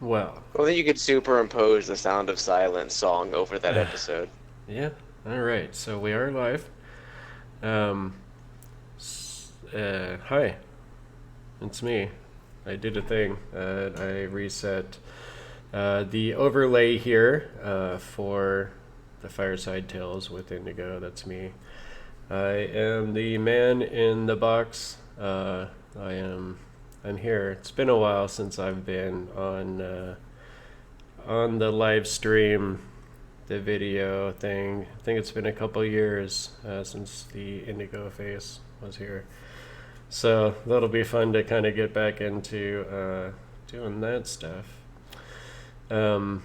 Well, Well, then you could superimpose the Sound of Silence song over that episode. yeah. All right. So we are live. Um, hi, it's me. I did a thing. I reset the overlay here for the Fireside Tales with Indigo. That's me. I am the man in the box. I am. I'm here. It's been a while since I've been on the live stream, the video thing. I think it's been a couple years since the Indigo face was here. So that'll be fun to kind of get back into doing that stuff. Um,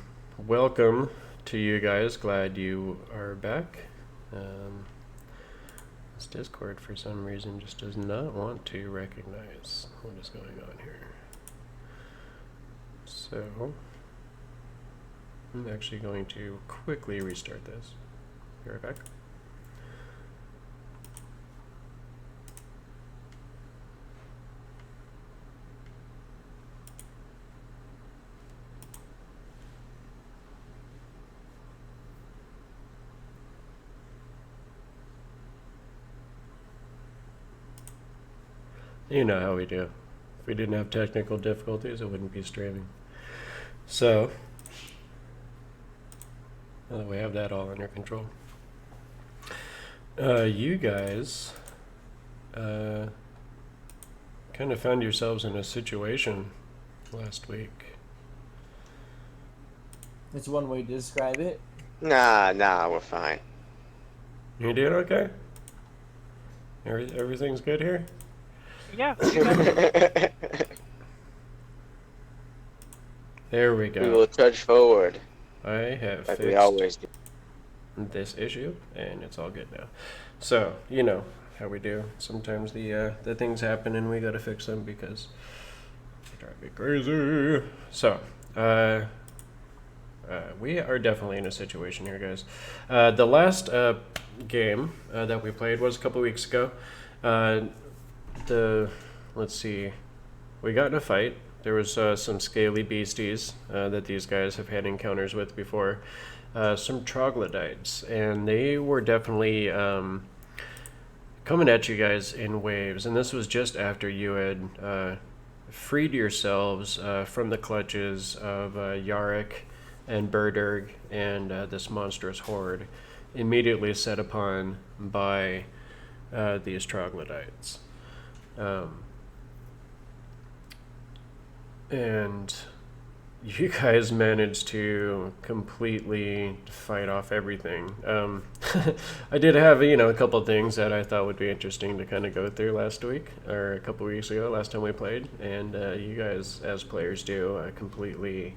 Welcome to you guys. Glad you are back. Um, this Discord, for some reason, just does not want to recognize what is going on here. So I'm actually going to quickly restart this. Be right back. You know how we do. If we didn't have technical difficulties, it wouldn't be streaming. So, now that we have that all under control, you guys kind of found yourselves in a situation last week. That's one way to describe it. Nah, we're fine. You doing okay? Everything's good here? Yeah. There we We go. will trudge forward I have like we fixed always do. this issue, and it's all good now. So, you know how we do. Sometimes the things happen and we gotta fix them because they drive me crazy. So, we are definitely in a situation here, guys. The last game that we played was a couple weeks ago. Let's see, we got in a fight. There was some scaly beasties that these guys have had encounters with before. Some troglodytes, and they were definitely coming at you guys in waves. And this was just after you had freed yourselves from the clutches of Yarrick and Berderg and this monstrous horde, immediately set upon by these troglodytes. And you guys managed to completely fight off everything. I did have, a couple of things that I thought would be interesting to kind of go through last week, or a couple weeks ago, last time we played. And you guys, as players do, completely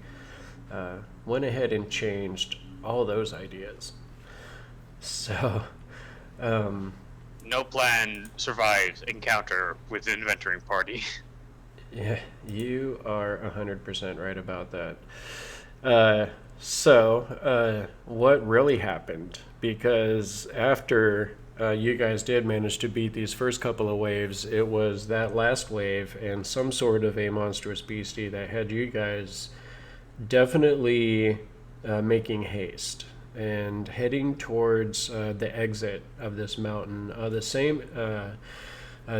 went ahead and changed all those ideas. So, No plan survives encounter with the inventoring party. yeah, you are 100% right about that. What really happened? Because after you guys did manage to beat these first couple of waves, it was that last wave and some sort of a monstrous beastie that had you guys definitely making haste and heading towards the exit of this mountain. The same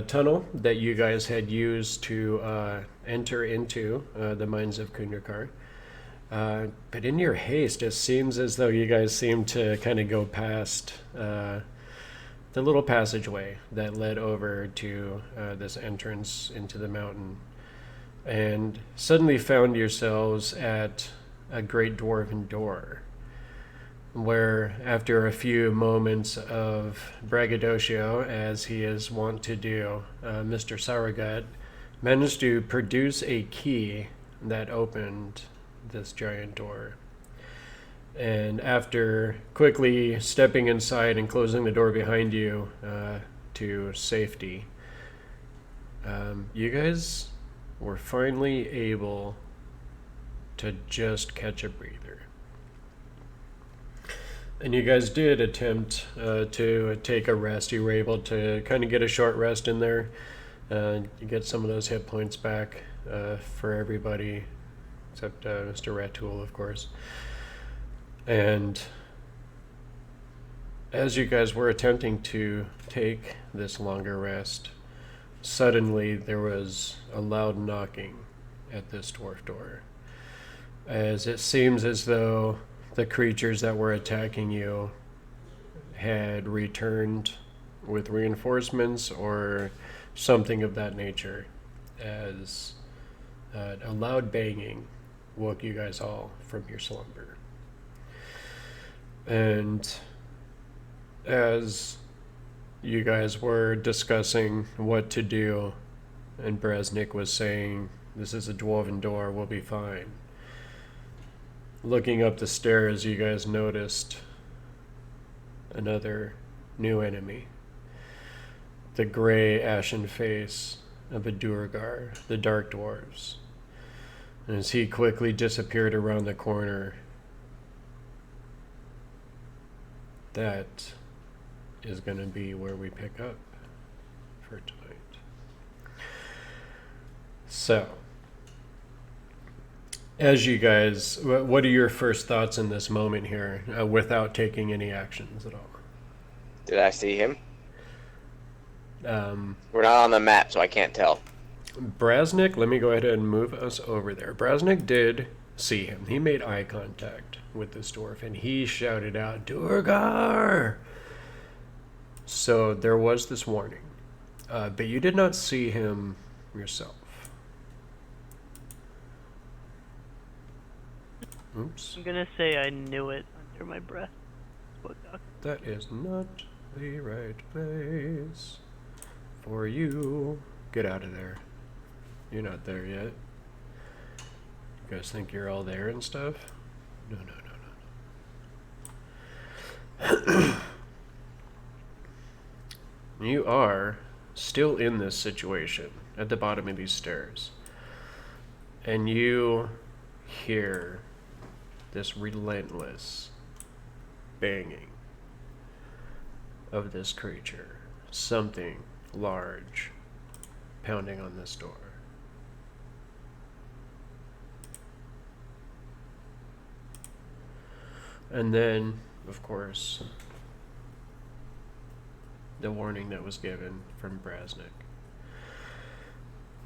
tunnel that you guys had used to enter into the mines of Kundarkar. But in your haste, it seems as though you guys seem to kind of go past the little passageway that led over to this entrance into the mountain, and suddenly found yourselves at a great dwarven door, where after a few moments of braggadocio, as he is wont to do, Mr. Sour Gut managed to produce a key that opened this giant door. And after quickly stepping inside and closing the door behind you to safety, you guys were finally able to just catch a breather. And you guys did attempt to take a rest. You were able to kind of get a short rest in there. You get some of those hit points back for everybody. except Mr. Ratul, of course. And as you guys were attempting to take this longer rest, suddenly there was a loud knocking at this dwarf door, as it seems as though the creatures that were attacking you had returned with reinforcements or something of that nature, as a loud banging woke you guys all from your slumber. And as you guys were discussing what to do, and Brasnic was saying, "This is a dwarven door, we'll be fine." Looking up the stairs, you guys noticed another new enemy. The gray, ashen face of a Durgar, the Dark Dwarves. And as he quickly disappeared around the corner, that is going to be where we pick up for tonight. So, as you guys, what are your first thoughts in this moment here, without taking any actions at all? Did I see him? We're not on the map, so I can't tell. Brasnic, let me go ahead and move us over there. Brasnic did see him. He made eye contact with this dwarf, and he shouted out, "Durgar!" So there was this warning. But you did not see him yourself. Oops. I'm gonna say I knew it under my breath. That is not the right place for you. Get out of there. You're not there yet. You guys think you're all there and stuff? No. You are still in this situation at the bottom of these stairs. And you hear this relentless banging of this creature. Something large pounding on this door. And then, of course, the warning that was given from Brasnic.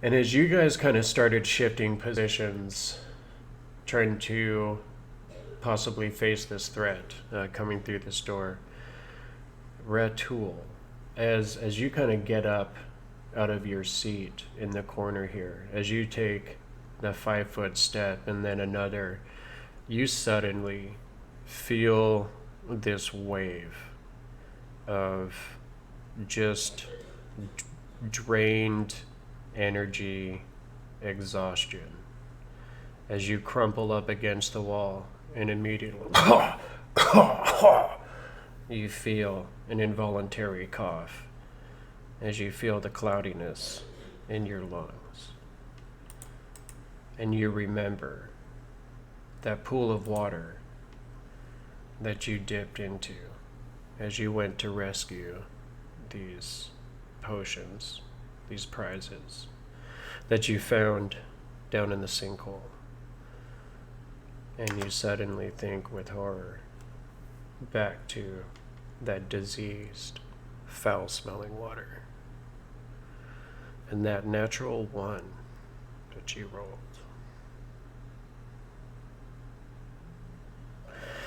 And as you guys kind of started shifting positions, trying to possibly face this threat coming through this door, Ratul, as you kind of get up out of your seat in the corner here, as you take the 5-foot step and then another, you suddenly feel this wave of just drained energy, exhaustion, as you crumple up against the wall and immediately you feel an involuntary cough as you feel the cloudiness in your lungs. And you remember that pool of water that you dipped into as you went to rescue these potions, these prizes that you found down in the sinkhole. And you suddenly think with horror back to that diseased, foul-smelling water. And that natural one that you rolled.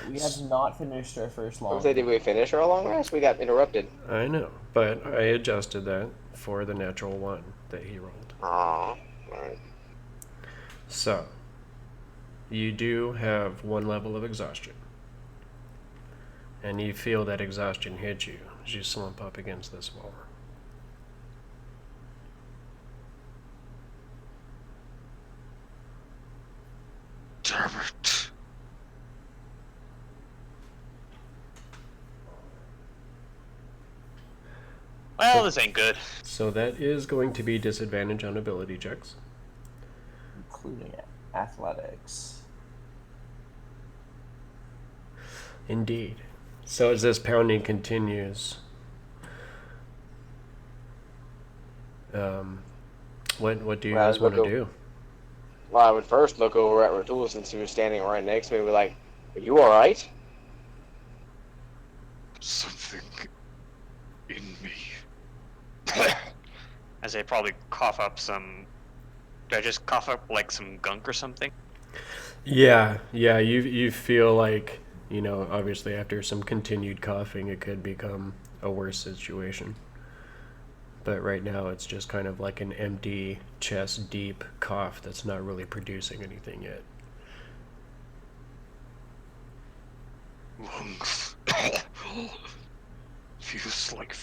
We have not finished our first long. Did we finish our long rest? We got interrupted. I know, but I adjusted that for the natural one that he rolled. Aww. Alright. So, you do have one level of exhaustion. And you feel that exhaustion hit you as you slump up against this wall. Damn it. Well, this ain't good. So that is going to be disadvantage on ability checks. Including athletics. Indeed. So as this pounding continues, what do you guys want to do? Well, I would first look over at Ratul since he was standing right next to me. Be like, "Are you all right?" Something in me. As I probably cough up some. Do I just cough up like some gunk or something? Yeah, you feel like, obviously after some continued coughing, it could become a worse situation. But right now, it's just kind of like an empty, chest deep cough that's not really producing anything yet. Lungs. Feels like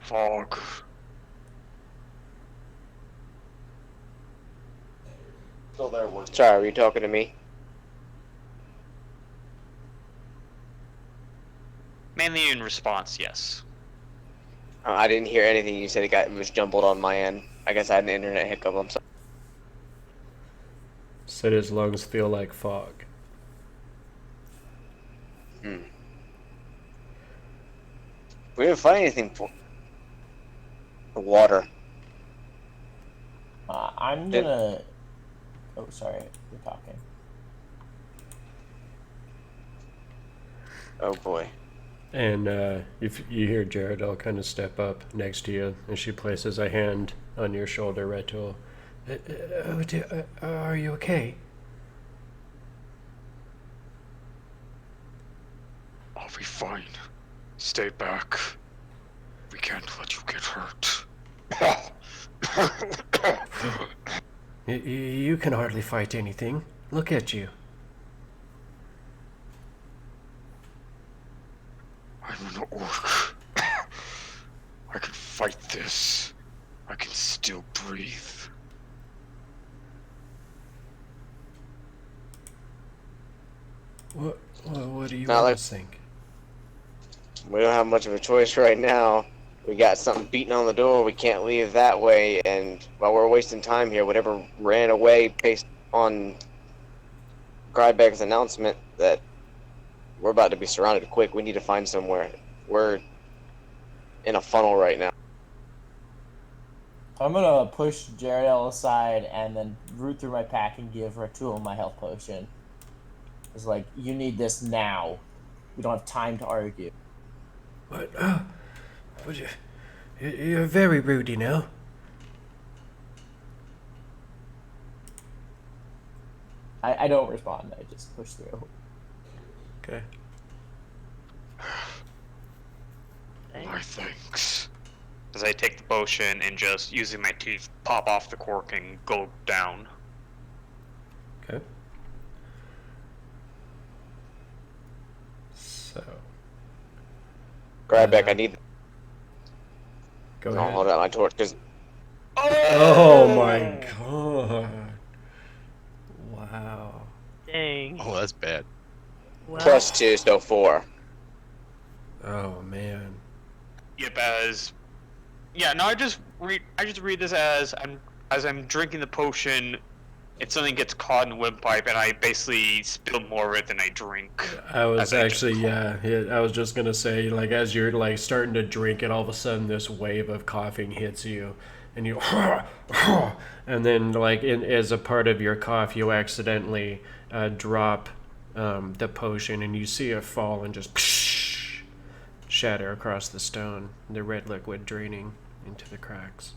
fog. Still there. Sorry, were you talking to me? Mainly in response, yes. I didn't hear anything you said. It was jumbled on my end. I guess I had an internet hiccup. I'm sorry. Said his lungs feel like fog. We didn't find anything for water. I'm gonna. Oh, sorry, you're talking. Oh boy. And if you hear Jaredel kind of step up next to you, and she places a hand on your shoulder, Retul. Are you okay? I'll be fine. Stay back. We can't let you get hurt. You can hardly fight anything. Look at you. I'm an orc. I can fight this. I can still breathe. What do you Not like- guys think? We don't have much of a choice right now. We got something beating on the door. We can't leave that way. And while we're wasting time here, whatever ran away based on Grybek's announcement that we're about to be surrounded quick. We need to find somewhere. We're in a funnel right now. I'm gonna push Jaredel aside and then root through my pack and give Ratul my health potion. It's like, you need this now. We don't have time to argue. What? You're very rude, you know. I don't respond. I just push through. Okay. My thanks. As I take the potion and just using my teeth pop off the cork and go down. Okay. So. Grybek, I need. Go I'll ahead. hold out my torch because Oh my god. Wow. Dang. Oh, that's bad. Wow. +2, so 4. Oh man. Yep, I just read this as I'm drinking the potion, if something gets caught in the windpipe and I basically spill more of it than I drink. I was As I just- actually, I was just gonna say, like, as you're like starting to drink it, all of a sudden this wave of coughing hits you, and you, and then like as a part of your cough, you accidentally drop the potion, and you see it fall and just shatter across the stone, the red liquid draining into the cracks.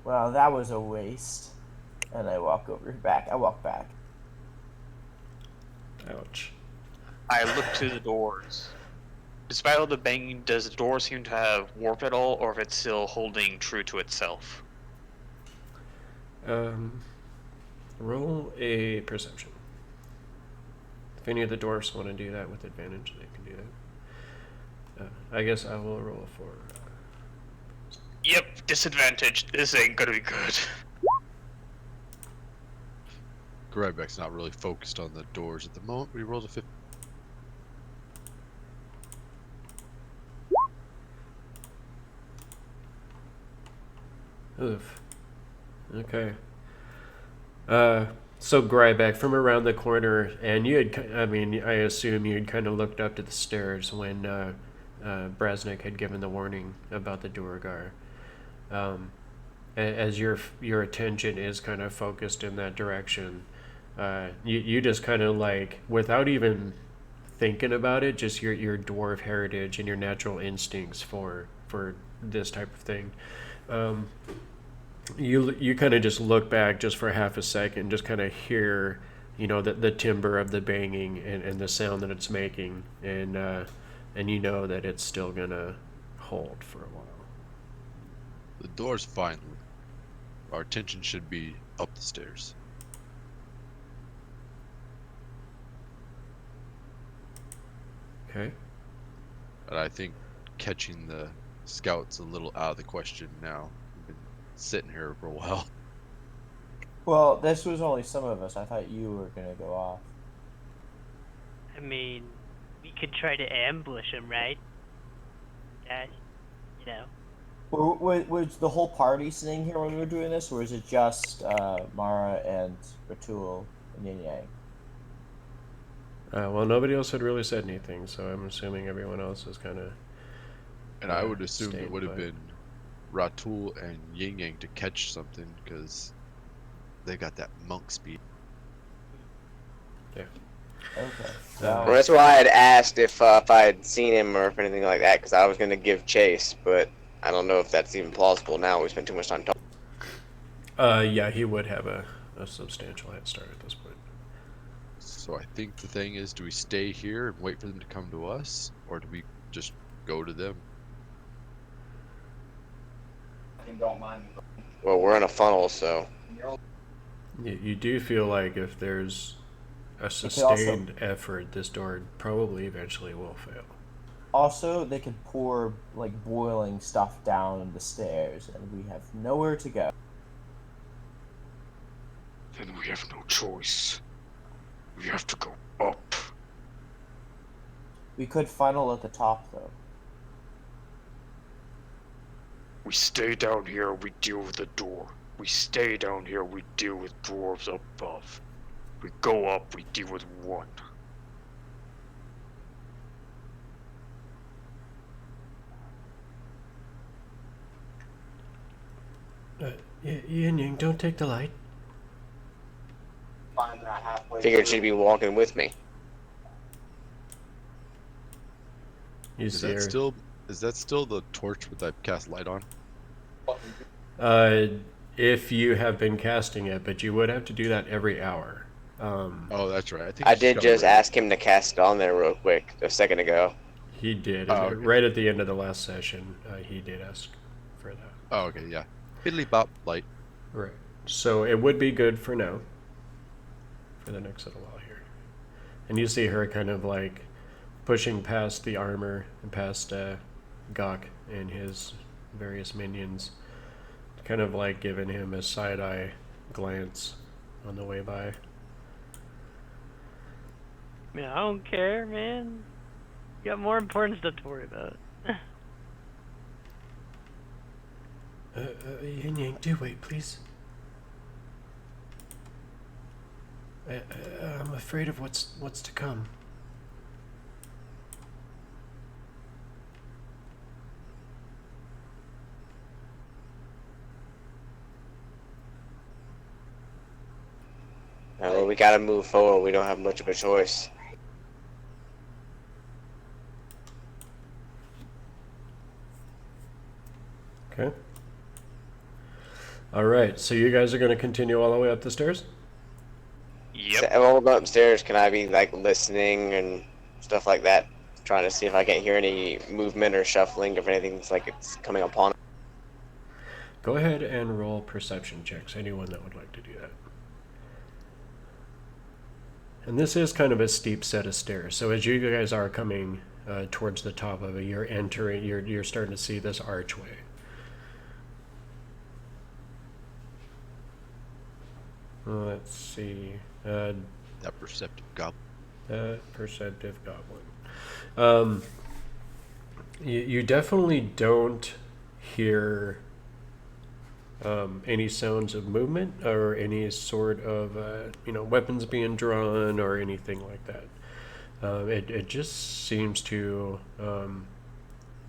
Well, that was a waste. And I walk back. Ouch. I look to the doors. Despite all the banging, does the door seem to have warped at all, or if it's still holding true to itself? Roll a perception. If any of the dwarfs want to do that with advantage, they can do that. I guess I will roll for. Yep, disadvantage. This ain't gonna be good. Grybek's not really focused on the doors at the moment, but he rolls a 50. Oof. Okay. So Grybek from around the corner, and you had, I assume you had kind of looked up to the stairs when Brasnic had given the warning about the Duergar. as your attention is kind of focused in that direction, you just kind of like, without even thinking about it, just your dwarf heritage and your natural instincts for this type of thing. You kind of just look back just for half a second, just kind of hear, the timbre of the banging and the sound that it's making, and you know that it's still gonna hold for a while. The door's fine. Our attention should be up the stairs. Okay. And I think catching the scouts a little out of the question now. We've been sitting here for a while. Well, this was only some of us. I thought you were gonna go off. I mean, we could try to ambush him, right? Guys, you know. Was the whole party sitting here when we were doing this, or was it just Mara and Ratul and Yin Yang? Well, nobody else had really said anything, so I'm assuming everyone else is kind of. And I would assume stayed it would have put. been Ratul and Yin Yang to catch something because they got that monk speed. Yeah. Okay. Well, that's why I had asked if I had seen him or if anything like that, because I was going to give chase, but I don't know if that's even plausible now. We spent too much time talking. Yeah, he would have a substantial head start at this point. So I think the thing is, do we stay here and wait for them to come to us, or do we just go to them? Well, we're in a funnel, so You do feel like if there's a could also- sustained effort, this door probably eventually will fail. Also, they could pour like boiling stuff down the stairs, and we have nowhere to go. Then we have no choice. We have to go up. We could funnel at the top, though. We stay down here, we deal with the door. We stay down here, we deal with dwarves above. We go up, we deal with one. Yin Yang, don't take the light. figured she'd be walking with me. You Is see that her. still the torch with that cast light on? If you have been casting it, but you would have to do that every hour. Oh, that's right. I think I it's did got just rid- ask him to cast it on there real quick a second ago. He did. Oh, okay. Right at the end of the last session, he did ask for that. Oh, okay, yeah. Fiddly bop light. Right. So it would be good for now. For the next little while here. And you see her kind of like pushing past the armor and past Gok and his various minions. Kind of like giving him a side-eye glance on the way by. I mean, I don't care, man. You got more important stuff to worry about. Yin Yang, do wait, please. I'm afraid of what's to come. Well, we gotta move forward. We don't have much of a choice. Okay. All right, so you guys are going to continue all the way up the stairs? Yep. So, when we go upstairs, can I be like listening and stuff like that? Trying to see if I can't hear any movement or shuffling, if anything's like it's coming upon us. Go ahead and roll perception checks, anyone that would like to do that. And this is kind of a steep set of stairs, so as you guys are coming towards the top of it, you're starting to see this archway. Let's see. That perceptive goblin. Perceptive goblin. You definitely don't hear any sounds of movement or any sort of weapons being drawn or anything like that. It just seems to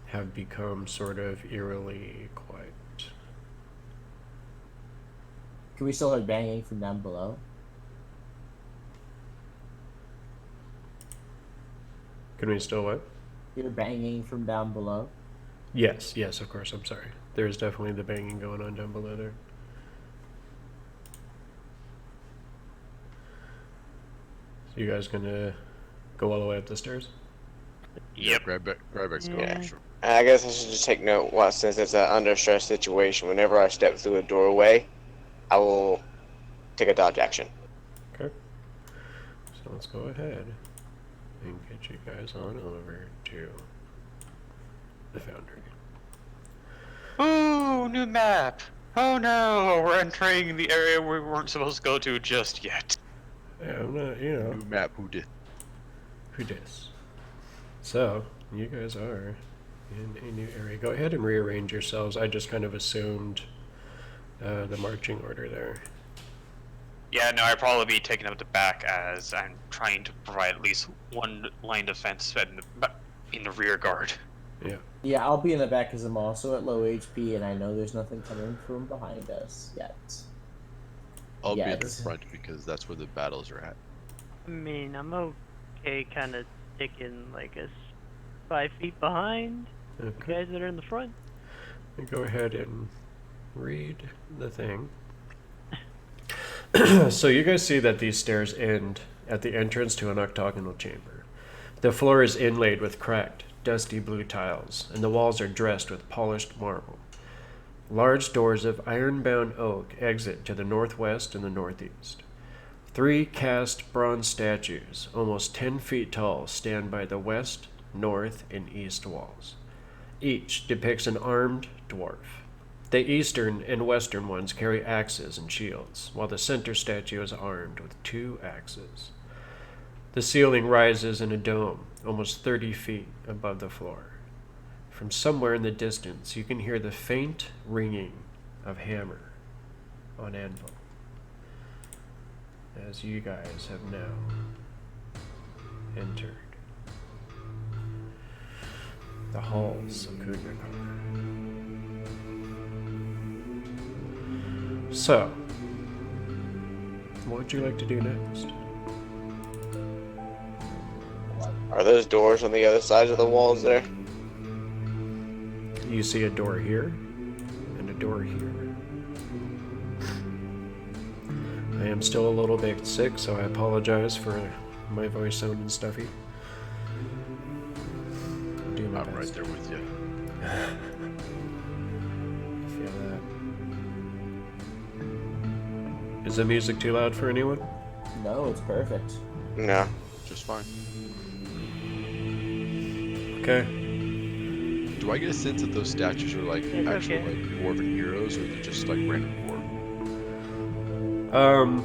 have become sort of eerily quiet. Can we still hear banging from down below? Can we still what? Hear banging from down below? Yes, of course. I'm sorry. There's definitely the banging going on down below there. So you guys gonna go all the way up the stairs? Yep. Grybek's going Yeah. for sure. I guess I should just take note. Well, since it's an under stress situation, whenever I step through a doorway, I will take a dodge action. Okay. So let's go ahead and get you guys on over to the Foundry. Ooh, new map. Oh no, we're entering the area we weren't supposed to go to just yet. Yeah, I'm not, you know, New map, who did? who dis? So, you guys are in a new area. Go ahead and rearrange yourselves. I just kind of assumed the marching order there. Yeah, no, I'd probably be taking up the back as I'm trying to provide at least one line defense in the rear guard. Yeah. Yeah, I'll be in the back because I'm also at low HP and I know there's nothing coming from behind us yet. I'll be in the Yes. front because that's where the battles are at. I mean, I'm okay kind of sticking like 5 feet behind the Okay. guys that are in the front. Go ahead and read the thing. So you guys see that these stairs end at the entrance to an octagonal chamber. The floor is inlaid with cracked, dusty blue tiles, and the walls are dressed with polished marble. Large doors of iron-bound oak exit to the northwest and the northeast. 3 cast bronze statues, almost 10 feet tall, stand by the west, north, and east walls. Each depicts an armed dwarf. The eastern and western ones carry axes and shields, while the center statue is armed with 2 axes. The ceiling rises in a dome, almost 30 feet above the floor. From somewhere in the distance, you can hear the faint ringing of hammer on anvil, as you guys have now entered the halls of Kugnakar. So, what would you like to do next? Are those doors on the other side of the walls there? You see a door here and a door here. I am still a little bit sick, so I apologize for my voice sounding stuffy. I'll do my I'm right best. there with you. I feel that. Is the music too loud for anyone? No, it's perfect. No. Just fine. Okay. Do I get a sense that those statues are like It's actual okay. like dwarven heroes, or they're just like random dwarf?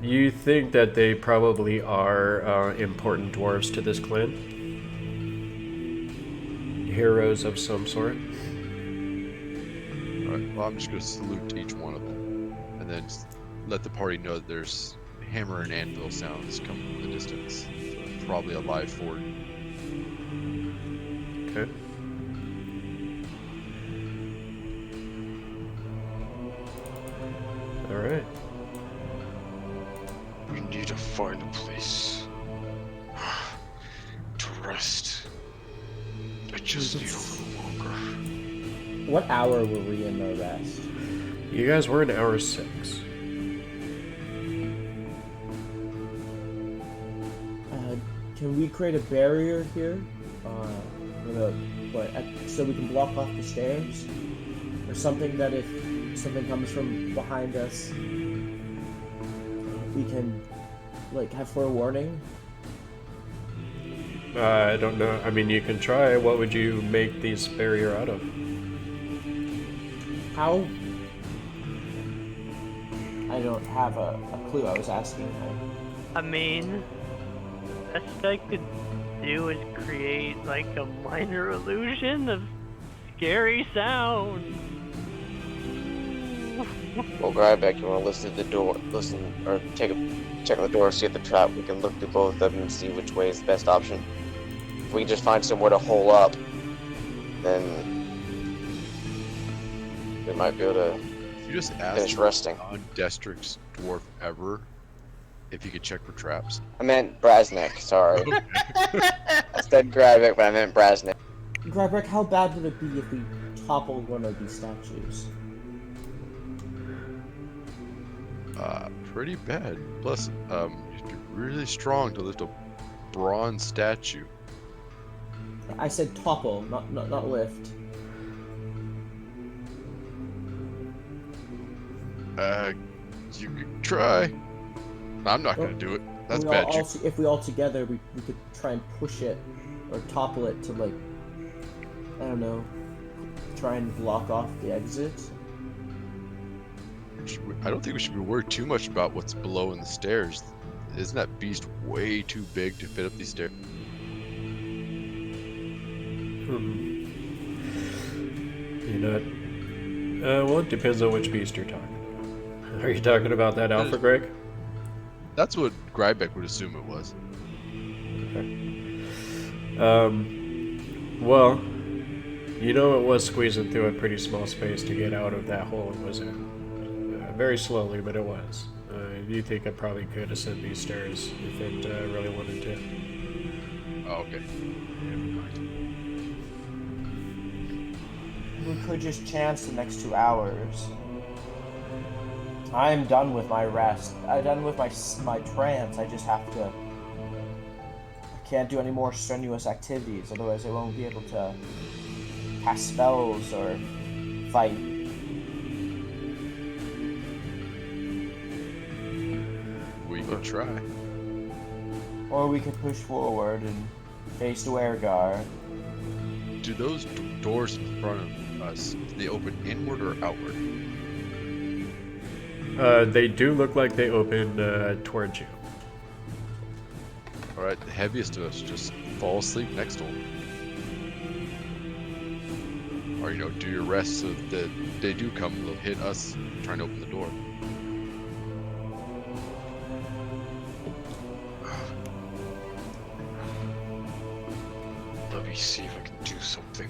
You think that they probably are important dwarves to this clan? Heroes of some sort? Alright, well, I'm just going to salute each one of them, and then let the party know that there's hammer and anvil sounds coming from the distance. So probably a live fort. Okay. Alright. We need to find a place to rest. I just need a little longer. What hour were we in the rest? You guys were in hour 6. Can we create a barrier here? So we can block off the stairs? Or something that if something comes from behind us, we can, like, have forewarning? I don't know. I mean, you can try. What would you make this barrier out of? How? I don't have a clue. I was asking. I mean, best I could do is create like a minor illusion of scary sound. Well, Grybek, you want to listen to the door, or check on the door, see at the trap. We can look through both of them and see which way is the best option. If we just find somewhere to hole up, then we might be able to You just Finish asked resting. non-Destrix dwarf ever if he could check for traps. I meant Brasnic, sorry. I said Grybek, but I meant Brasnic. Grybek, how bad would it be if we toppled one of these statues? Pretty bad. Plus, you have to be really strong to lift a bronze statue. I said topple, not lift. You could try. I'm not gonna do it. That's bad. If we all together, we could try and push it or topple it to, like, I don't know, try and block off the exit. I don't think we should be worried too much about what's below in the stairs. Isn't that beast way too big to fit up these stairs? You're not. Well, it depends on which beast you're talking about. Are you talking about that alpha, Greg? That's what Grybek would assume it was. Well, you know it was squeezing through a pretty small space to get out of that hole it was in. Very slowly, but it was. You think it probably could ascend these stairs if it really wanted to. Oh, okay. We could just chance the next 2 hours. I am done with my rest. I'm done with my trance. I just have to. I can't do any more strenuous activities, otherwise I won't be able to cast spells or fight. We could try. Or we could push forward and face the Weregar. Do those doors in front of us, do they open inward or outward? They do look like they open towards you. Alright, the heaviest of us just fall asleep next to them. Or, do your rest so that they do come, they'll hit us trying to open the door. Let me see if I can do something.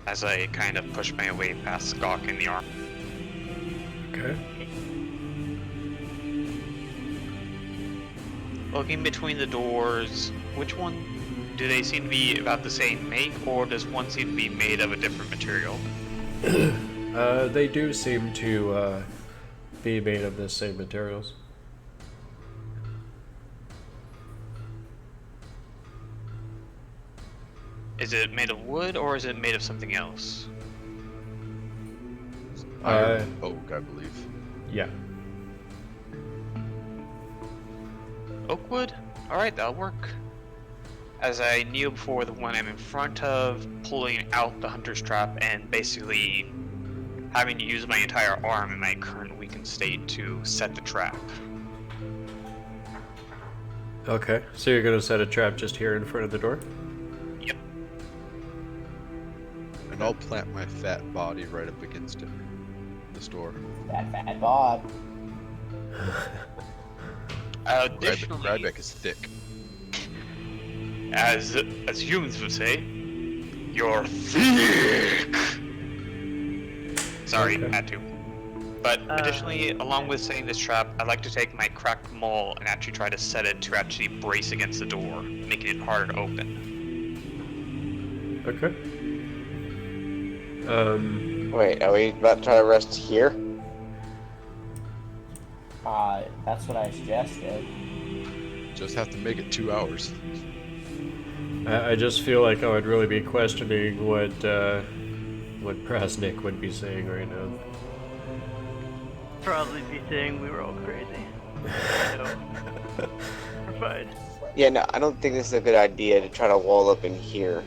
As I kind of push my way past Gok in the arm. Okay. Looking between the doors, which one do they seem to be about the same make, or does one seem to be made of a different material? They do seem to be made of the same materials. Is it made of wood, or is it made of something else? Iron oak, I believe. Yeah. Oak wood? Alright, that'll work. As I kneel before the one I'm in front of, pulling out the hunter's trap and basically having to use my entire arm in my current weakened state to set the trap. Okay, so you're gonna set a trap just here in front of the door? Yep. And I'll plant my fat body right up against it. This door. Fat bod. Additionally, Grybek is thick. as humans would say, you're thick. Sorry, Okay. had to. But additionally, along with setting this trap, I'd like to take my cracked maul and actually try to set it to actually brace against the door, making it harder to open. Okay. Wait, are we about to try to rest here? That's what I suggested. Just have to make it 2 hours. I just feel like I would really be questioning what Brasnic would be saying right now. Probably be saying we were all crazy. So, we're fine. Yeah, no, I don't think this is a good idea to try to wall up in here.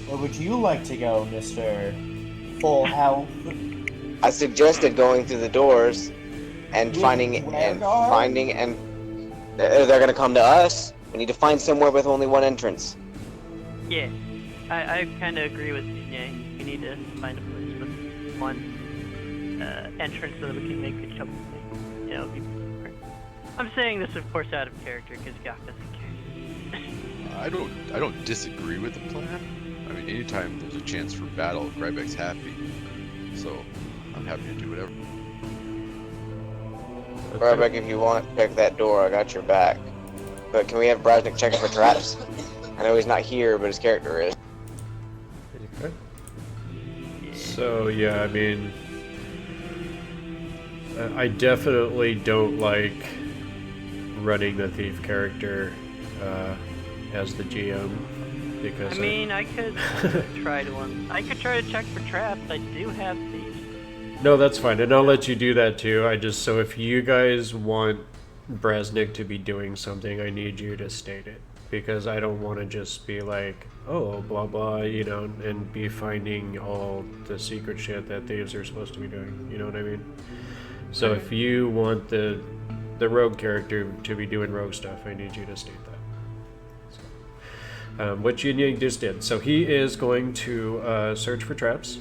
Where would you like to go, Mr. Full Health? I suggested going through the doors and With finding Weregar? and they're gonna come to us. We need to find somewhere with only one entrance. Yeah, I kind of agree with Yin Yang. We need to find a place with one entrance so that we can make a jump. Be smart. I'm saying this, of course, out of character because Gok doesn't care. I don't disagree with the plan. I mean, anytime there's a chance for battle, Grybek's happy. So, I'm happy to do whatever. Grybek, if you want, check that door. I got your back. But can we have Brasnic checking for traps? I know he's not here, but his character is. Okay. So yeah, I mean, I definitely don't like running the thief character as the GM because I mean, I could try to check for traps. I do have these. No, that's fine, and I'll let you do that too. So if you guys want Brasnic to be doing something, I need you to state it because I don't want to just be like, oh, blah blah, and be finding all the secret shit that thieves are supposed to be doing. You know what I mean? So if you want the rogue character to be doing rogue stuff, I need you to state that. So, what Yin Yang just did. So he is going to search for traps.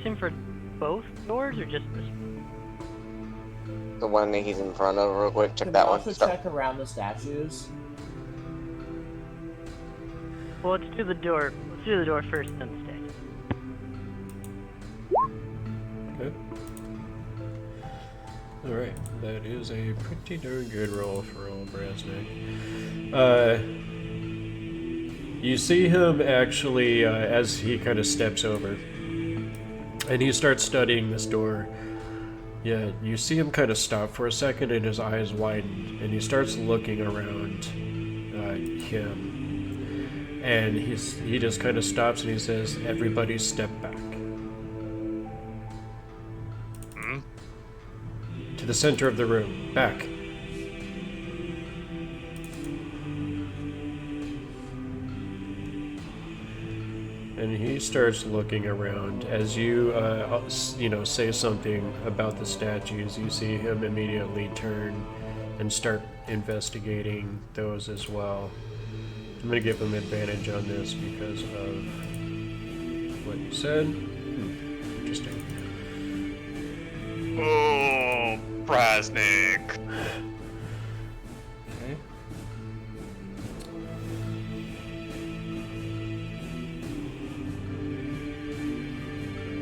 Him for both doors or just this? The one that he's in front of, real quick. Check Can that we one. also Start. check around the statues? Well, let's do the door. Let's do the door first, then the statue. Okay. Alright, that is a pretty darn good roll for old Brasnic. You see him actually, as he kind of steps over, and he starts studying this door. Yeah, you see him kind of stop for a second and his eyes widen, and he starts looking around him. And he just kind of stops and he says, "Everybody step back." To the center of the room. Back. And he starts looking around. As you, say something about the statues, you see him immediately turn and start investigating those as well. I'm going to give him advantage on this because of what you said. Interesting. Oh, Brasnic. Okay.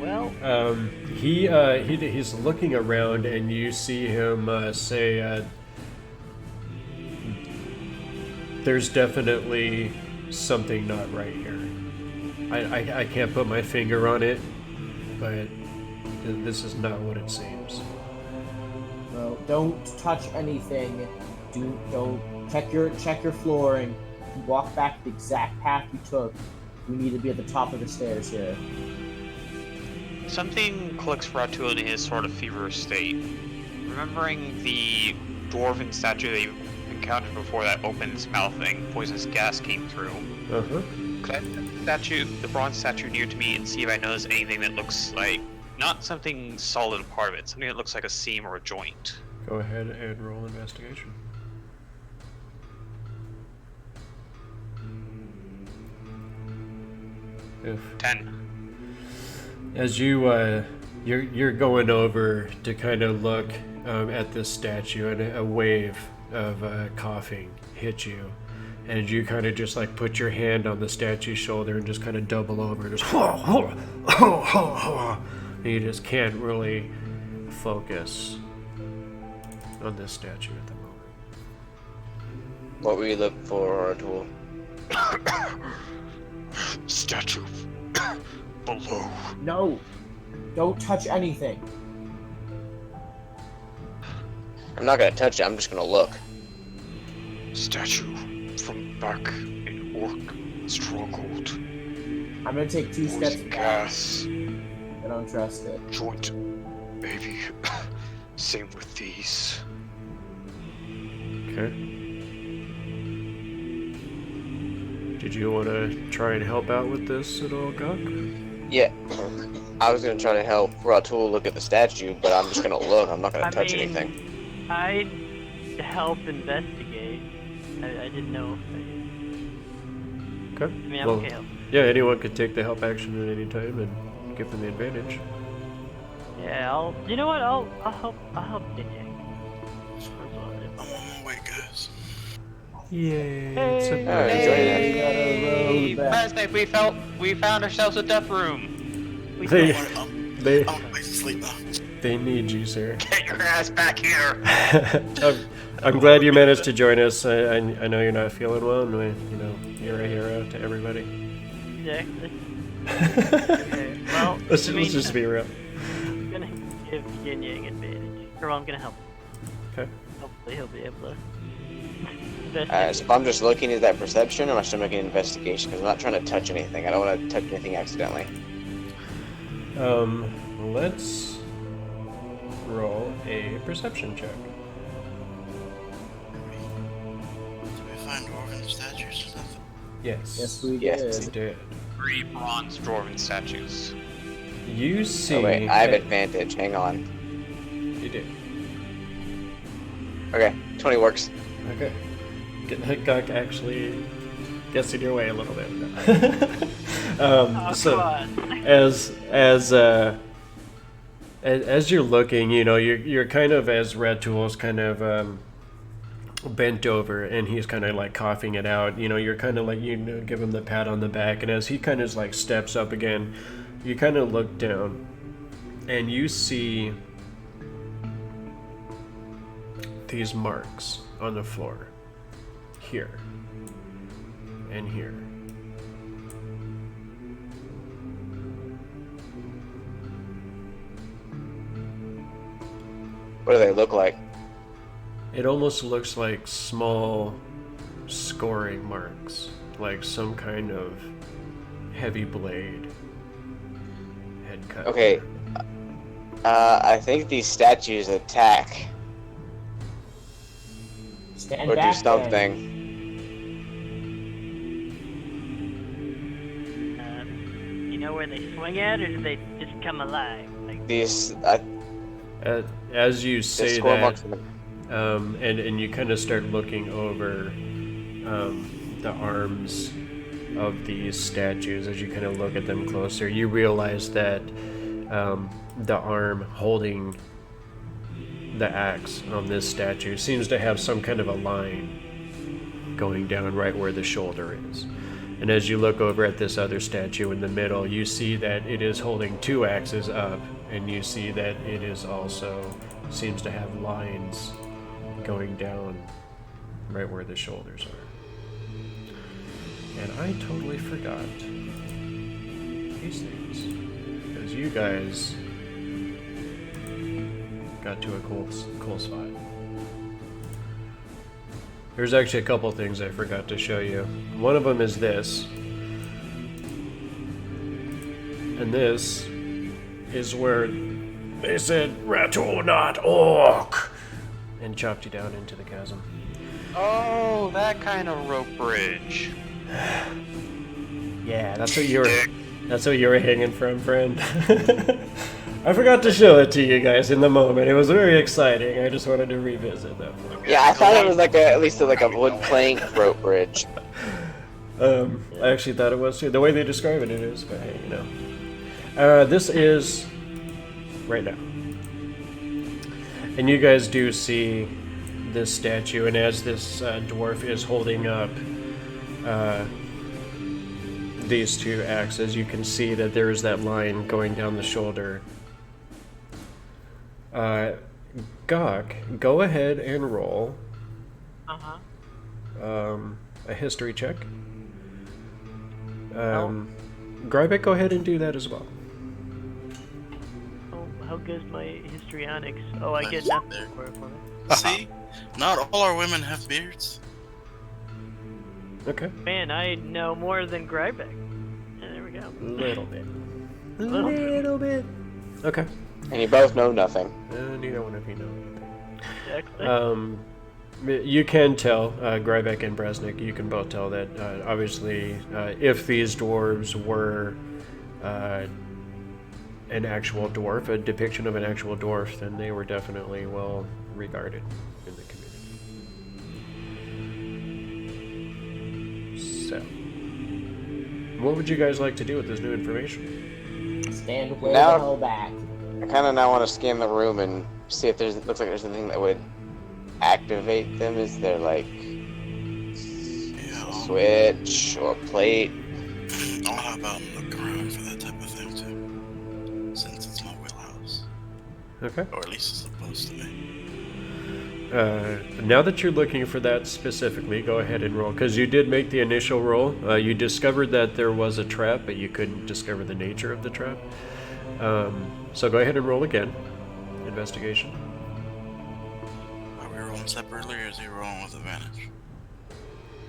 Well, he's looking around, and you see him say, "There's definitely something not right here. I can't put my finger on it, but this is not what it seems." Well, don't touch anything. Don't check your flooring. Walk back the exact path you took. We need to be at the top of the stairs here. Something clicks for Ratul in his sort of feverish state. Remembering the dwarven statue that you encountered before that opened its mouth thing, poisonous gas came through. Uh-huh. Could I put the bronze statue near to me and see if I notice anything that looks like, not something solid part of it, something that looks like a seam or a joint? Go ahead and roll investigation. If 10. As you're going over to kind of look at this statue, and a wave of coughing hits you, and you kind of just like put your hand on the statue's shoulder and just kind of double over, just and you just can't really focus on this statue at the moment. What were you looking for, Ratul? Statue below. No! Don't touch anything. I'm not gonna touch it. I'm just gonna look. Statue from back in Orc Stronghold. I'm gonna take 2 steps Poison back. gas. I don't trust it. Joint. Maybe. Same with these. Okay. Did you want to try and help out with this at all, Gok? Yeah. I was gonna try to help Ratul look at the statue, but I'm just gonna look. I'm not gonna touch anything. I'd help investigate. I didn't know. Okay. I mean, I'm Well, okay helping. yeah, anyone could take the help action at any time and give them the advantage. Yeah, you know what? I'll help Yin Yang. Wait, guys. Yay! Hey, Alright, We gotta roll back. Brasnic, we found ourselves a death room. We They- don't want They I'm going to sleep now. they need you, sir. Get your ass back here! I'm glad you managed to join us. I know you're not feeling well, and you're a hero to everybody. Exactly. Okay, well, let's I mean, just be real. I'm gonna give Yin Yang advantage. Or well, I'm gonna help him. Okay. Hopefully he'll be able to So if I'm just looking, is that perception, or am I still making an investigation? Because I'm not trying to touch anything. I don't want to touch anything accidentally. Let's roll a perception check. Did we find dwarven statues or something? Yes. Yes, we Yes. You did. 3 bronze dwarven statues. You see. Oh wait, I have advantage. Hang on. You did. Okay, 20 works. Okay. Gok actually gets in your way a little bit. Oh, So come on. as you're looking, you're kind of, as Red Tool's kind of bent over, and he's kind of like coughing it out. You're kind of like give him the pat on the back, and as he kind of like steps up again, you kind of look down, and you see these marks on the floor, here and here. What do they look like? It almost looks like small scoring marks, like some kind of heavy blade had cut. Okay. I think these statues attack Stand or do back. something. You know where they swing at, or do they just come alive? Like, These As you the say score that, marks. and you kind of start looking over the arms of these statues. As you kind of look at them closer, you realize that the arm holding the axe on this statue seems to have some kind of a line going down right where the shoulder is. And as you look over at this other statue in the middle, you see that it is holding 2 axes up, and you see that it is also seems to have lines going down right where the shoulders are. And I totally forgot these things, because you guys got to a cool spot. There's actually a couple things I forgot to show you. One of them is this. And this is where they said, "Rattle not orc," and chopped you down into the chasm. Oh, that kind of rope bridge. Yeah, that's what you were hanging from, friend. I forgot to show it to you guys in the moment. It was very exciting. I just wanted to revisit that. Yeah, I thought it was like at least like a wood plank rope bridge. I actually thought it was too. The way they describe it is, but hey, this is right now. And you guys do see this statue, and as this dwarf is holding up these 2 axes, you can see that there is that line going down the shoulder. Gok, go ahead and roll a history check. Grybek, go ahead and do that as well. oh, how good's my histrionics? Oh, I get nothing for it. See? Not all our women have beards. Okay. Man, I know more than Grybek. Yeah, there we go. Little bit. Little bit. Okay. And you both know nothing. Neither one of you know anything. Exactly. You can tell, Grybek and Brasnic, you can both tell that, obviously, if these dwarves were an actual dwarf, a depiction of an actual dwarf, then they were definitely well regarded in the community. So, what would you guys like to do with this new information? Stand way Now- the hell back. I kind of now want to scan the room and see if looks like there's anything that would activate them. Is there like Yeah, a switch or a plate? I'll hop out and look around for that type of thing too. Since it's my Okay. Or at least it's supposed to be. Now that you're looking for that specifically, go ahead and roll, because you did make the initial roll. You discovered that there was a trap, but you couldn't discover the nature of the trap. So go ahead and roll again. Investigation. Are we rolling separately or is he rolling with advantage?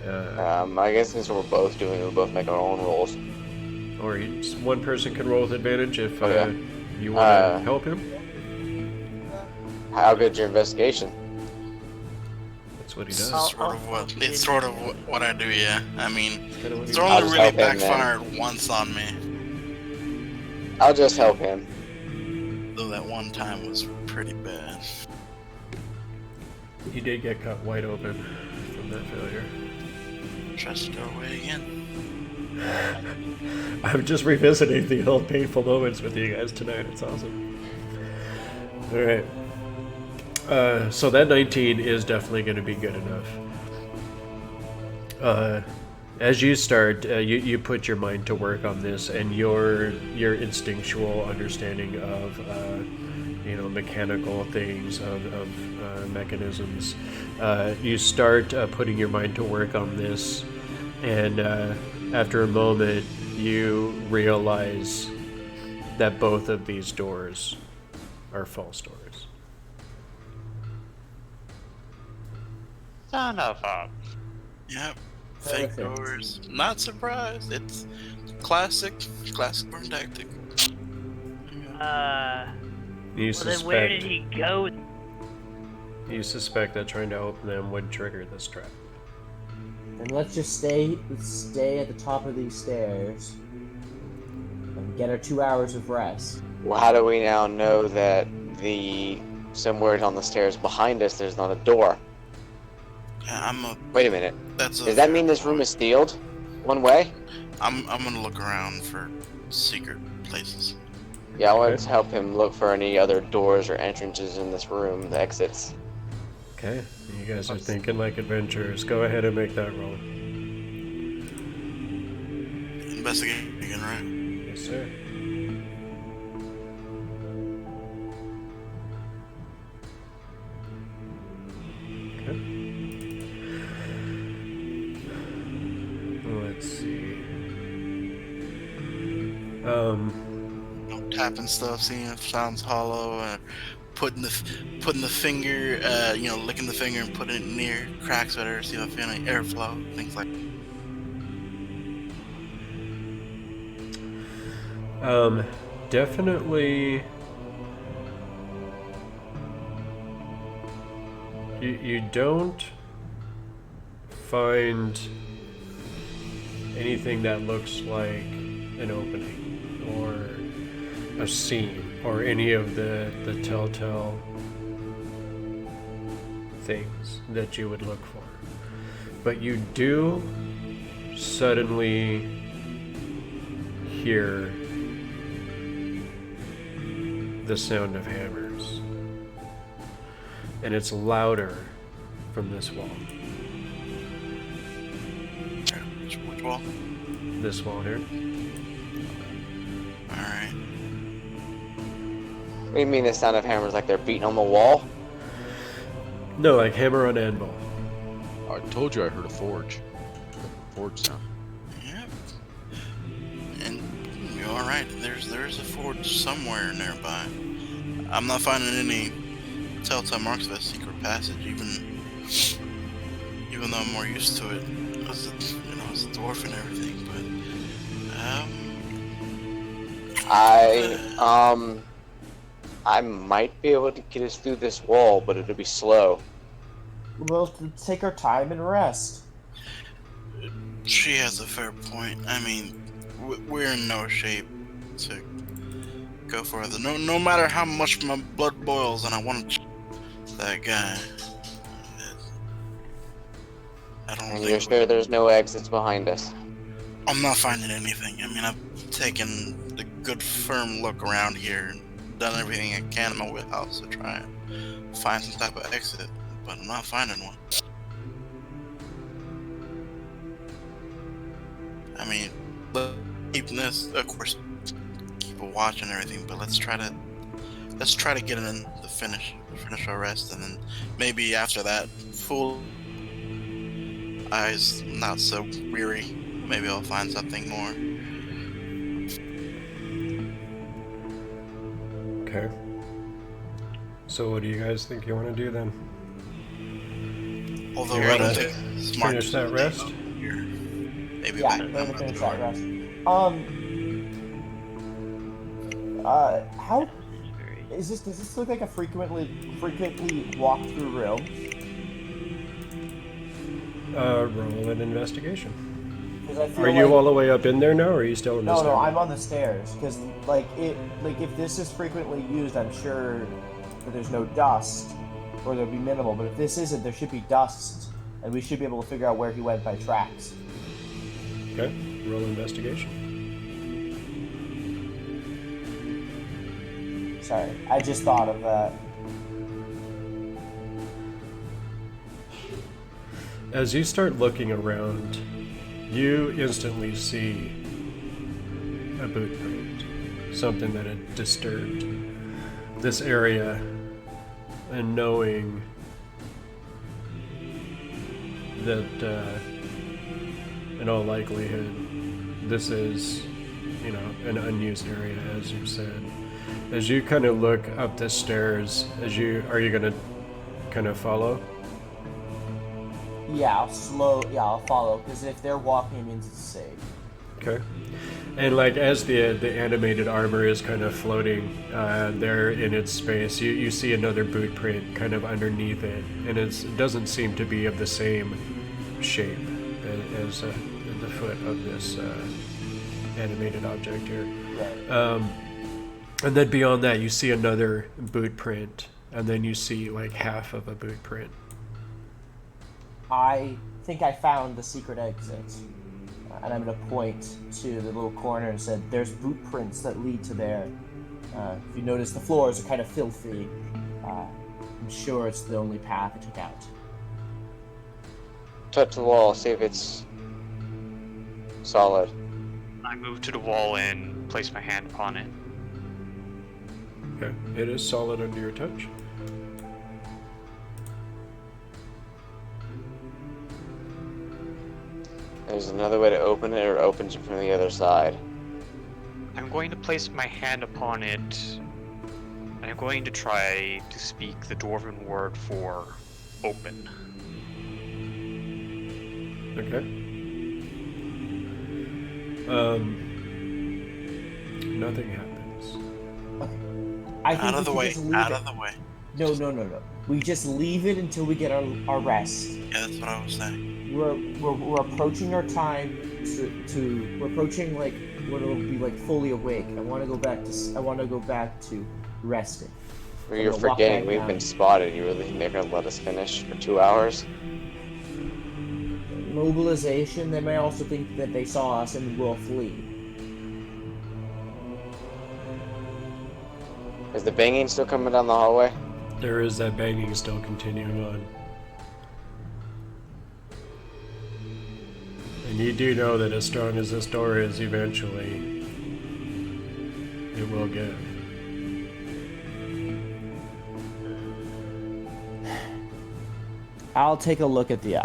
I guess since we're both doing it, we'll both make our own rolls. Or one person can roll with advantage if Okay. you want to help him. How good's your investigation? That's what he It's does. sort of what I do, yeah. I mean, That's kinda what he it's does. I'll only just really help him then. backfired once on me. I'll just help him. Though that one time was pretty bad. He did get cut wide open from that failure. Tries to go away again. I'm just revisiting the old painful moments with you guys tonight. It's awesome. All right. So that 19 is definitely going to be good enough. As you start, you put your mind to work on this, and your instinctual understanding of mechanical things, of mechanisms. You start putting your mind to work on this, and after a moment, you realize that both of these doors are false doors. Son of a. Yep. Fake Perfect. doors. Not surprised. It's classic burn tactic. You Well, then where did he go? You suspect that trying to open them would trigger this trap. And let's just stay at the top of these stairs and get our 2 hours of rest. Well, how do we now know that somewhere on the stairs behind us there's not a door? Wait a minute. Does that mean this room is sealed? One way? I'm gonna look around for secret places. Yeah, I wanted to help him look for any other doors or entrances in this room, the exits. Okay, you guys are thinking like adventurers. Go ahead and make that roll. Investigate again, right? Yes, sir. Okay. Let's see. Tapping stuff, seeing if it sounds hollow, putting the finger, licking the finger and putting it near cracks better, see if I feel any airflow, things like. Definitely. You don't find anything that looks like an opening or a seam or any of the telltale things that you would look for. But you do suddenly hear the sound of hammers. And it's louder from this wall. Which wall? This wall here. Alright. What do you mean the sound of hammers like they're beating on the wall? No, like hammer on anvil. I told you I heard a forge. Forge sound. Yep. And you're alright, there's a forge somewhere nearby. I'm not finding any telltale marks of a secret passage, even though I'm more used to it as a dwarf and everything, but I might be able to get us through this wall, but it'll be slow. We'll take our time and rest. she has a fair point. I mean, we're in no shape to go further. No matter how much my blood boils and I want to that guy. I don't And think you're sure there's no exits behind us? I'm not finding anything. I mean, I've taken a good firm look around here and done everything I can in my wheelhouse to try and find some type of exit, but I'm not finding one. I mean, keeping this, of course, keep a watch and everything, but let's try to let's try to get in the finish our rest, and then maybe after that, full eyes, not so weary. Maybe I'll find something more. Okay. So what do you guys think you want to do then? Although You I don't wanna think it's smart finish to that leave rest? out here. Maybe Yeah, wait we're gonna at the finish door. that rest. How is this? Does this look like a frequently walked through room? Roll an investigation. 'Cause I feel Are you like- all the way up in there now, or are you still in the No, stair? I'm on the stairs. Because if this is frequently used, I'm sure that there's no dust, or there'll be minimal. But if this isn't, there should be dust, and we should be able to figure out where he went by tracks. Okay. Roll investigation. Sorry, I just thought of that. As you start looking around, you instantly see a boot print, something that had disturbed this area, and knowing that in all likelihood this is, an unused area, as you said. As you kind of look up the stairs, are you gonna kind of follow? Yeah, I'll follow, because if they're walking, it means it's safe. Okay. And like as the animated armor is kind of floating there in its space, you see another boot print kind of underneath it, and it doesn't seem to be of the same shape as the foot of this animated object here. Right. And then beyond that, you see another boot print, and then you see like half of a boot print. I think I found the secret exit. And I'm going to point to the little corner and said, there's boot prints that lead to there. If you notice, the floors are kind of filthy. I'm sure it's the only path to get out. Touch the wall, see if it's solid. I move to the wall and place my hand upon it. Okay. It is solid under your touch. There's another way to open it, or it opens it from the other side. I'm going to place my hand upon it, and I'm going to try to speak the dwarven word for open. Okay. Nothing happens. I think Out of the we way. should just leave Out it. of the way. No. We just leave it until we get our rest. Yeah, that's what I was saying. We're approaching our time we're approaching like what it'll be like fully awake. I want to go back to resting. You're gonna walk forgetting back we've down. been spotted. You really think they're gonna let us finish for 2 hours? Mobilization. They may also think that they saw us and will flee. Is the banging still coming down the hallway? There is that banging still continuing on. And you do know that as strong as this door is, eventually it will give. I'll go look at the.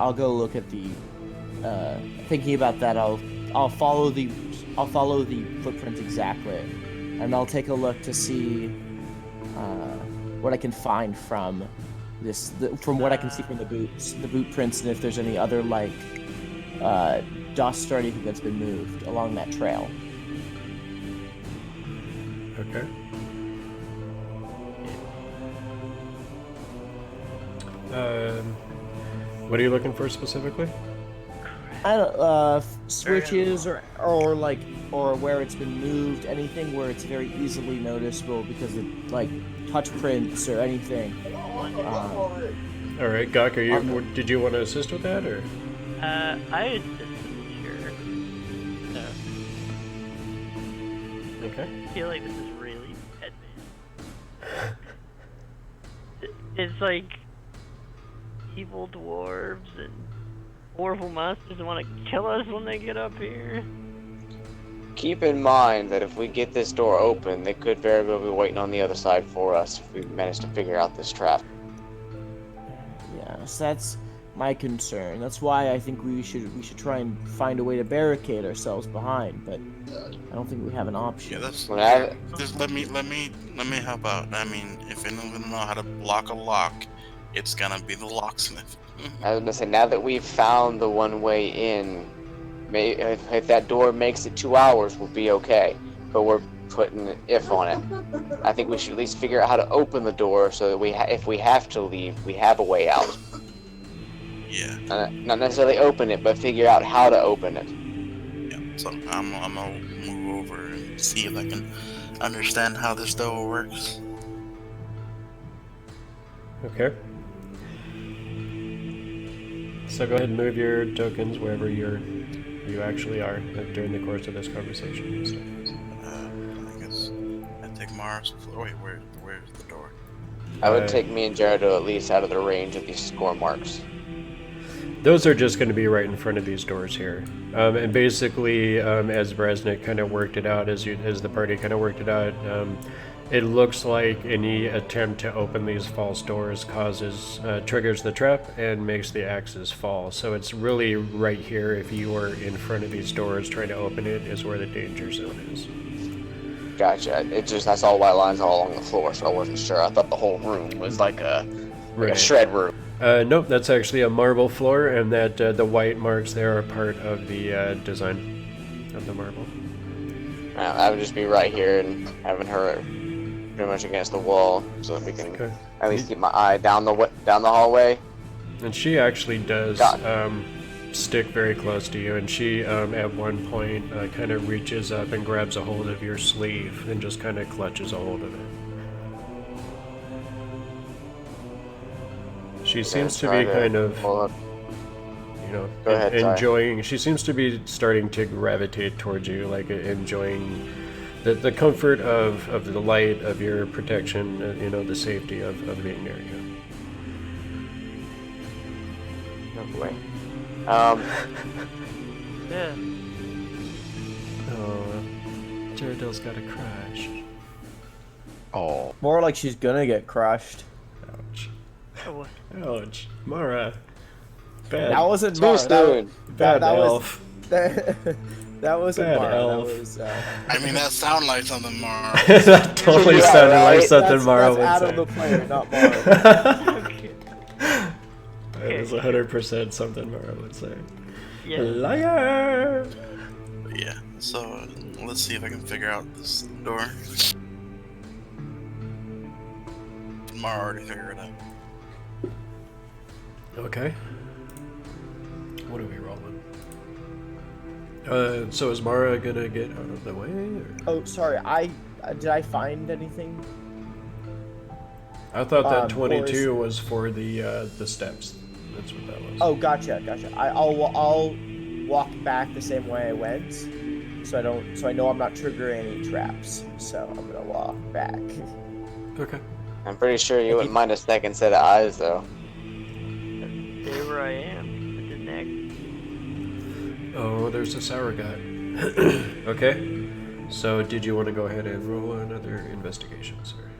Thinking about that, I'll follow the footprints exactly, and I'll take a look to see what I can find from this. From what I can see from the boot prints, and if there's any other like dust or anything that's been moved along that trail. Okay. What are you looking for specifically? I don't switches or where it's been moved, anything where it's very easily noticeable because of like touch prints or anything. All right, Gok, did you want to assist with that, or? I sure. So, Okay. I feel like this is really advanced. It's like evil dwarves and horrible monsters that want to kill us when they get up here. keep in mind that if we get this door open, they could very well be waiting on the other side for us if we manage to figure out this trap. Yes, that's my concern. That's why I think we should try and find a way to barricade ourselves behind, but I don't think we have an option. Yeah, that's. When I- Just let me help out. I mean, if anyone's gonna know how to block a lock, it's gonna be the locksmith. I was gonna say, now that we've found the one way in, if that door makes it 2 hours, we'll be okay. But we're putting an if on it. I think we should at least figure out how to open the door so that if we have to leave, we have a way out. Yeah. Not necessarily open it, but figure out how to open it. Yeah. So I'm gonna move over and see if I can understand how this door works. Okay. So go ahead and move your tokens wherever you actually are during the course of this conversation. So. I guess I take Mars. Wait, where's the door? I would take me and Gerardo at least out of the range of these score marks. Those are just going to be right in front of these doors here. And basically, as Brasnic kind of worked it out, as the party kind of worked it out, it looks like any attempt to open these false doors triggers the trap and makes the axes fall. So it's really right here, if you were in front of these doors trying to open it, is where the danger zone is. Gotcha. I saw white lines all along the floor, so I wasn't sure. I thought the whole room was like a shred room. Nope, that's actually a marble floor, and that the white marks there are part of the design of the marble. I would just be right here and having her pretty much against the wall, so that we can at least keep my eye down the hallway. And she actually does stick very close to you, and she at one point kind of reaches up and grabs a hold of your sleeve and just kind of clutches a hold of it. She seems to be kind of, enjoying. She seems to be starting to gravitate towards you, like enjoying the comfort of the light, of your protection, the safety of being near you. No way. Yeah. Oh, Jaredill's got a crush. Oh, More like she's gonna get crushed. Ouch. Oh, Ouch. Mara. Bad. That wasn't Too Mara. soon. Bad that elf. That wasn't Bad Mara. elf. That was. I mean, that sounded like something Mara. That totally Yeah, sounded like right? something Mara would that's say. Adam the player, not Mara. okay. That is 100% something Mara would say. Yeah. Liar! Yeah. So let's see if I can figure out this door. Mara already figured it out. Okay. What are we rolling? So is Mara gonna get out of the way? Or? Oh, sorry. Did I find anything? I thought that or 22 was for the steps. That's what that was. Oh, gotcha. I'll walk back the same way I went, so I know I'm not triggering any traps. So I'm gonna walk back. Okay. I'm pretty sure you wouldn't mind a second set of eyes, though. Stay where I am with the neck. Oh, there's a sour gut. Okay. So did you want to go ahead and roll another investigation, sir?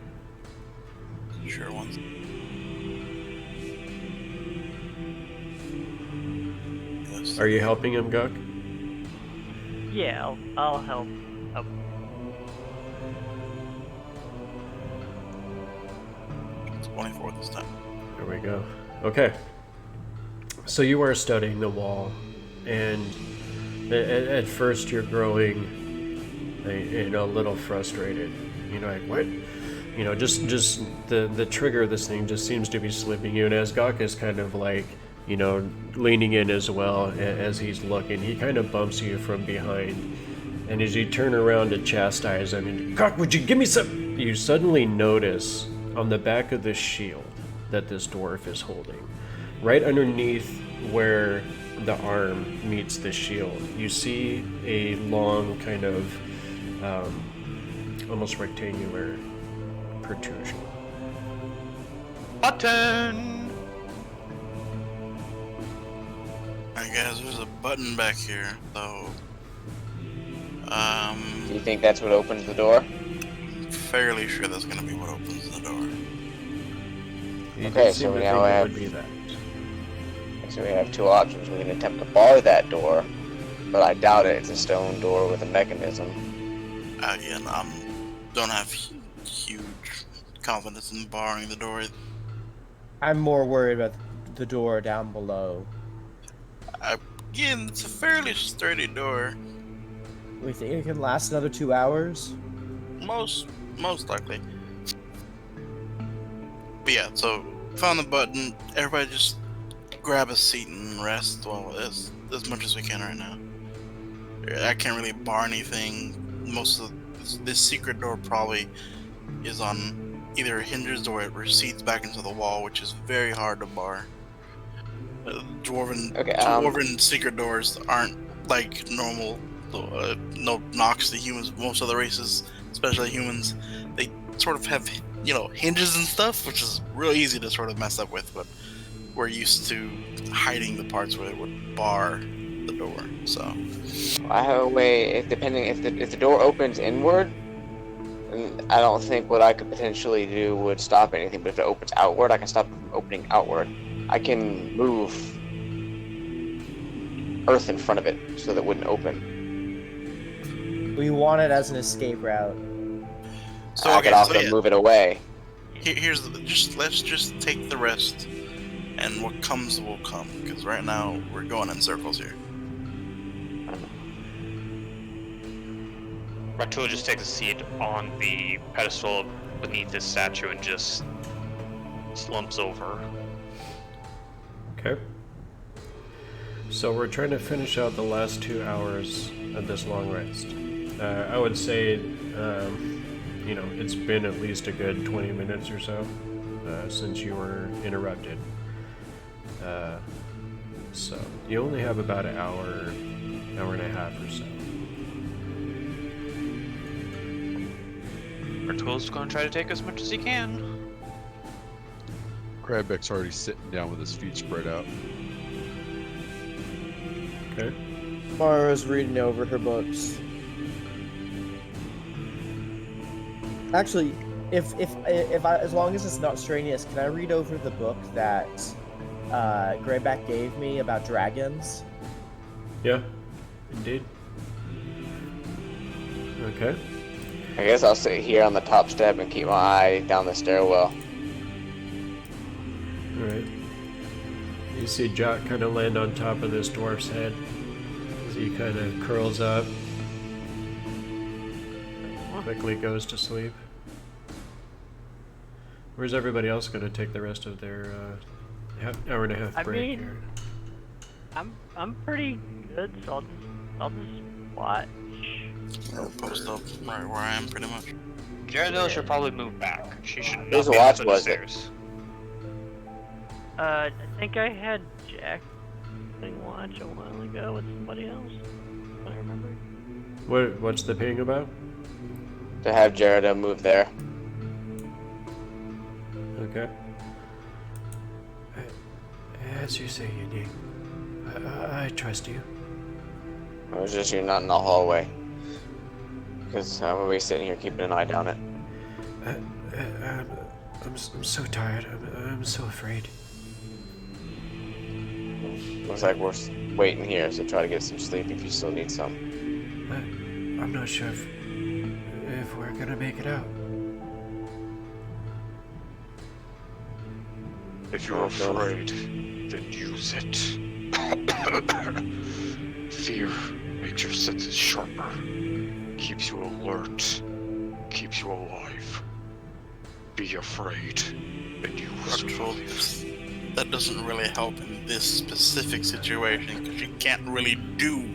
Sure once. Yes. Are you helping him, Gok? Yeah, I'll help. Oh, 24 this time. There we go. Okay. So you are studying the wall, and at first you're growing, a little frustrated. Like what? Just the trigger of this thing just seems to be slipping you. And as Gok is kind of like, leaning in as well as he's looking, he kind of bumps you from behind. And as you turn around to chastise him, and Gok, would you give me some? You suddenly notice on the back of this shield that this dwarf is holding, right underneath where the arm meets the shield, you see a long kind of almost rectangular protrusion. Button! Alright guys, there's a button back here, so Do you think that's what opens the door? Fairly sure that's gonna be what opens the door. You Okay, do so seem we to now think it have- would be that. So we have two options. We can attempt to bar that door, but I doubt it. It's a stone door with a mechanism. Again, don't have huge confidence in barring the door. I'm more worried about the door down below. Again, it's a fairly sturdy door. We think it can last another 2 hours? Most likely. But yeah, so found the button. Everybody just grab a seat and rest while as much as we can right now. I can't really bar anything. Most of this secret door probably is on either hinges or it recedes back into the wall, which is very hard to bar. Dwarven secret doors aren't like normal, no knocks to humans. Most other races, especially humans, they sort of have, hinges and stuff, which is real easy to sort of mess up with, but we're used to hiding the parts where it would bar the door, so. I have a way, if the door opens inward, and I don't think what I could potentially do would stop anything, but if it opens outward, I can stop opening outward. I can move earth in front of it so that it wouldn't open. We want it as an escape route. So I could also move it away. Let's just take the rest, and what comes will come, because right now we're going in circles here. Ratul just takes a seat on the pedestal beneath this statue and just slumps over. Okay. So we're trying to finish out the last 2 hours of this long rest. I would say, it's been at least a good 20 minutes or so since you were interrupted. So you only have about an hour and a half or so. Ratul's going to try to take as much as he can. Grybek's already sitting down with his feet spread out. Okay. Mara's reading over her books. Actually, if as long as it's not strenuous, can I read over the book that Grybek gave me about dragons? Yeah, indeed. Okay. I guess I'll sit here on the top step and keep my eye down the stairwell. Alright. You see Jock kind of land on top of this dwarf's head as he kind of curls up. Quickly goes to sleep. Where's everybody else going to take the rest of their hour and a half break here? I'm pretty good, so I'll just watch. I'll post up right where I am, pretty much. Jaredil should probably move back. She should not Whose be watch up the was it? stairs. I think I had Jack playing watch a while ago with somebody else. If I remember. What's the ping about? To have Jared move there. Okay. As you say, Yin Yang. I trust you. It was just you're not in the hallway. Because I'm gonna be sitting here keeping an eye down it. I'm so tired. I'm so afraid. Looks like we're waiting here, so try to get some sleep if you still need some. I'm not sure if we're gonna make it out. If you're afraid, then use it. Fear makes your senses sharper, keeps you alert, keeps you alive. Be afraid, and you will survive. That doesn't really help in this specific situation, because you can't really do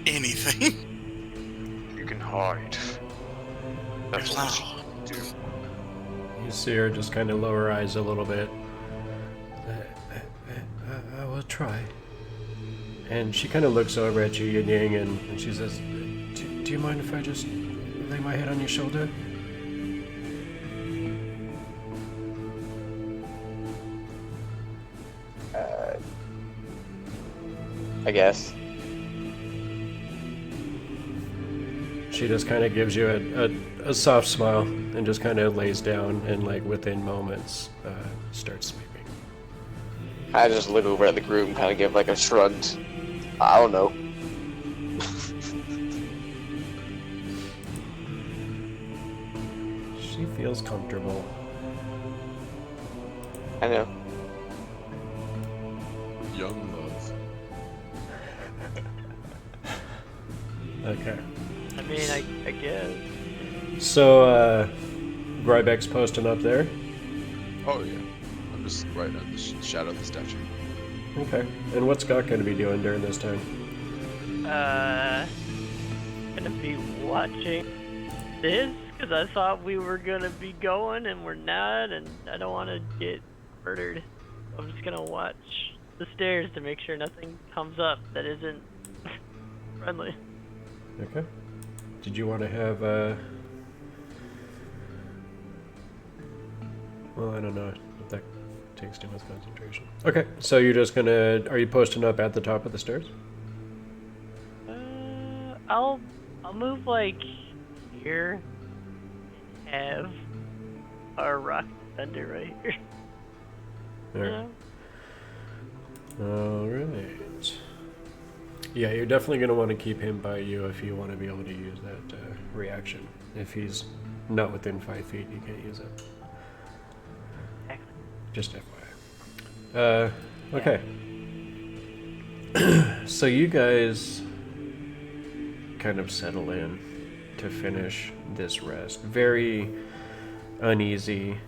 anything. You can hide. That's all you can do. You see her just kind of lower her eyes a little bit. I will try. And she kind of looks over at you, Yin Yang, and she says, do you mind if I just lay my head on your shoulder? I guess. She just kind of gives you a soft smile and just kind of lays down and, like, within moments, starts sleeping. I just look over at the group and kind of give like a shrugged, I don't know. She feels comfortable. I know. Young love. Okay. I mean, I guess. So, Grybek's posting up there. Oh yeah. I'm just right on the shadow of the statue. Okay. And what's Gok going to be doing during this time? Gonna be watching this because I thought we were gonna be going and we're not, and I don't want to get murdered. I'm just gonna watch the stairs to make sure nothing comes up that isn't friendly. Okay. Did you want to have, well, I don't know if that takes too much concentration. Okay, so you're just gonna, are you posting up at the top of the stairs? I'll move like here and have our rock thunder right here. Alright. Yeah. Alright. Yeah, you're definitely going to want to keep him by you if you want to be able to use that reaction. If he's not within 5 feet, you can't use it. Just FYI. Okay. So you guys kind of settle in to finish this rest. Very uneasy.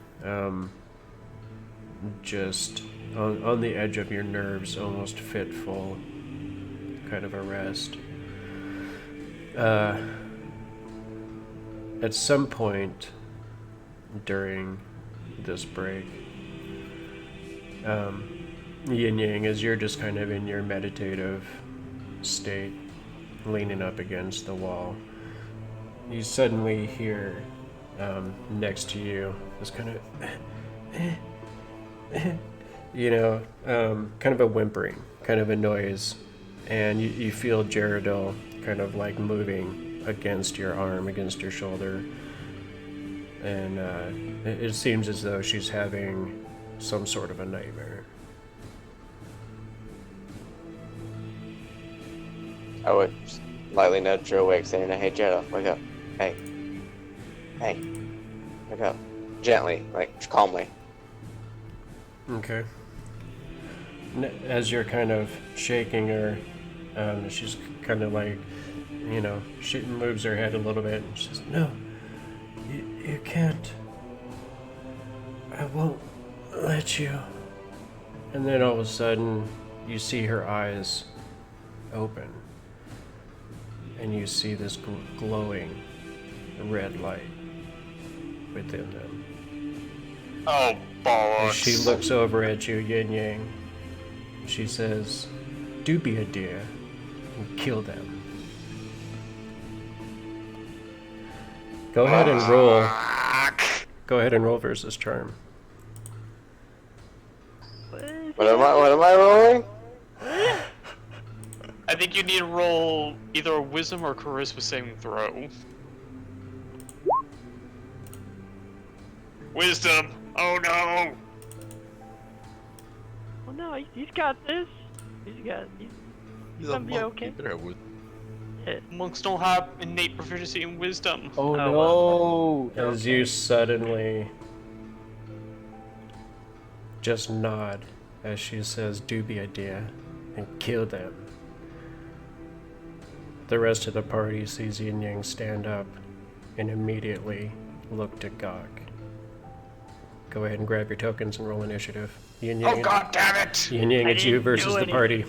Just on the edge of your nerves, almost fitful. Kind of a rest. At some point during this break, Yin Yang, as you're just kind of in your meditative state, leaning up against the wall, you suddenly hear next to you this kind of, kind of a whimpering, kind of a noise. And you feel Jaredil kind of like moving against your arm, against your shoulder. And it seems as though she's having some sort of a nightmare. I would lightly nudge her awake, saying, "Hey, Jaredil, wake up. Hey. Hey. Wake up." Gently, like, calmly. Okay. As you're kind of shaking her, she's kind of like, she moves her head a little bit and she says, "No, you can't. I won't let you." And then all of a sudden, you see her eyes open. And you see this glowing red light within them. Oh, bollocks. As she looks over at you, Yin Yang. She says, "Do be a deer and kill them." Go ahead and roll. Go ahead and roll versus charm. What am I rolling? I think you need to roll either a wisdom or charisma saving throw. Wisdom! Oh no! Oh no, he's got this. He's gonna be okay. You better have wisdom. Monks don't have innate proficiency in wisdom. Oh no! As you suddenly just nod as she says, "Do be a deer and kill them." The rest of the party sees Yin Yang stand up and immediately look to Gok. Go ahead and grab your tokens and roll initiative. Yin Yang, Oh god damn it! Yin Yang, it's you versus the party.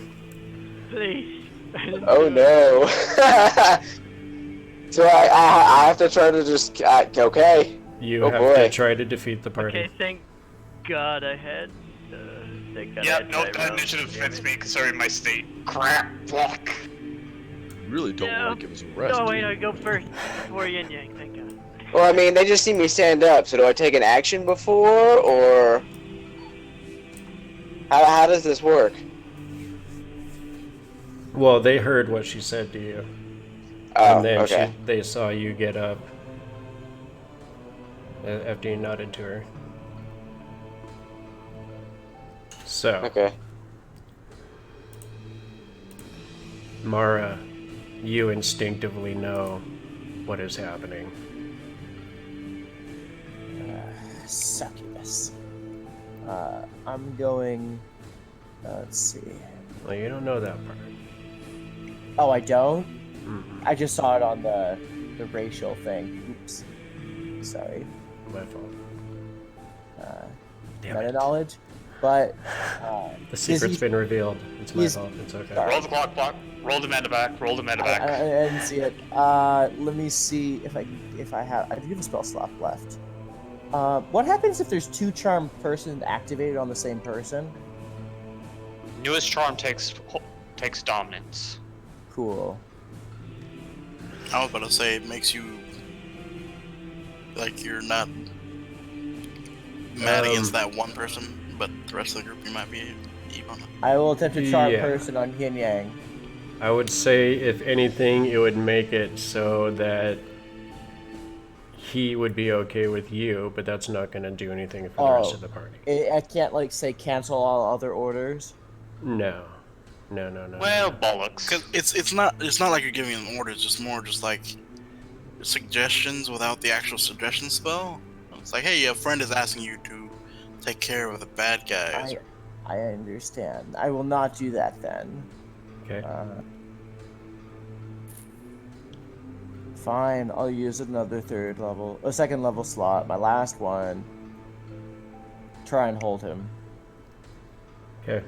Please. Oh no. So I have to try to just, okay. You Oh, have boy. to try to defeat the party. Okay, thank God I had. Thank God I Yeah, had no, that that round. initiative fits me considering my state. Crap, fuck. You really don't No. want to give us a rest. No, do wait, you? I go first before Yin Yang. Thank God. Well, I mean, they just see me stand up, so do I take an action before, or how does this work? Well, they heard what she said to you. Oh, and then okay. they saw you get up after you nodded to her. So, Okay. Mara, you instinctively know what is happening. Succubus. I'm going. Let's see. Well, you don't know that part. Oh, I don't. Mm-mm. I just saw it on the racial thing. Oops. Sorry. My fault. Damn Meta it. knowledge, but The secret's been revealed. It's my he's- fault. It's okay. Sorry. Roll the clock block. Roll the medevac. Roll the I medevac. didn't see it. Let me see if I have. I do have a spell slot left. What happens if there's 2 charmed persons activated on the same person? Newest charm takes dominance. Cool. I was about to say it makes you like you're not mad against that one person, but the rest of the group you might be even. I will attempt to charm Yeah. person on Yin Yang. I would say, if anything, it would make it so that he would be okay with you, but that's not going to do anything for the rest of the party. I can't like say cancel all other orders. No. Well, bollocks. Cause it's not like you're giving them orders, just more just like suggestions without the actual suggestion spell. It's like, hey, a friend is asking you to take care of the bad guys. I understand. I will not do that then. Okay. Fine, I'll use another second level slot, my last one. Try and hold him. Okay.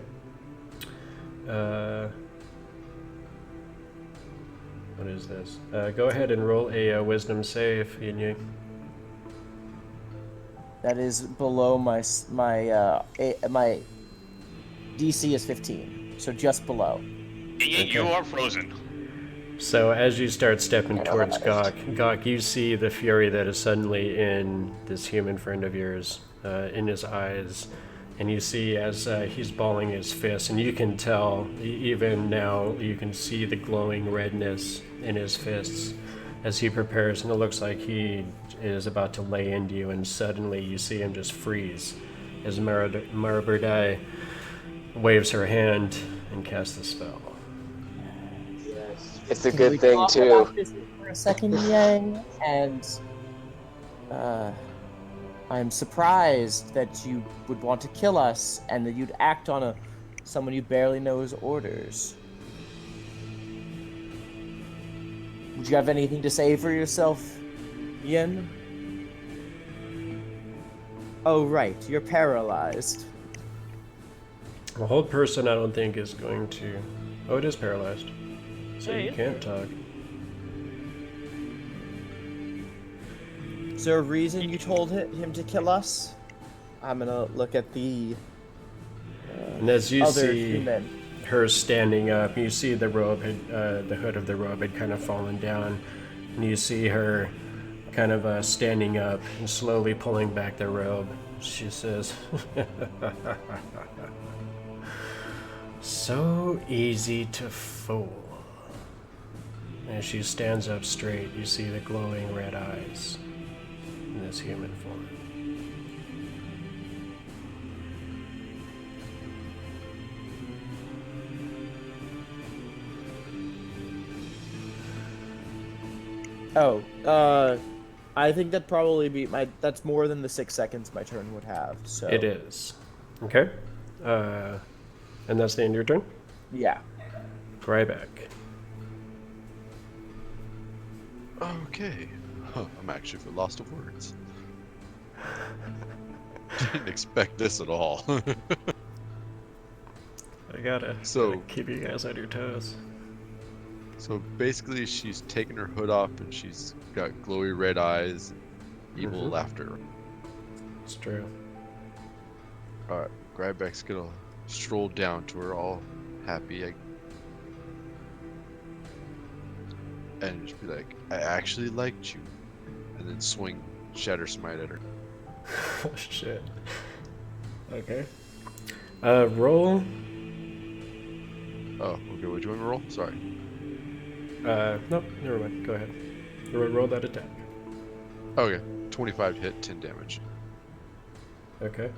What is this? Go ahead and roll a wisdom save, Yin Yang. That is below my DC is 15, so just below. You are frozen. So as you start stepping towards Gok, you see the fury that is suddenly in this human friend of yours, in his eyes, and you see as he's balling his fists, and you can tell, even now, you can see the glowing redness in his fists as he prepares, and it looks like he is about to lay into you, and suddenly you see him just freeze as Maraburdai waves her hand and casts the spell. It's a Can good we thing talk too. about this for a second, Yang? And I'm surprised that you would want to kill us and that you'd act on someone you barely know's orders. Would you have anything to say for yourself, Yin? Oh, right, you're paralyzed. A hold person, I don't think, is going to... Oh, it is paralyzed. So Yeah, you he can't talk. Is there a reason you told him to kill us? I'm gonna look at the And as you other see human. her standing up, you see the robe, the hood of the robe had kind of fallen down. And you see her kind of standing up and slowly pulling back the robe. She says, "So easy to fool." As she stands up straight, you see the glowing red eyes in this human form. I think that'd probably be that's more than the 6 seconds my turn would have, so. It is. Okay. And that's the end of your turn? Yeah. Grybek. Okay. Huh, I'm actually lost of words. Didn't expect this at all. I gotta keep you guys on your toes. So basically, she's taken her hood off and she's got glowy red eyes and evil laughter. It's true. Alright, Grybek's gonna stroll down to her all happy and just be like, I actually liked you. And then swing Shatter Smite at her. Oh, shit. Okay. Roll. Oh, okay, what do you want me to roll? Sorry. Nope, never mind. Go ahead. Roll that attack. Okay, 25 hit, 10 damage. Okay.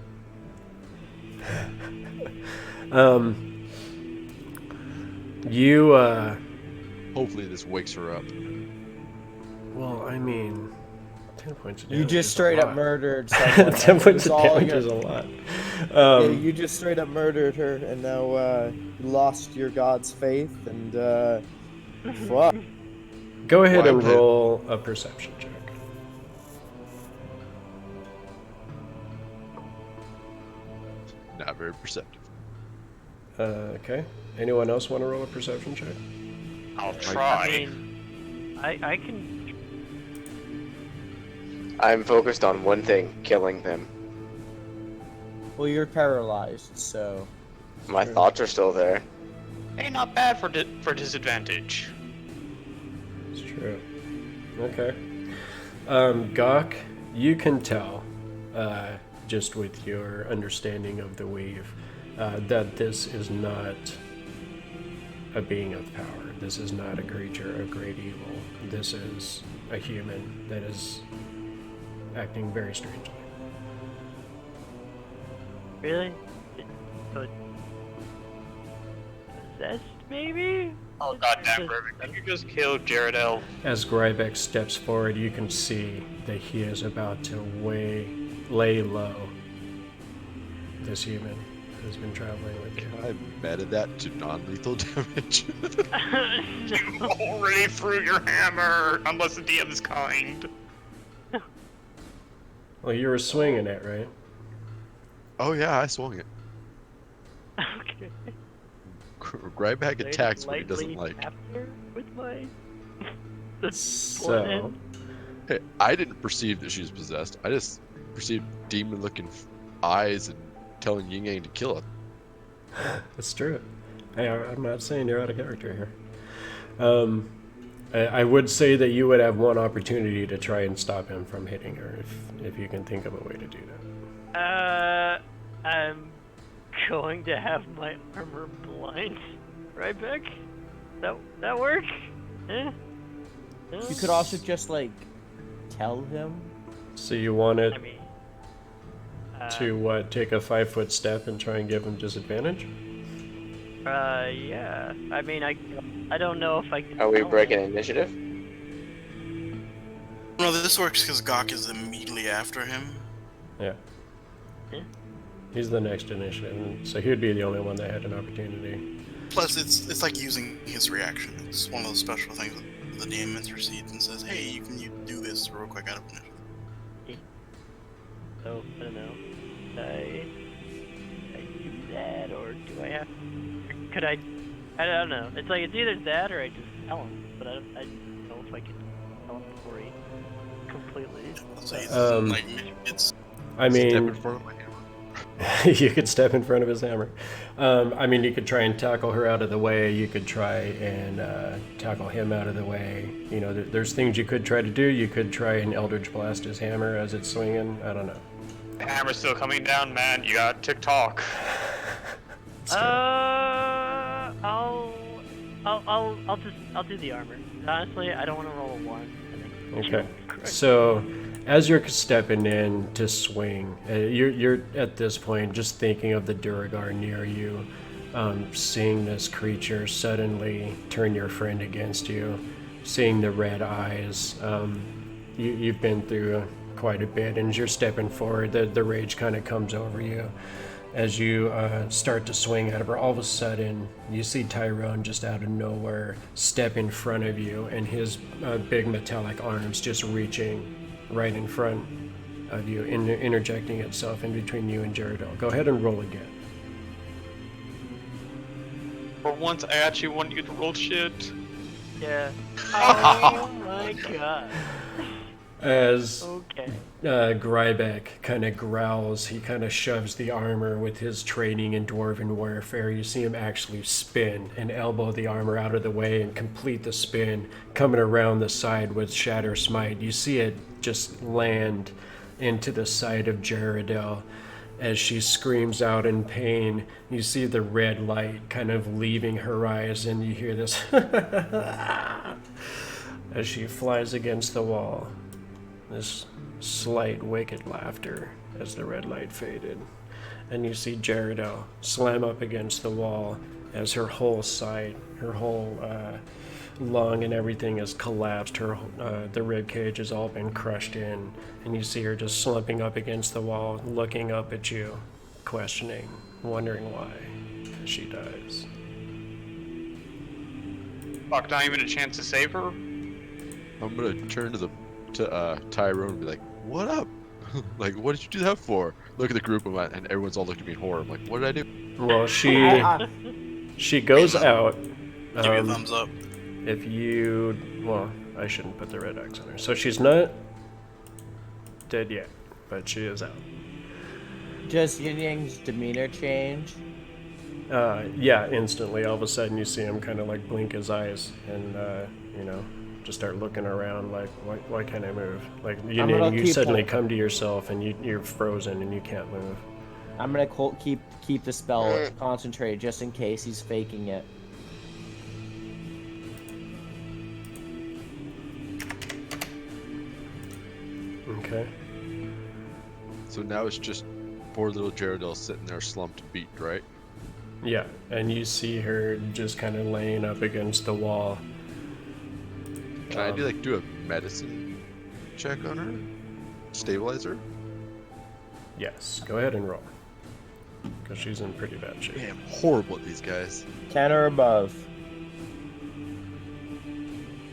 You, Hopefully this wakes her up. well, I mean, 10 points of damage. You just is straight a up lot. murdered someone. 10 points It's of all damage your- is a lot. Yeah, you just straight up murdered her, and now you lost your god's faith, and fuck. Go ahead Well, and I would- roll a perception check. Not very perceptive. Okay. Anyone else want to roll a perception check? I'll I try. mean, I can. I'm focused on one thing: killing them. Well, you're paralyzed, so. My thoughts are still there. Hey, not bad for disadvantage. It's true. Okay. Gok, you can tell, just with your understanding of the weave, that this is not a being of power. This is not a creature of great evil. This is a human that is acting very strangely. Really? So it's possessed, maybe? Oh goddamn, Grybek! You just killed Jaredel. As Grybek steps forward, you can see that he is about to lay low this human who's been traveling with you. I meta that to non-lethal damage. You already threw your hammer, unless the DM is kind. Well, you were swinging it, right? Oh yeah, I swung it. Okay. Grybek attacks what he doesn't Lightly like. tapped her with my. the So, blunt end. Hey, I didn't perceive that she was possessed. I just perceived demon-looking eyes and telling Yin Yang to kill her. it's true. Hey, I'm not saying you're out of character here. I would say that you would have one opportunity to try and stop him from hitting her if you can think of a way to do that. I'm going to have my armor blind. Right, Beck? That work? Eh? You could also just, like, tell him. So you want it I mean. to what? Take a 5-foot step and try and give him disadvantage? Yeah. I mean, I don't know if I can. Are we tell breaking him. initiative? No, this works because Gok is immediately after him. Yeah. Yeah. He's the next initiative, so he would be the only one that had an opportunity. Plus, it's like using his reaction. It's one of those special things that the DM intercedes and says, "Hey, you do this real quick out of initiative." So I don't know. I do that, or do I have? Could I? I don't know. It's like it's either that or I just tell him. But I don't know if I can tell him before he completely. So it's Um, it's I Step in mean, front of my hammer. you could step in front of his hammer. I mean, you could try and tackle her out of the way. You could try and tackle him out of the way. You know, there's things you could try to do. You could try and Eldritch Blast his hammer as it's swinging. I don't know. The hammer's still coming down, man. You got TikTok. I'll do the armor. Honestly, I don't want to roll a 1. I think. Okay. So, as you're stepping in to swing, you're at this point just thinking of the Duragar near you, seeing this creature suddenly turn your friend against you, seeing the red eyes. You've been through quite a bit, and as you're stepping forward, the rage kind of comes over you. As you start to swing at her, all of a sudden you see Tyrone just out of nowhere step in front of you, and his big metallic arms just reaching right in front of you, interjecting itself in between you and Jaredel. Go ahead and roll again. For once, I actually want you to roll shit. Yeah. Oh my god. As Okay. Grybek kind of growls, he kind of shoves the armor with his training in dwarven warfare. You see him actually spin and elbow the armor out of the way and complete the spin, coming around the side with Shatter Smite. You see it just land into the side of Jaredel as she screams out in pain. You see the red light kind of leaving her eyes, and you hear this as she flies against the wall. This slight wicked laughter as the red light faded. And you see Jaredel slam up against the wall as her whole side, her whole lung and everything is collapsed. Her the rib cage has all been crushed in, and you see her just slumping up against the wall, looking up at you, questioning, wondering why she dies. Fuck, not even a chance to save her? I'm gonna turn to Tyrone and be like, "What up? Like, what did you do that for?" Look at the group and everyone's all looking at me in horror. I'm like, "What did I do?" Well, she goes out. Give me a thumbs up. If you, well, I shouldn't put the red X on her. So she's not dead yet, but she is out. Does Yin Yang's demeanor change? Yeah, instantly. All of a sudden, you see him kind of like blink his eyes and, just start looking around like, why can't I move? Like, you suddenly come to yourself and you're frozen and you can't move. I'm gonna keep the spell concentrated just in case he's faking it. Okay. So now it's just poor little Jaredel sitting there slumped beat, right? Yeah, and you see her just kind of laying up against the wall. Can I do a medicine check on her? Stabilize her? Yes, go ahead and roll. Because she's in pretty bad shape. Man, I'm horrible at these guys. 10 or above.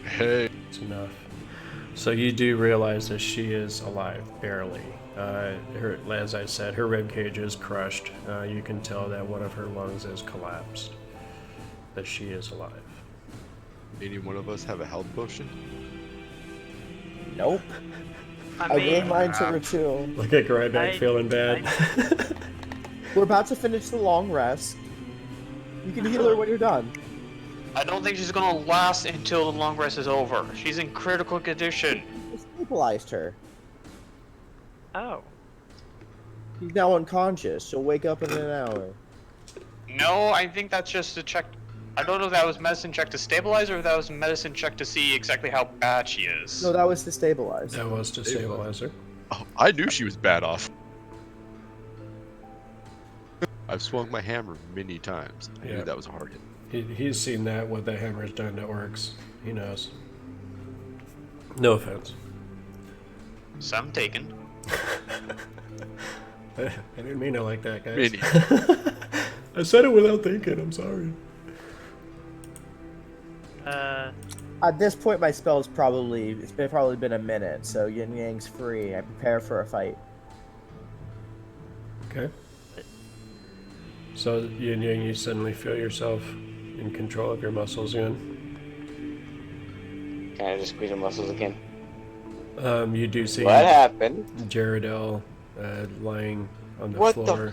Hey. It's enough. So you do realize that she is alive, barely. As I said, her rib cage is crushed. You can tell that one of her lungs is collapsed. That she is alive. Any one of us have a health potion? Nope. I I mean, gave mine to her too. Look at Grybek feeling bad. We're about to finish the long rest. You can heal her when you're done. I don't think she's gonna last until the long rest is over. She's in critical condition. I stabilized her. Oh. She's now unconscious. She'll wake up in an hour. No, I think that's just a check. I don't know if that was medicine check to stabilize or if that was medicine check to see exactly how bad she is. No, that was to stabilize. That was to stabilize her. Oh, I knew she was bad off. I've swung my hammer many times. I knew that was a hard hit. He's seen that, what the hammer's done to orcs. He knows. No offense. Some taken. I didn't mean it like that, guys. Many. I said it without thinking, I'm sorry. At this point, my spell's probably been a minute, so Yin Yang's free. I prepare for a fight. Okay. So, Yin Yang, you suddenly feel yourself in control of your muscles again. Can I just squeeze your muscles again? You do see What happened? Jaredel lying on the What floor.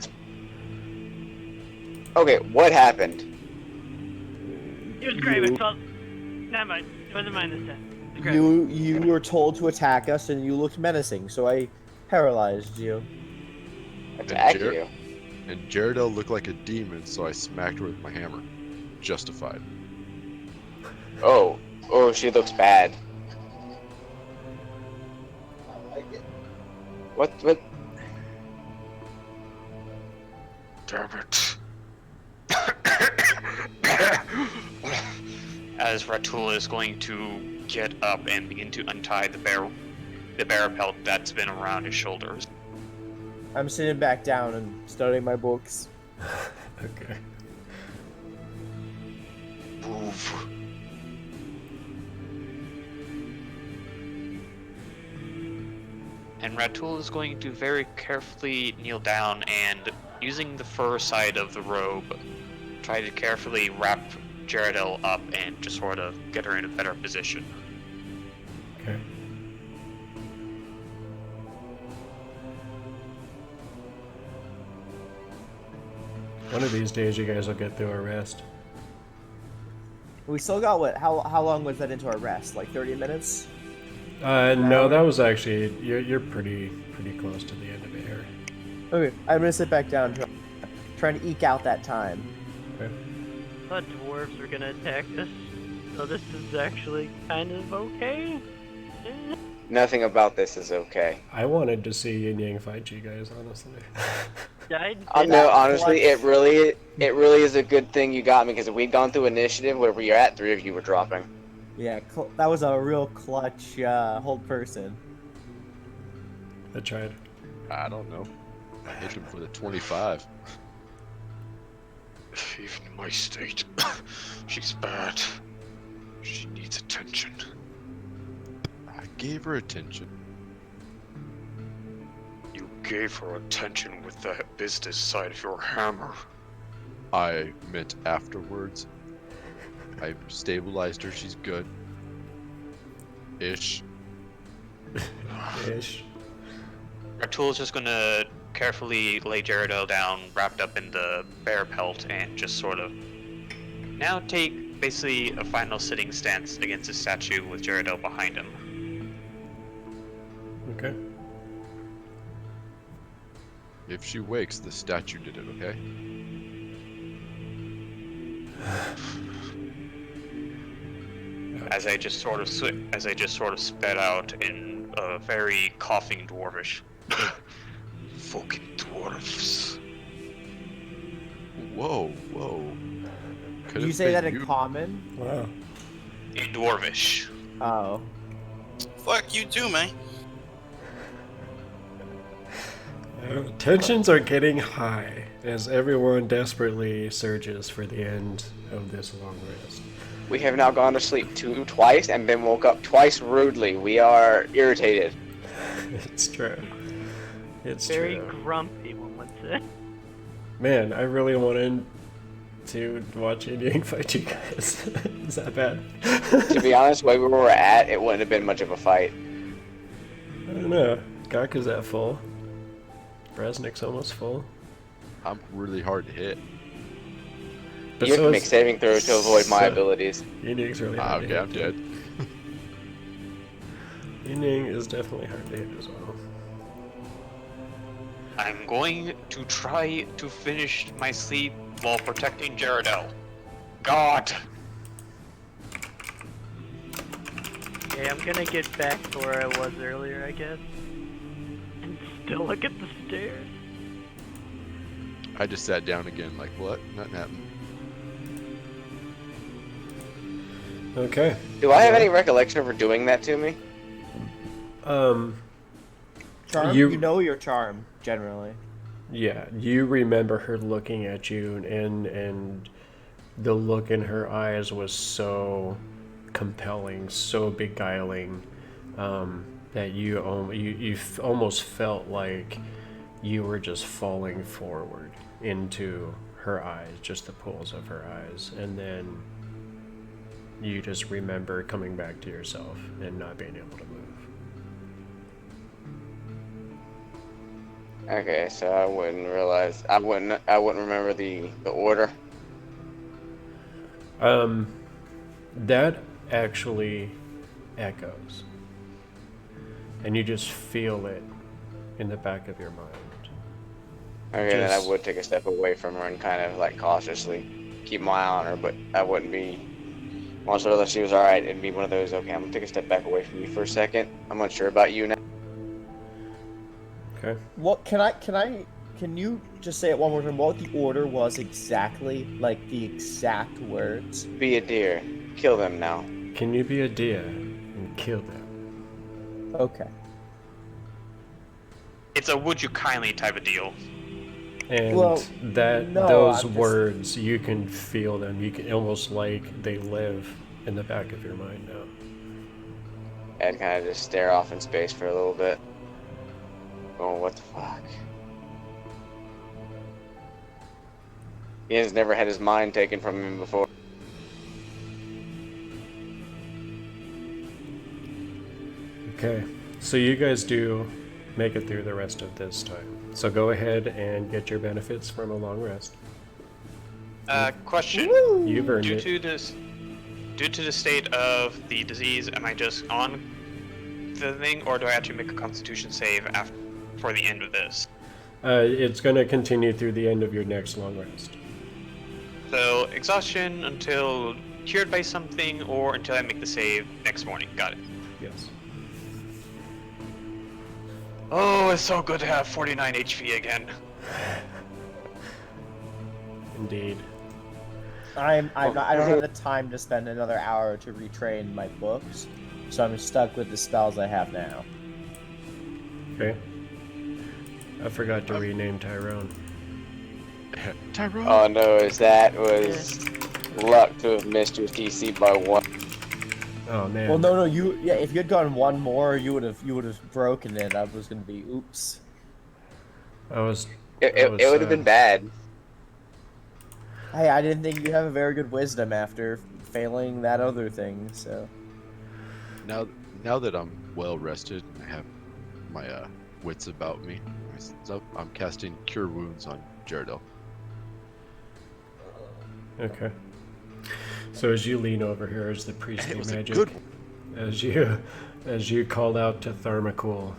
Okay, what happened? It was great. It felt. Never mind. It wasn't mine this time. It was great. You were told to attack us, and you looked menacing, so I paralyzed you. Attack Jared- you. And Jaredel looked like a demon, so I smacked her with my hammer. Justified. Oh, she looks bad. What? Damn it. As Ratul is going to get up and begin to untie the bear pelt that's been around his shoulders. I'm sitting back down and studying my books. Okay. Move. And Ratul is going to very carefully kneel down and, using the fur side of the robe, try to carefully wrap Jaredel up and just sort of get her in a better position. Okay. One of these days, you guys will get through a rest. We still got what? How long was that into our rest? Like 30 minutes? No, that was actually you're pretty close to the end of it here. Okay, I'm gonna sit back down, trying to eke out that time. Okay. I thought dwarves were gonna attack us. So this is actually kind of okay. Eh. Nothing about this is okay. I wanted to see Yin Yang fight you guys, honestly. No, honestly, it really is a good thing you got me, because if we'd gone through initiative where we were at, 3 of you were dropping. Yeah, that was a real clutch hold person. I tried. I don't know. I hit him for the 25. Even in my state, she's bad. She needs attention. I gave her attention. You gave her attention with the business side of your hammer. I meant afterwards. I stabilized her. She's good. Ish. Ish. Artul's just gonna carefully lay Jaredel down, wrapped up in the bear pelt, and just sort of now take basically a final sitting stance against the statue with Jaredel behind him. Okay. If she wakes, the statue did it, okay? As I just sort of sped out in a very coughing dwarvish. Fucking dwarfs. Whoa, whoa. Did you say that in common? Wow. In dwarvish. Oh. Fuck you too, man. Tensions are getting high as everyone desperately surges for the end of this long rest. We have now gone to sleep twice and been woke up twice rudely. We are irritated. It's true. It's Very true. grumpy, one would say. Man, I really wanted to watch Yin Yang fight you guys. Is that bad? To be honest, where we were at, it wouldn't have been much of a fight. I don't know. Gok is at full. Brasnic's almost full. I'm really hard to hit. But You have so to make is- saving throws to avoid my so- abilities. Yin Yang's really hard Okay, to hit. I'm dead. Yin Yang is definitely hard to hit as well. I'm going to try to finish my sleep while protecting Jaredel. God! Okay, I'm gonna get back to where I was earlier, I guess. And still look at the stairs. I just sat down again, like, what? Nothing happened. Okay. Do I have any recollection of her doing that to me? Charm? You- You know your charm, generally. Yeah, you remember her looking at you, and the look in her eyes was so compelling, so beguiling, that you almost felt like you were just falling forward into her eyes, just the pools of her eyes, and then you just remember coming back to yourself and not being able to move. Okay, so I wouldn't remember the order. That actually echoes, and you just feel it in the back of your mind. Okay, then I Just- would take a step away from her and kind of like cautiously keep my eye on her, but I wouldn't be. Once I know that she was alright, it'd be one of those, okay, I'm gonna take a step back away from you for a second. I'm unsure about you now. Okay. What can you just say it one more time? What the order was exactly, like the exact words? Be a deer. Kill them now. Can you be a deer and kill them? Okay. It's a would you kindly type of deal. And Well, that no, those I'm just- words, you can feel them. You can almost like they live in the back of your mind now. I'd kind of just stare off in space for a little bit. Going, what the fuck? He has never had his mind taken from him before. Okay, so you guys do make it through the rest of this time. So go ahead and get your benefits from a long rest. Question. You've earned Due it. to the state of the disease, am I just on the thing, or do I actually make a Constitution save for the end of this? It's going to continue through the end of your next long rest. So exhaustion until cured by something or until I make the save next morning. Got it. Yes. Oh, it's so good to have 49 HP again. Indeed. I don't have the time to spend another hour to retrain my books, so I'm stuck with the spells I have now. Okay. I forgot to rename Tyrone. Tyrone. Oh no, that was luck to have missed your DC by 1. Oh man. Well, no, if you had gone one more, you would have broken it. I was gonna be oops. It would have been bad. Hey, I didn't think you have a very good wisdom after failing that other thing, so. Now that I'm well rested and I have my wits about me, I'm casting Cure Wounds on Jaredel. Okay. So as you lean over here as the priestly It was a magic, good as you call out to Thermocool,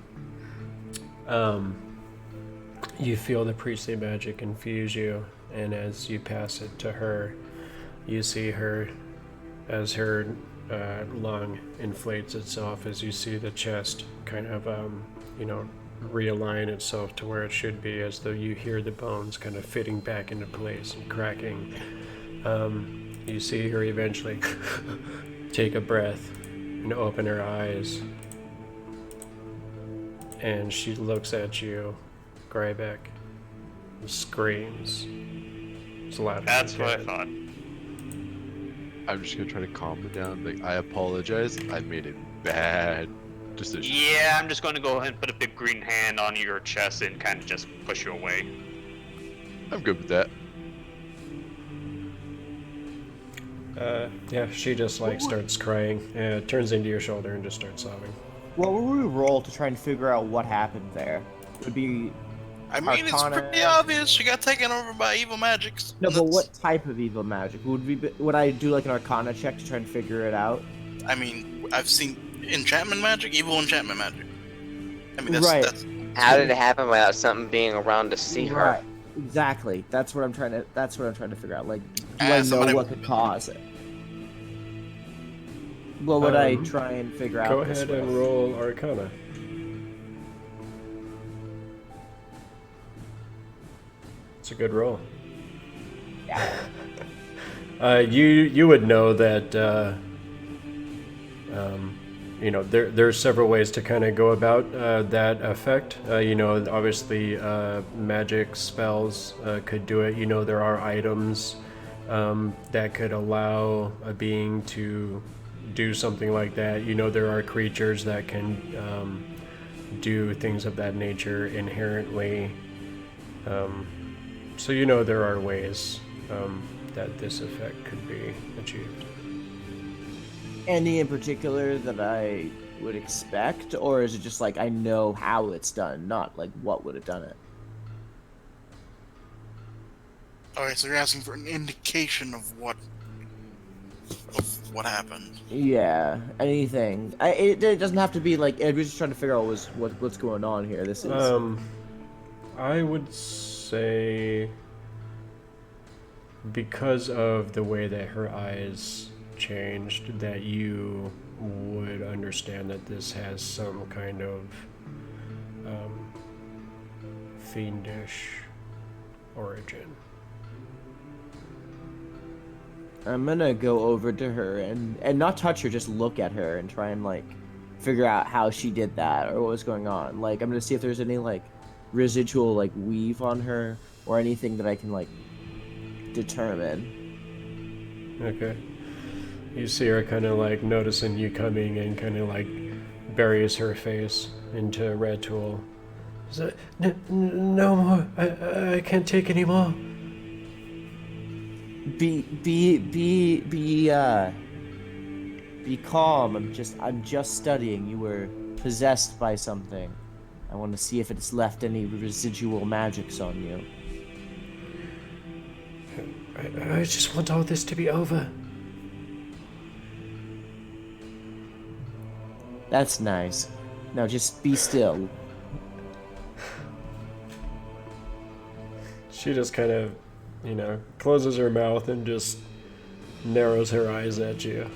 you feel the priestly magic infuse you, and as you pass it to her, you see her as her lung inflates itself, as you see the chest kind of realign itself to where it should be, as though you hear the bones kind of fitting back into place and cracking. You see her eventually take a breath and open her eyes, and she looks at you, Grybek, and screams. It's loud. That's what I thought. I'm just gonna try to calm her down. Like, I apologize. I made a bad decision. Yeah, I'm just going to go ahead and put a big green hand on your chest and kind of just push you away. I'm good with that. Yeah, she just starts crying, turns into your shoulder and just starts sobbing. What would we roll to try and figure out what happened there? Would be. I mean, it's Arcana. pretty obvious. She got taken over by evil magics. No, but That's- what type of evil magic? Would I do like an Arcana check to try and figure it out? I mean, I've seen enchantment magic, evil enchantment magic. I mean, Right. that's How did it happen without something being around to see her? Right. Exactly. That's what I'm trying to figure out. Like, do I know somebody- what could cause it? What would I Um, try and figure out? Go this ahead way? and roll Arcana. It's a good roll. You would know that there's several ways to kind of go about that effect. Obviously magic spells could do it. There are items that could allow a being to do something like that. There are creatures that can do things of that nature inherently. So there are ways that this effect could be achieved. Any in particular that I would expect, or is it just like I know how it's done, not like what would have done it? okay. So you're asking for an indication of what happened. Yeah, anything. It doesn't have to be like. I'm just trying to figure out what's going on here. This is. I would say because of the way that her eyes changed, that you would understand that this has some kind of fiendish origin. I'm gonna go over to her and not touch her, just look at her and try and like figure out how she did that or what was going on. Like I'm gonna see if there's any like residual like weave on her or anything that I can like determine. Okay. You see her kind of like noticing you coming and kind of like buries her face into red tool. Is it, no more. I can't take any more. Be calm. I'm just studying. You were possessed by something. I want to see if it's left any residual magics on you. I just want all this to be over. That's nice. Now just be still. She just kind of, closes her mouth and just narrows her eyes at you.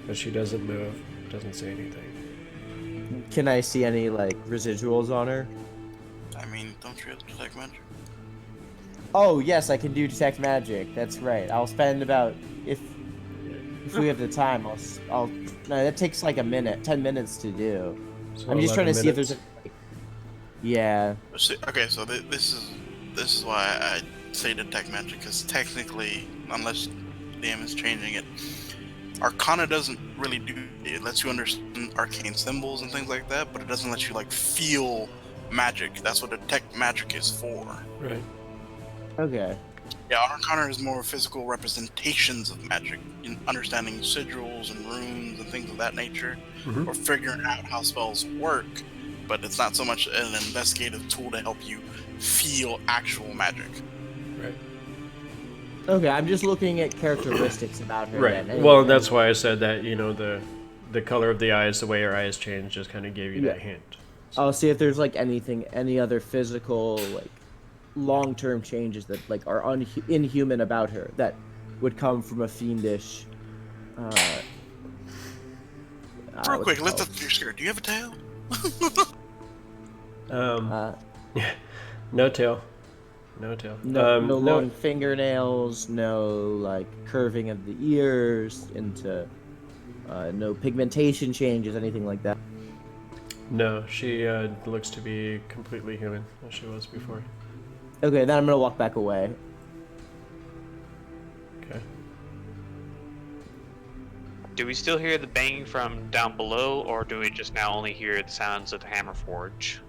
But she doesn't move, doesn't say anything. Can I see any like residuals on her? I mean, don't you have to detect magic? Oh yes, I can do detect magic. That's right. I'll spend about if we have the time. I'll. No, that takes like a minute, 10 minutes to do. So I'm just trying to 11 see if there's. minutes. Yeah. Okay, so this is why I say detect magic, because technically, unless DM is changing it, Arcana doesn't really do it. Lets you understand arcane symbols and things like that, but it doesn't let you like feel magic. That's what detect magic is for. Right. Okay. Yeah, Arcana is more physical representations of magic, in understanding sigils and runes and things of that nature, Mhm. or figuring out how spells work. But it's not so much an investigative tool to help you feel actual magic. Right. Okay, I'm just looking at characteristics about her. Right. Then. Well, that's why I said that. You know, the color of the eyes, the way her eyes change, just kind of gave you that Yeah. hint. I'll see if there's like any other physical, like, long-term changes that like are inhuman about her that would come from a fiendish. Real quick, lift up your skirt. Do you have a tail? No tail. No tail. No, no. long fingernails, no like curving of the ears into, no pigmentation changes, anything like that. No, she looks to be completely human as she was before. Okay, then I'm gonna walk back away. Okay. Do we still hear the banging from down below, or do we just now only hear the sounds of the hammer forge?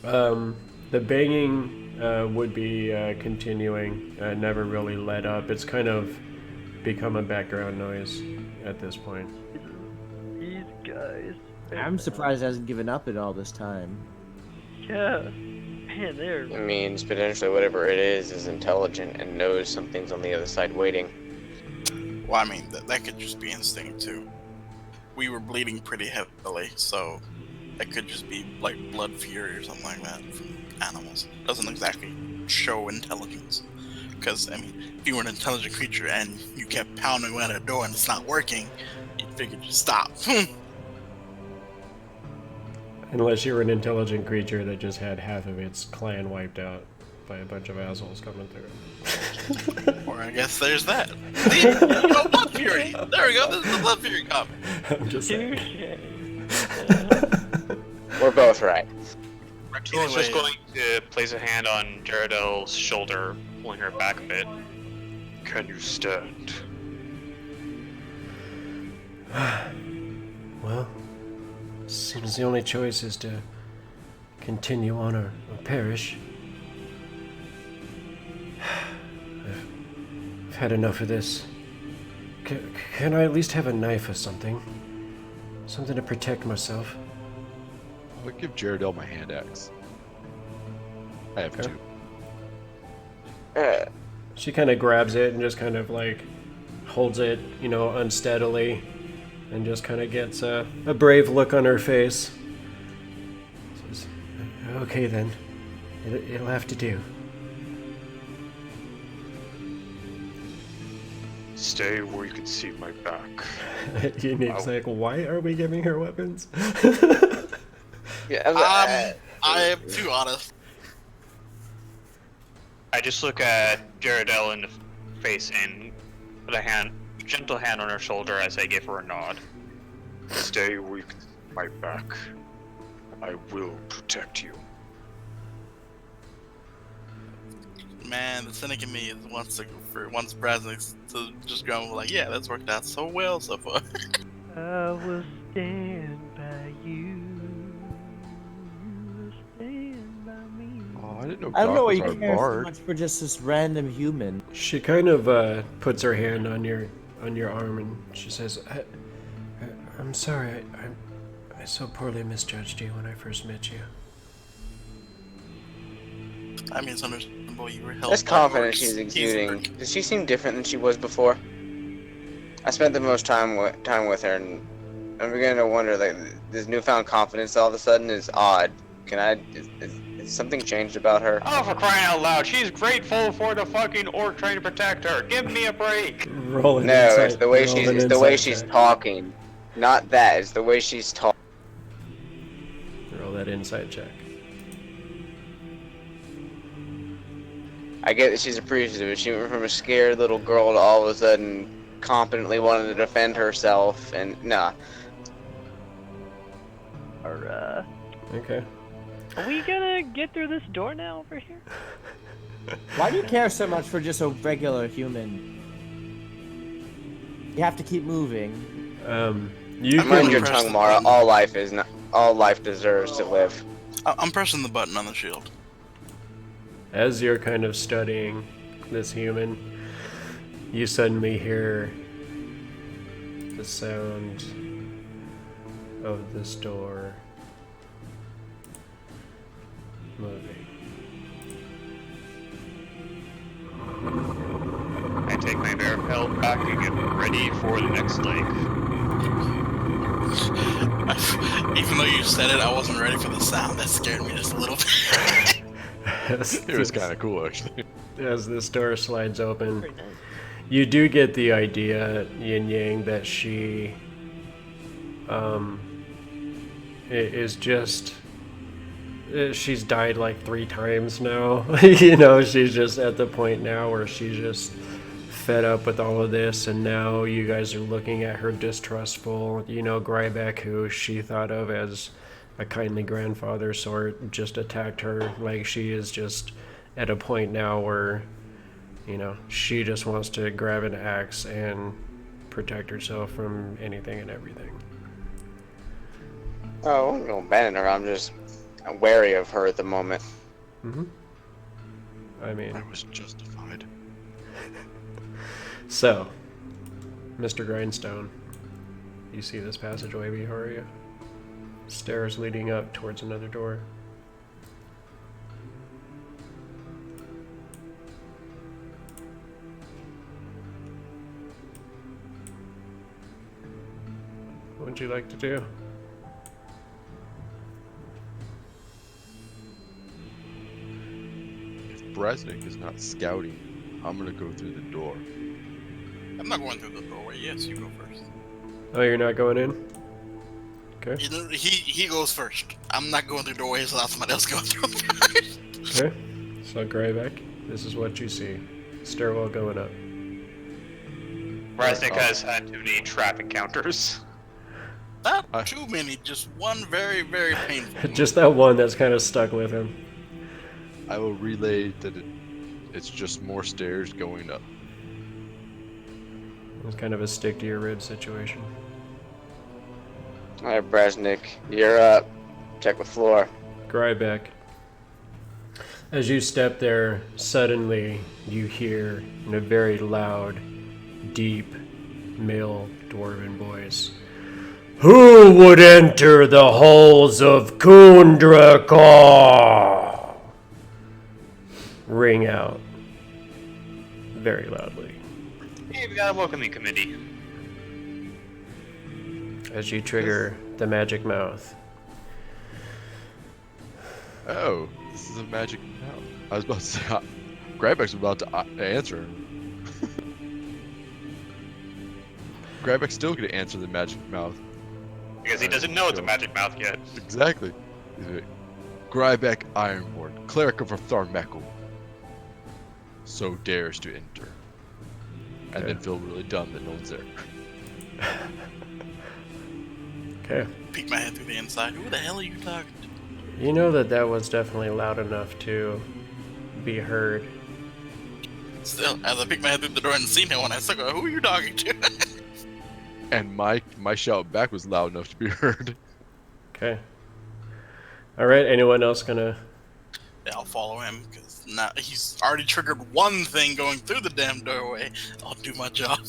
The banging would be continuing, never really let up. It's kind of become a background noise at this point. These guys. I'm surprised it hasn't given up in all this time. Yeah. Man, they're. It means potentially whatever it is intelligent and knows something's on the other side waiting. Well, I mean, that could just be instinct too. We were bleeding pretty heavily, so that could just be like blood fury or something like that from animals. Doesn't exactly show intelligence. Because, I mean, if you were an intelligent creature and you kept pounding away at a door and it's not working, you'd figure to stop. Unless you're an intelligent creature that just had half of its clan wiped out by a bunch of assholes coming through. Or I guess there's that. See? Blood fury! There we go, this is the blood fury comic. I'm just saying. We're both right. Raquel is just going to place a hand on Jaredel's shoulder, pulling her back a bit. Can you stand? Well, seems the only choice is to continue on or perish. I've had enough of this. Can I at least have a knife or something? Something to protect myself. I'll give Jaredel my hand axe. I have Okay. two. She kind of grabs it and just kind of like holds it, you know, unsteadily, and just kind of gets a brave look on her face. Says, "Okay then, it'll have to do." Stay where you can see my back. Unique's like, "Why are we giving her weapons?" Yeah, I am too honest. I just look at Jaredel in the face and put a gentle hand on her shoulder as I give her a nod. Stay where you can see my back. I will protect you. Man, the cynic in me wants Brasnic to just go like, yeah, that's worked out so well so far. I will stand by you. You will stand by me. Oh, I didn't know I don't know why Gok you was our care so bard. much for just this random human. She kind of puts her hand on your arm and she says, "I'm sorry. I so poorly misjudged you when I first met you." I mean, it's understandable you were held. That's by confidence orcs. she's He's exuding. freaking- Does she seem different than she was before? I spent the most time with her, and I'm beginning to wonder, like, this newfound confidence all of a sudden is odd. Is something changed about her? Oh, for crying out loud! She's grateful for the fucking orc trying to protect her. Give me a break. Roll an No, insight. it's the way roll she's an it's the way insight she's check. talking. Not that, it's the way she's talking. Roll that insight check. I get that she's appreciative. She went from a scared little girl to all of a sudden competently wanting to defend herself, and nah. Or, Okay. are we gonna get through this door now over here? Why do you care so much for just a regular human? You have to keep moving. You I'm Mind can. your press tongue, the Mara. button. All life deserves to live. I'm pressing the button on the shield. As you're kind of studying this human, you suddenly hear the sound of this door moving. I take my bear pelt back and get ready for the next leg. Even though you said it, I wasn't ready for the sound. That scared me just a little bit. It was kind of cool, actually. As this door slides open, Very nice. you do get the idea, Yin Yang, that she is just she's died like 3 times now. You know, she's just at the point now where she's just fed up with all of this, and now you guys are looking at her distrustful. You know, Grybek, who she thought of as a kindly grandfather sort, just attacked her. Like, she is just at a point now where, you know, she just wants to grab an axe and protect herself from anything and everything. Oh, I'm gonna ban her. I'm just wary of her at the moment. I mean, I was justified. so, Mr. Grindstone, you see this passageway before you? Stairs leading up towards another door. What would you like to do? If Brasnic is not scouting, I'm gonna go through the door. I'm not going through the doorway. Yes, you go first. Oh, you're not going in? Okay. You know, he goes first. I'm not going through the doorway, so let somebody else go through first. Okay. So, Grybek, this is what you see. Stairwell going up. Brasnic has had too many trap encounters. Not too many, just one very, very painful. Just that one that's kind of stuck with him. I will relay that it's just more stairs going up. It's kind of a stick to your rib situation. Alright, Brasnic, you're up. Check the floor. Grybek. As you step there, suddenly you hear in a very loud, deep, male dwarven voice, "Who would enter the halls of Kundrakar?" Ring out very loudly Hey, we got a welcoming committee. as you trigger the magic mouth. Oh, this is a magic mouth. I was about to say, Grybek's about to answer him. Grybek's still gonna answer the magic mouth. Because he doesn't know it's a magic mouth yet. Exactly. He's like, Grybek Ironborn, cleric of Tharmekel. So dares to enter. And then feel really dumb that no one's there. Okay. Peek my head through the inside. Who the hell are you talking to? You know that that was definitely loud enough to be heard. Still, as I peek my head through the door and see no one, I still go, who are you talking to? And my shout back was loud enough to be heard. Okay. Alright, anyone else gonna... Yeah, I'll follow him, because now he's already triggered one thing going through the damn doorway. I'll do my job.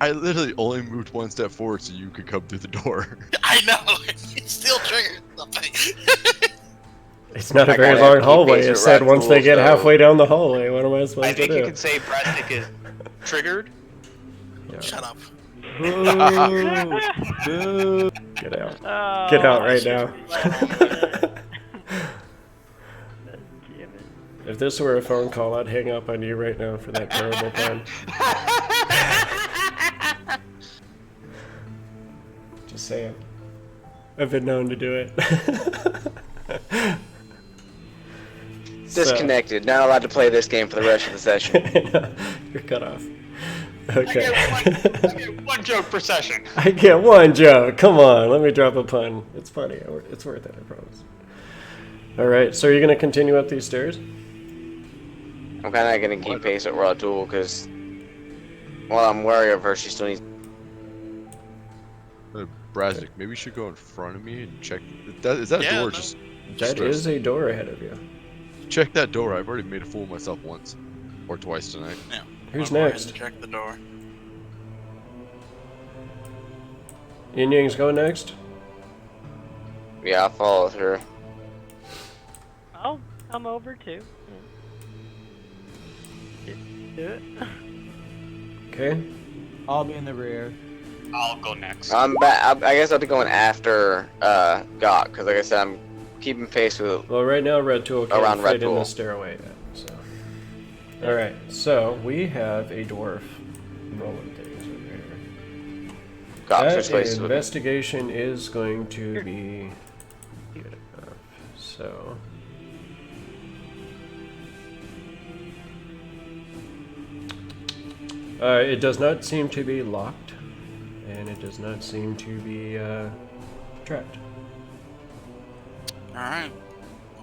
I literally only moved one step forward so you could come through the door. I know, he's still triggered something. It's not a I very gotta long keep hallway. pace It with said rat once they rules, get though. halfway down the hallway. What am I supposed I to think do? you can say Brasnic is triggered. Yeah. Shut up. Boo. Boo. Get out. Oh, Get out right now. If this were a phone call, I'd hang up on you right now for that terrible pun. Just saying. I've been known to do it. Disconnected. Not allowed to play this game for the rest of the session. You're cut off. Okay. I get one joke per session. I get one joke. Come on, let me drop a pun. It's funny. It's worth it, I promise. All right, so you're gonna continue up these stairs? I'm kind of gonna keep pace with Raw Duel because while I'm wary of her, she still needs. Brasnic, maybe you should go in front of me and check. Is that Yeah, door no. just? That is a door ahead of you. Check that door. I've already made a fool of myself once, or twice tonight. Yeah. Who's I'll go ahead next? and check the door. Yin Yang's going next. Yeah, I followed her. I'll come over too. Just do it. Okay. I'll be in the rear. I'll go next. I'm back. I guess I'll be going after Gok because, like I said, I'm keeping pace with. Well, right now Red Tool can't Around Red fit in the Tool. stairway yet. So. All right. So we have a dwarf rolling things over here. Gok That switch places with me. investigation is going to be good enough. So. It does not seem to be locked, and it does not seem to be trapped. Alright.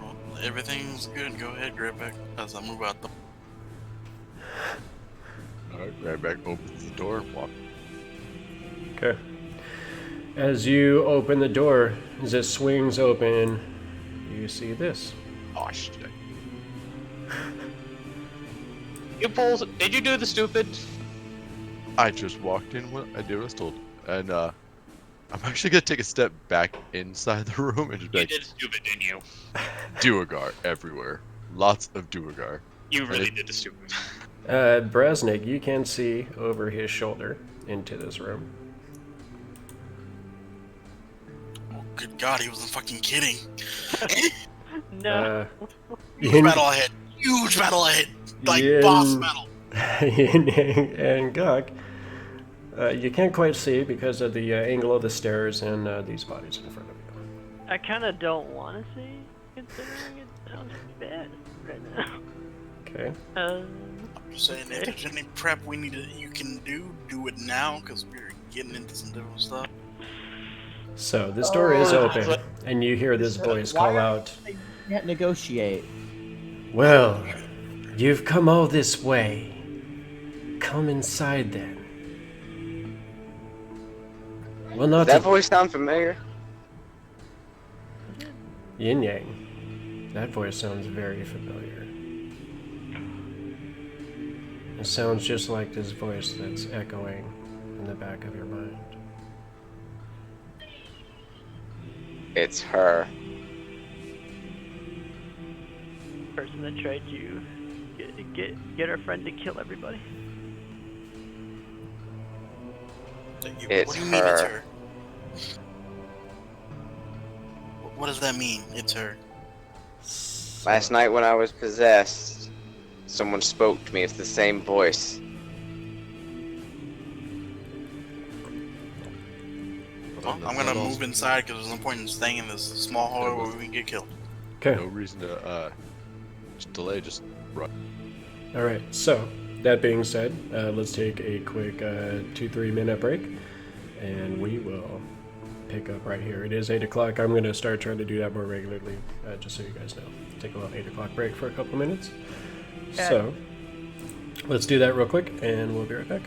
Well, everything's good. Go ahead, Grybek, as I move out the. Alright, Grybek opens the door and walks. Okay. As you open the door, as it swings open, you see this. Oh shit. You pulls. Did you do the stupid? I just walked in when I did what I was told, and I'm actually gonna take a step back inside the room and just be You like, did stupid, didn't you? Duergar everywhere, lots of Duergar. You really did the stupid. Brasnic, you can see over his shoulder into this room. Oh, good God, he wasn't fucking kidding. No. Huge battle ahead. Huge battle ahead. Like boss battle. Yin Yang and Gok, you can't quite see because of the angle of the stairs and these bodies in front of you. I kind of don't want to see, considering it sounds bad right now. Okay. I'm just saying, if there's any prep you can do it now, because we're getting into some different stuff. So this door is open, and you hear this voice call out, You can't negotiate. "Well, you've come all this way. Come inside then." Well, not Does that to voice sound familiar? Yin Yang. That voice sounds very familiar. It sounds just like this voice that's echoing in the back of your mind. It's her. Person that tried to get our friend to kill everybody. It's What do you mean it's her. her? What does that mean? It's her. Last night when I was possessed, someone spoke to me. It's the same voice. Well, I'm gonna move inside because there's no point in staying in this small hallway where we can get killed. Okay. No reason to just delay, just run. All right. So that being said, let's take a quick 2-3 minute break, and we will pick up right here. It is 8 o'clock. I'm going to start trying to do that more regularly, just so you guys know. Take a little 8 o'clock break for a couple minutes. So let's do that real quick, and we'll be right back.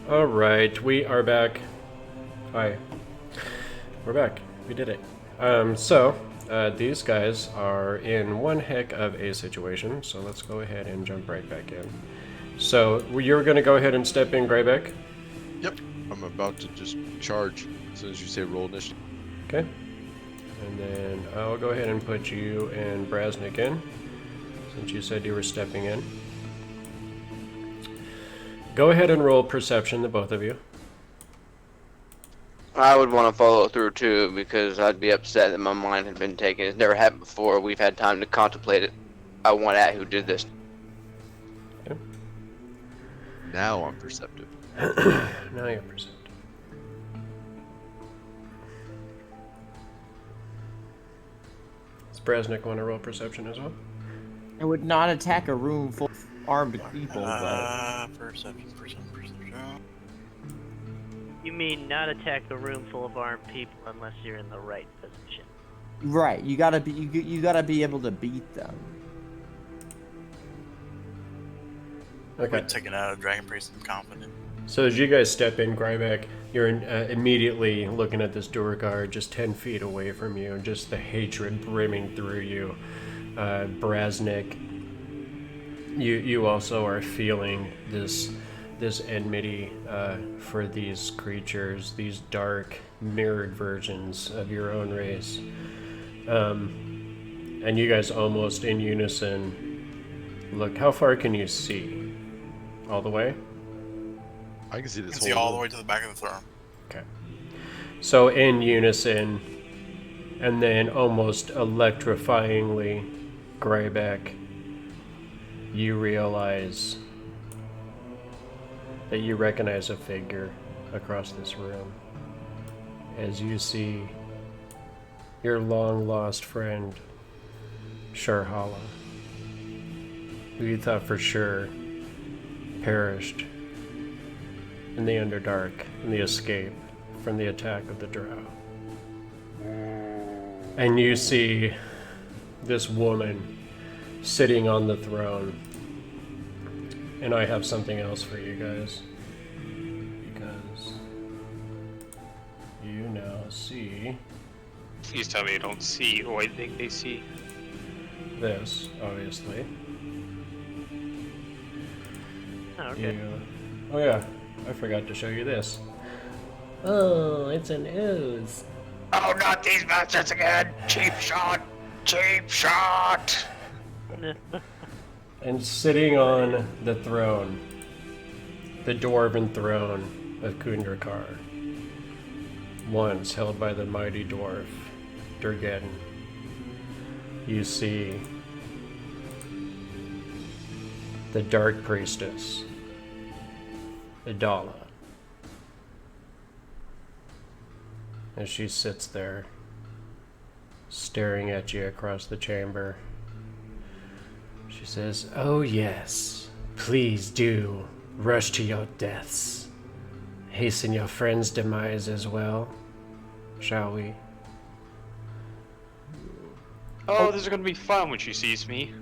All right, we are back. Hi. We're back. We did it. These guys are in one heck of a situation, so let's go ahead and jump right back in. So, you're going to go ahead and step in, Grybek? Yep. I'm about to just charge as soon as you say roll initiative. Okay. And then I'll go ahead and put you and Brasnic in, since you said you were stepping in. Go ahead and roll perception, the both of you. I would want to follow through too, because I'd be upset that my mind had been taken. It's never happened before. We've had time to contemplate it. I want at who did this. Okay. Now I'm perceptive. Now you're perceptive. Does Brasnic want to roll perception as well? I would not attack a room full of armed people, but... Perception. You mean not attack a room full of armed people unless you're in the right position. Right, you gotta be able to beat them. Okay. We're taking out a Dragon Priest. I'm confident. So as you guys step in, Grybek, you're immediately looking at this door guard just 10 feet away from you, just the hatred brimming through you. Brasnic, you also are feeling this enmity for these creatures, these dark, mirrored versions of your own race. And you guys almost in unison look, how far can you see? All the way? I can see this I can whole see all the room. way to the back of the throne. Okay. So in unison, and then almost electrifyingly, Grybek, you realize that you recognize a figure across this room as you see your long-lost friend, Sharhala, who you thought for sure perished in the Underdark in the escape from the attack of the Drow. And you see this woman sitting on the throne. And I have something else for you guys. Because you now see Please tell me you don't see who I think they see. this, obviously. Oh, okay. Oh yeah, I forgot to show you this. Oh, it's an ooze. Oh, not these bastards again! Cheap shot! Cheap shot! And sitting on the throne, the dwarven throne of Kundrakar, once held by the mighty dwarf, Durgeddon, you see the Dark Priestess, Idalla. As she sits there, staring at you across the chamber. She says, "Oh yes, please do rush to your deaths. Hasten your friend's demise as well, shall we?" Oh, this is gonna be fun when she sees me.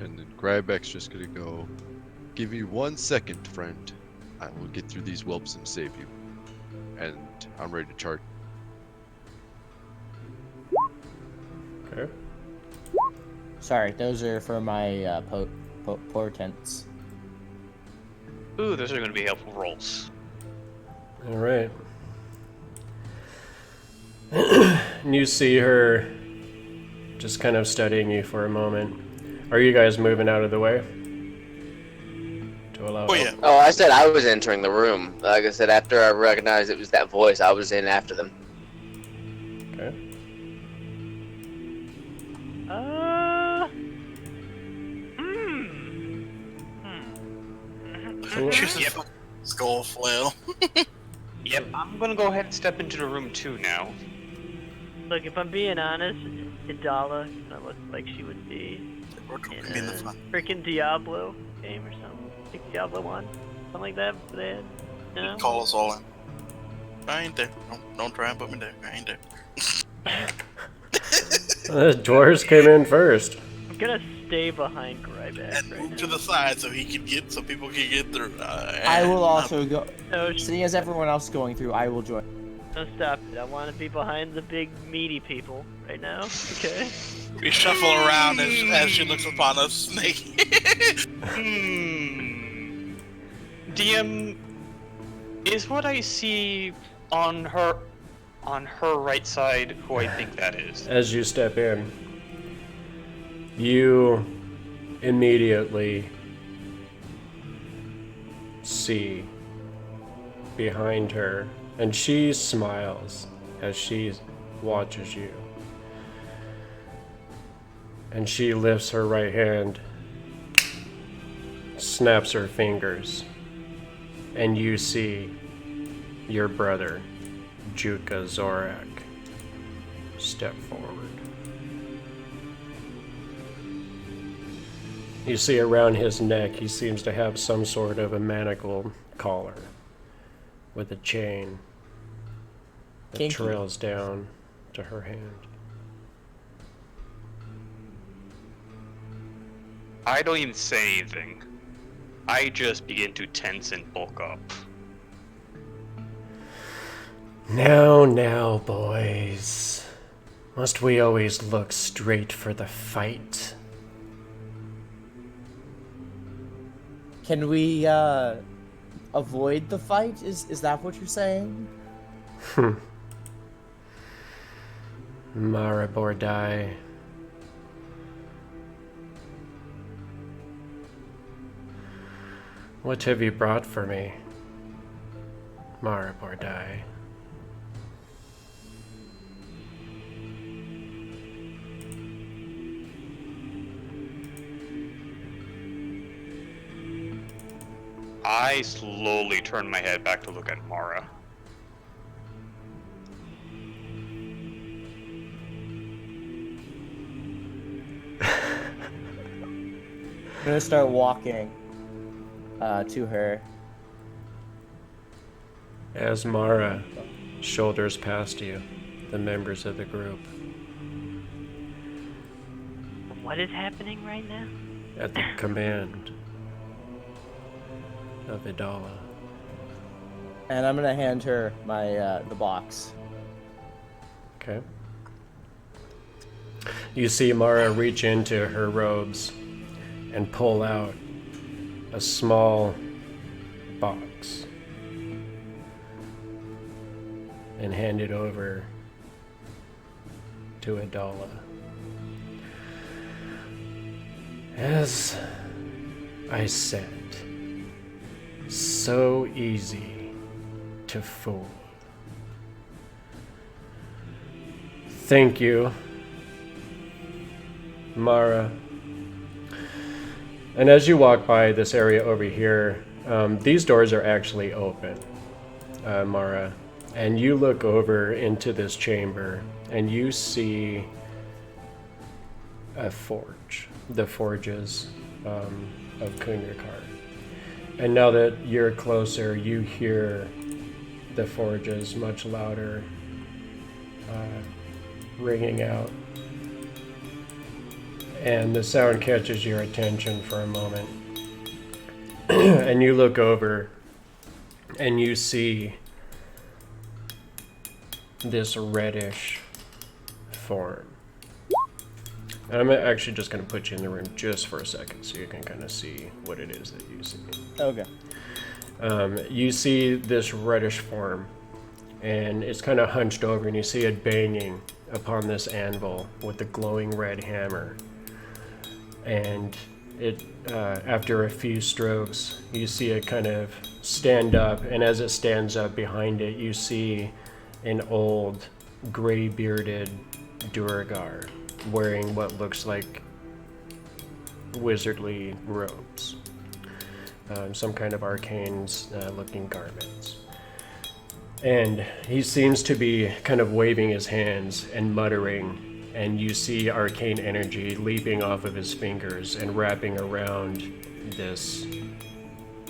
And then Grybek's just gonna go, "Give me 1 second, friend. I will get through these whelps and save you." And I'm ready to charge. Okay. Sorry, those are for my portents. Ooh, those are gonna be helpful rolls. All right. And you see her just kind of studying you for a moment. Are you guys moving out of the way? To allow Oh yeah. Oh, I said I was entering the room. Like I said, after I recognized it was that voice, I was in after them. Okay. Choose a Yep. fucking skull flail. Yep, I'm gonna go ahead and step into the room too now. Look, if I'm being honest, Idalla kind of looks like she would be We're in gonna be in the a front. freaking Diablo game or something. I think Diablo 1, something like that. They had, you know? Call us all in. I ain't there. Don't try and put me there. I ain't there. The dwarves came in first. I'm gonna stay behind Grybek And right move now. to the side so people can get through. I will also go. No, Seeing as everyone else is going through, I will join. no, stop it. I want to be behind the big meaty people right now. Okay. We shuffle around as she looks upon us, Snake. DM, is what I see on her right side who I think that is? As you step in, you immediately see behind her, and she smiles as she watches you. And she lifts her right hand, snaps her fingers, and you see your brother, Juka Zorak, step forward. You see around his neck, he seems to have some sort of a manacled collar with a chain that Kinky. trails down to her hand. I don't even say anything. I just begin to tense and bulk up. Now, boys. Must we always look straight for the fight? Can we avoid the fight? Is that what you're saying? Maribordai. What have you brought for me, Maribordai? I slowly turn my head back to look at Mara. I'm gonna start walking to her. As Mara shoulders past you, the members of the group, What is happening right now? at the command of Idalla. And I'm gonna hand her my the box. Okay. You see Mara reach into her robes and pull out a small box and hand it over to Idalla. As I said, so easy to fool. Thank you, Mara. And as you walk by this area over here, these doors are actually open, Mara. And you look over into this chamber and you see a forge, the forges of Kunrakar. And now that you're closer, you hear the forges much louder, ringing out. And the sound catches your attention for a moment. And you look over and you see this reddish form. And I'm actually just going to put you in the room just for a second so you can kind of see what it is that you see. Okay. You see this reddish form, and it's kind of hunched over, and you see it banging upon this anvil with the glowing red hammer. And it, after a few strokes, you see it kind of stand up, and as it stands up behind it, you see an old, gray-bearded Duergar wearing what looks like wizardly robes. Some kind of arcane-looking garments. And he seems to be kind of waving his hands and muttering, and you see arcane energy leaping off of his fingers and wrapping around this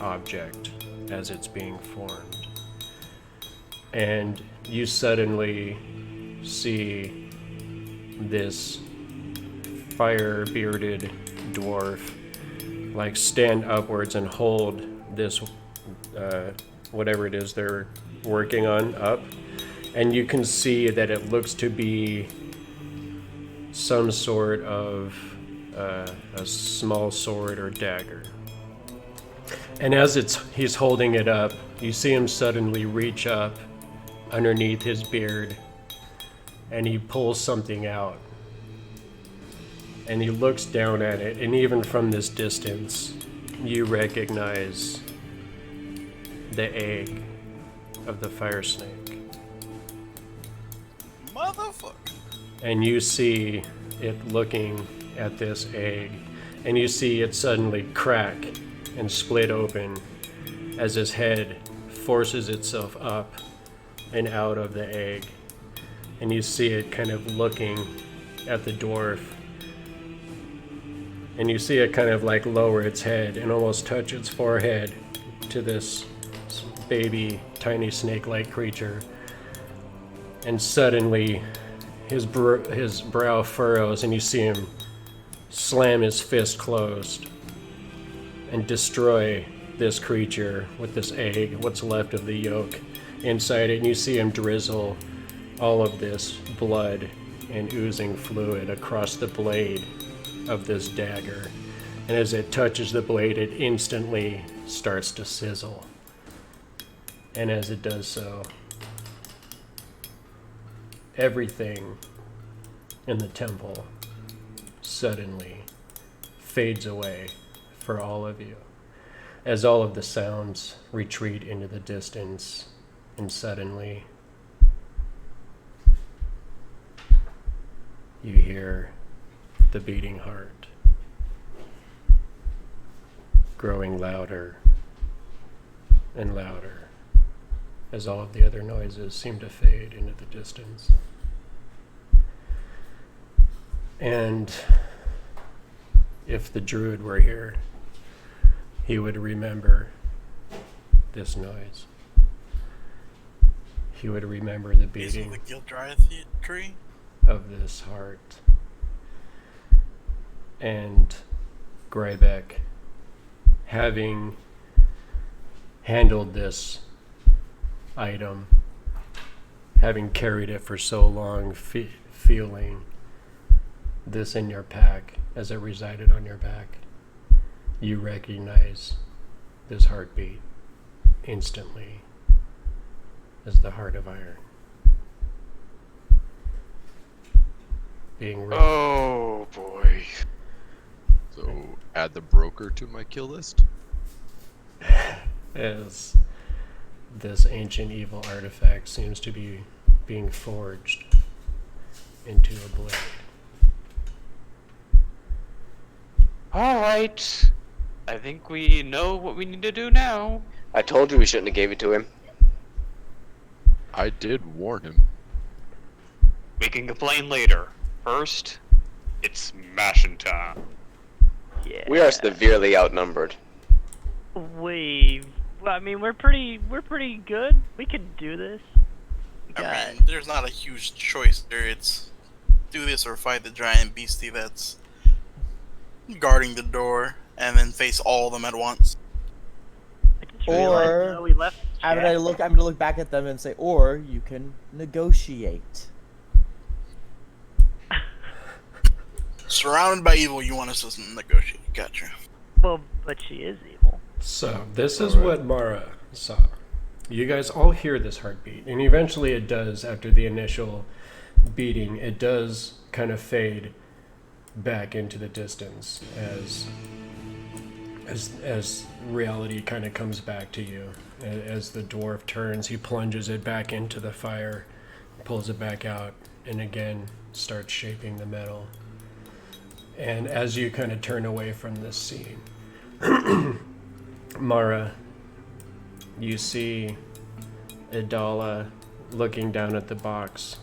object as it's being formed. And you suddenly see this fire-bearded dwarf like stand upwards and hold this whatever it is they're working on up, and you can see that it looks to be some sort of a small sword or dagger. And as he's holding it up, you see him suddenly reach up underneath his beard, and he pulls something out. And he looks down at it, and even from this distance, you recognize the egg of the fire snake. Motherfucker. And you see it looking at this egg, and you see it suddenly crack and split open as his head forces itself up and out of the egg. And you see it kind of looking at the dwarf, and you see it kind of like lower its head and almost touch its forehead to this baby tiny snake-like creature. And suddenly his brow furrows, and you see him slam his fist closed and destroy this creature with this egg, what's left of the yolk inside it. And you see him drizzle all of this blood and oozing fluid across the blade of this dagger. And as it touches the blade, it instantly starts to sizzle. And as it does so, everything in the temple suddenly fades away for all of you, as all of the sounds retreat into the distance, and suddenly you hear the beating heart growing louder and louder as all of the other noises seem to fade into the distance. And if the druid were here, he would remember this noise. He would remember the beating the Gildry tree of this heart. And Grybek, having handled this item, having carried it for so long, feeling this in your pack as it resided on your back, you recognize this heartbeat instantly as the heart of iron. Being ready. Oh boy. So add the broker to my kill list. As this ancient evil artifact seems to be being forged into a blade. Alright. I think we know what we need to do now. I told you we shouldn't have gave it to him. I did warn him. We can complain later. First, it's smashing time. Yeah. We are severely outnumbered. I mean, we're pretty good. We can do this. I mean, there's not a huge choice there. It's do this or fight the giant beastie that's guarding the door, and then face all of them at once. I just realized, Or- you know, we left. I'm gonna look back at them and say, or you can negotiate. Surrounded by evil, you want us to negotiate. Gotcha. Well, but she is evil. So, this is what Mara saw. You guys all hear this heartbeat, and eventually it does, after the initial beating, it does kind of fade back into the distance as reality kind of comes back to you. As the dwarf turns, he plunges it back into the fire, pulls it back out, and again starts shaping the metal. And as you kind of turn away from this scene, Mara, you see Idalla looking down at the box,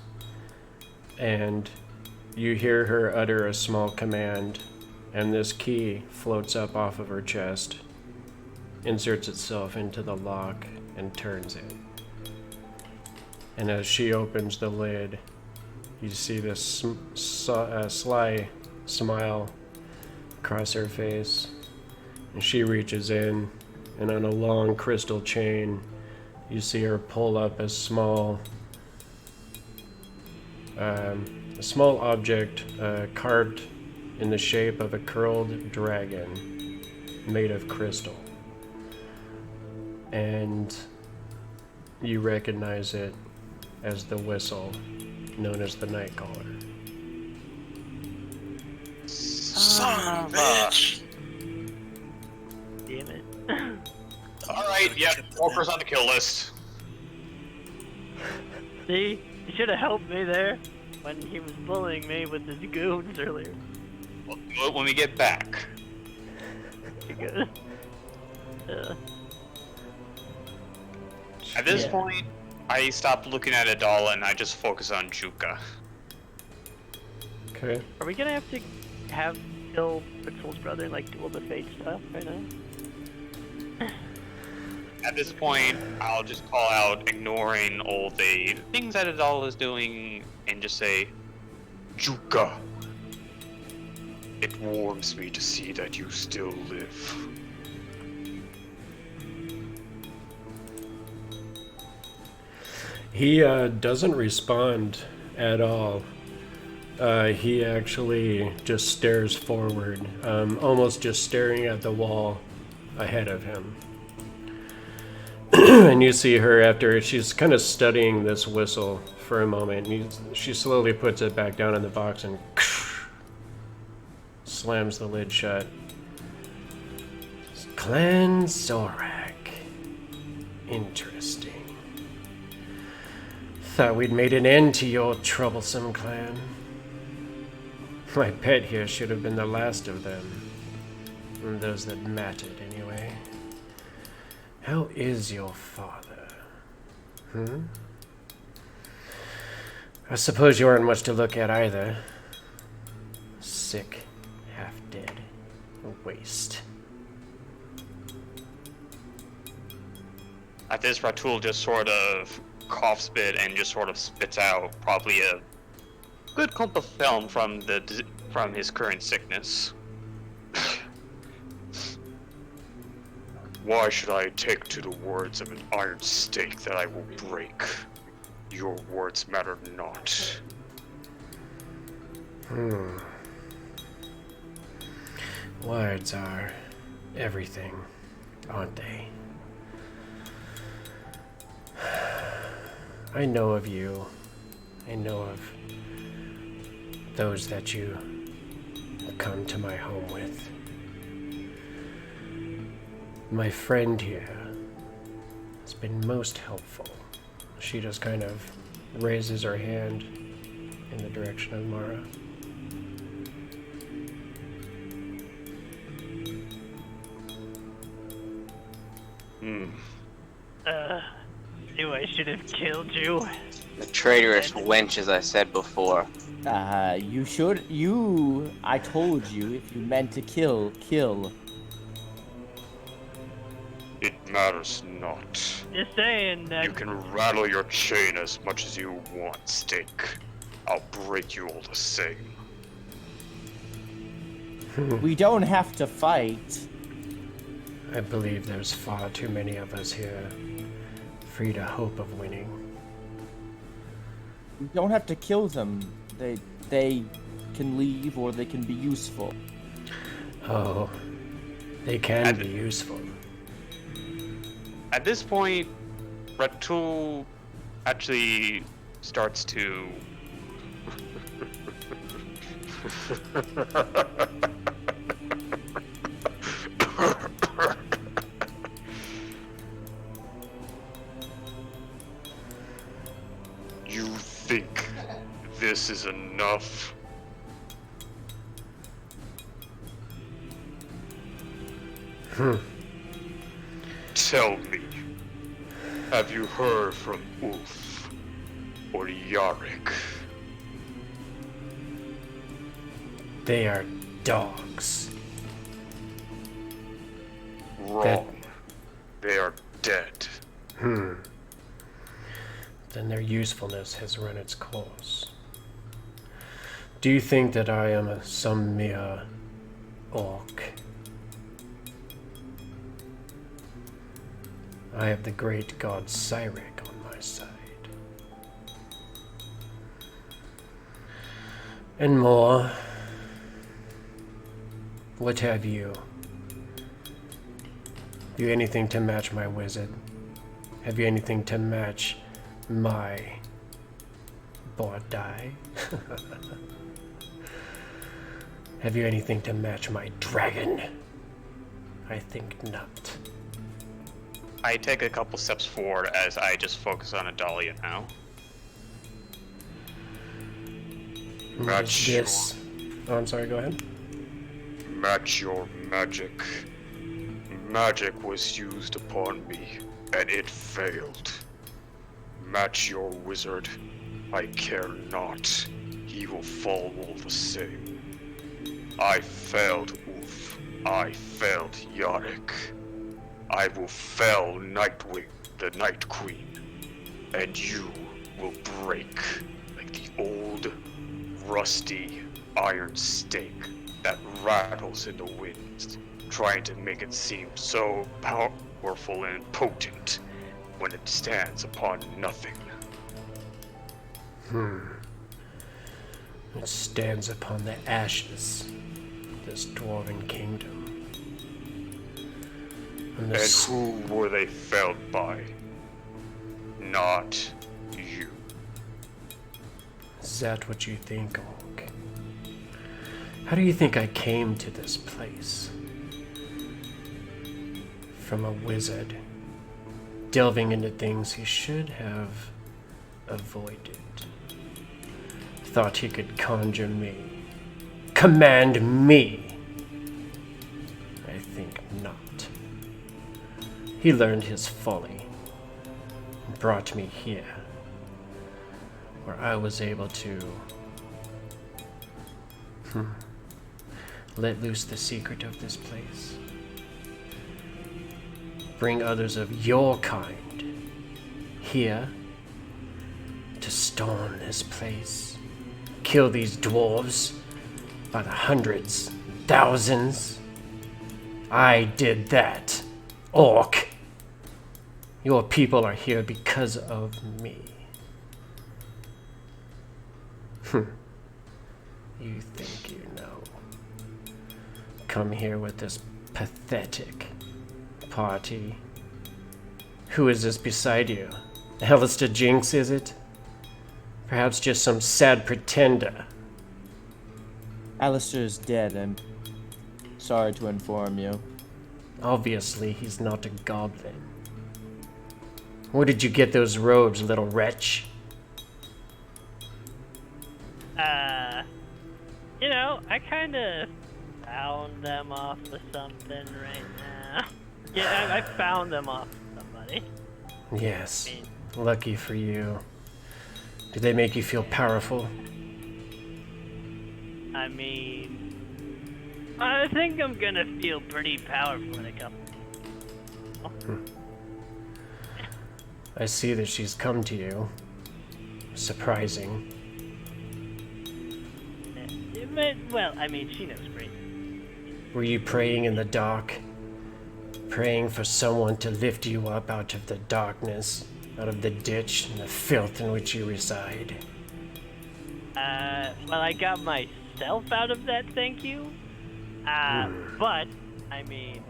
and you hear her utter a small command, and this key floats up off of her chest, inserts itself into the lock, and turns it. And as she opens the lid, you see this sly smile across her face. And she reaches in, and on a long crystal chain, you see her pull up a small object carved in the shape of a curled dragon made of crystal. And you recognize it as the whistle known as the Nightcaller. Son of a bitch! Damn it. Alright, yeah, Walker's on the kill list. See? You should have helped me there when he was bullying me with his goons earlier. We'll do it when we get back. You good? At this Yeah. point, I stopped looking at Idalla and I just focus on Juka. Okay. Are we gonna have to kill Pixel's brother and like do all the fate stuff right now? At this point, I'll just call out, ignoring all the things that Idalla is doing, and just say, Juka. It warms me to see that you still live. He doesn't respond at all. He actually just stares forward, almost just staring at the wall ahead of him. And you see her after she's kind of studying this whistle for a moment. She slowly puts it back down in the box and slams the lid shut. Clan Zorak. Interesting. Thought we'd made an end to your troublesome clan. My pet here should have been the last of them. And those that mattered, anyway. How is your father? I suppose you aren't much to look at either. Sick, half-dead, a waste. at this, Ratul just sort of coughs a bit and just sort of spits out probably a good clump of film from his current sickness. Why should I take to the words of an iron stake that I will break? Your words matter not. Words are everything, aren't they? I know of you. I know of those that you come to my home with. My friend here has been most helpful. She just kind of raises her hand in the direction of Mara. Knew I should have killed you. The traitorous wench, as I said before. I told you, if you meant to kill, kill. It matters not. Just saying that. You can rattle your chain as much as you want, Stake. I'll break you all the same. We don't have to fight. I believe there's far too many of us here for you to hope of winning. We don't have to kill them. They can leave or they can be useful. Oh, they can be useful. At this point, Ratul actually starts to You think this is enough? Tell me, have you heard from Ulf or Yarrick? They are dogs. Wrong. They are dead. Then their usefulness has run its course. Do you think that I am some mere orc. I have the great god Cyrek on my side. And more. What have you? Have you anything to match my wizard? Have you anything to match my Bordai? Have you anything to match my dragon? I think not. I take a couple steps forward as I just focus on Idalla now. Match this. Oh, I'm sorry, go ahead. Match your magic. Magic was used upon me, and it failed. Match your wizard. I care not. He will fall all the same. I failed Ulf. I failed Yarek. I will fell Nightwing, the Night Queen. And you will break like the old, rusty iron stake that rattles in the wind, trying to make it seem so powerful and potent when it stands upon nothing. It stands upon the ashes of this dwarven kingdom. And And who were they felled by? Not you. Is that what you think, Orc? How do you think I came to this place? From a wizard, delving into things he should have avoided. Thought he could conjure me, command me. I think not. He learned his folly, and brought me here, where I was able to let loose the secret of this place. Bring others of your kind here to storm this place. Kill these dwarves by the hundreds, thousands. I did that, Orc. Your people are here because of me. You think you know. Come here with this pathetic party. Who is this beside you? Alistair Jinx, is it? Perhaps just some sad pretender. Alistair is dead, I'm sorry to inform you. Obviously, he's not a goblin. Where did you get those robes, little wretch? You know, I kinda found them off of something right now. Yeah, I found them off of somebody. Yes, lucky for you. Did they make you feel powerful? I mean, I think I'm gonna feel pretty powerful in a couple. I see that she's come to you. Surprising. Well, I mean, she knows great. Were you praying in the dark? Praying for someone to lift you up out of the darkness, out of the ditch and the filth in which you reside? Well, I got myself out of that, thank you. But, I mean,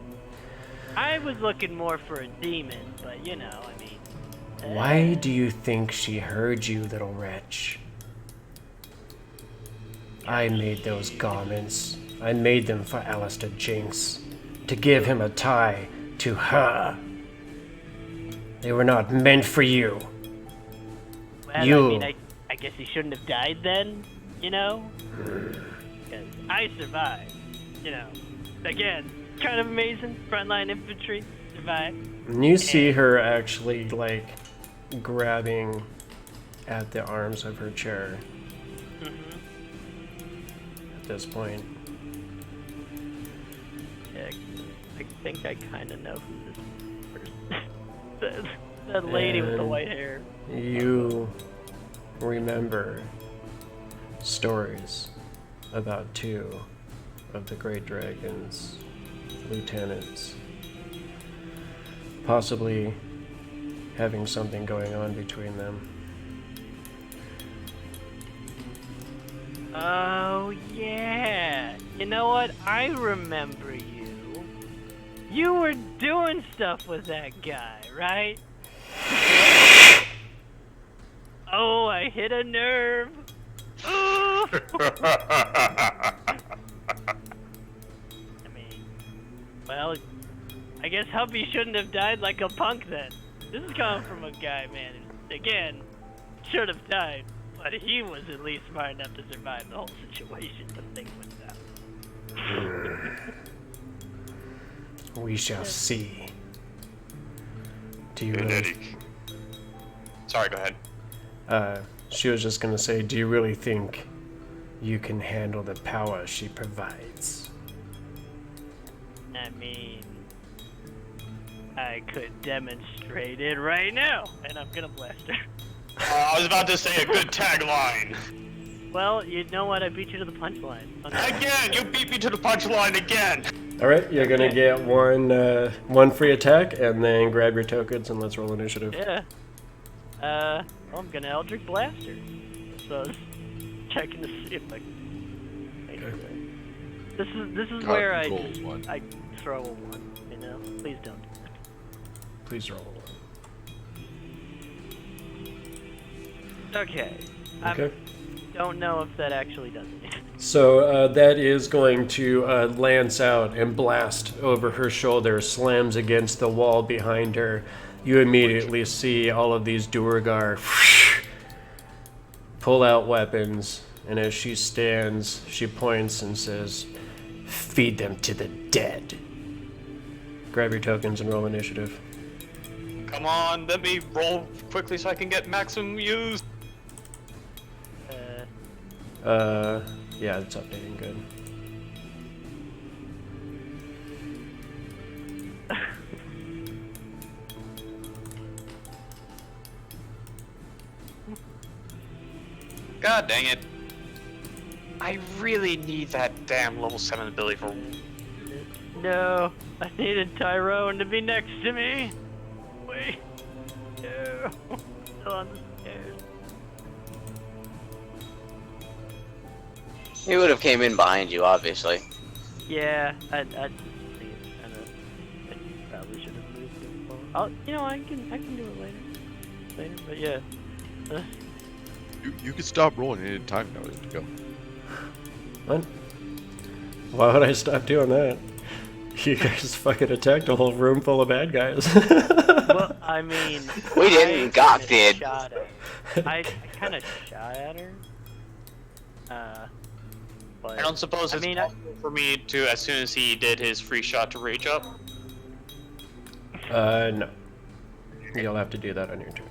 I was looking more for a demon, but you know, I mean... Why do you think she heard you, little wretch? I made those garments. I made them for Alistair Jinx, to give him a tie to her. They were not meant for you. Well, You- I mean, I guess he shouldn't have died then, you know? Because I survived, you know. Again, kind of amazing. Frontline infantry, survived. And you see her actually, like, grabbing at the arms of her chair at this point. Yeah, I think I kind of know who this person that lady with the And white hair. You remember stories about two of the Great Dragon's lieutenants possibly having something going on between them. Oh, yeah. You know what? I remember you. You were doing stuff with that guy, right? Oh, I hit a nerve. Ooh. I mean, well, I guess Hubby shouldn't have died like a punk then. This is coming from a guy, man, who, again, should have died. But he was at least smart enough to survive the whole situation, but things went down. We shall see. Do you Hey, really... Eddie. Sorry, go ahead. She was just gonna say, do you really think you can handle the power she provides? I mean, I could demonstrate it right now, and I'm gonna blast her. I was about to say a good tagline. Well, you know what? I beat you to the punchline. Okay. Again, you beat me to the punchline again. All right, you're gonna get one free attack, and then grab your tokens and let's roll initiative. Yeah. Well, I'm gonna Eldritch Blast her. So, checking to see if I can make it. This is where I roll one. I throw a one. You know, please don't do that. Please roll a 1. Okay. Okay. I don't know if that actually does anything. So that is going to lance out and blast over her shoulder, slams against the wall behind her. You immediately see all of these Duergar pull out weapons, and as she stands, she points and says, "Feed them to the dead." Grab your tokens and roll initiative. Come on, let me roll quickly so I can get maximum use. Yeah, it's updating good. God dang it. I really need that damn level 7 ability for... No, I needed Tyrone to be next to me. Wait. No. Still on the stairs. He would have came in behind you, obviously. Yeah, I probably should have moved it forward. I can do it later, but yeah. You can stop rolling any time now to go. What? Why would I stop doing that? You guys fucking attacked a whole room full of bad guys. Well, I mean, We didn't, Gok did. I kind of shot at her. But I don't suppose it's possible for me to, as soon as he did his free shot, to rage up? No. You'll have to do that on your turn.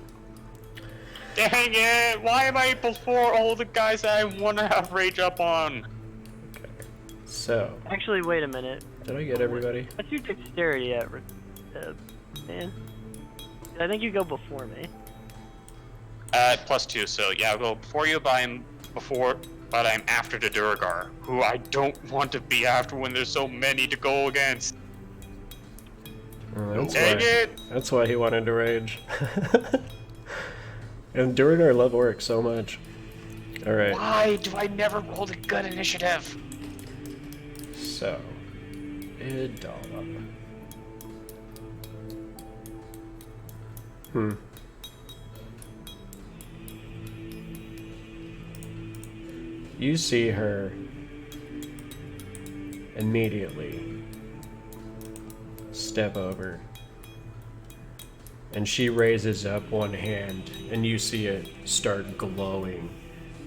Dang it! Why am I before all the guys that I want to have rage up on? Okay. So, Actually, wait a minute. did I get everybody? What's your dexterity at, man? I think you go before me. +2, so yeah, I'll go before you, but I'm after the Duergar, who I don't want to be after when there's so many to go against. Oh, Dang it! That's why he wanted to rage. And Duergar love orcs so much. Alright, Why do I never roll the good initiative? so. Idalla. You see her immediately step over, and she raises up one hand, and you see it start glowing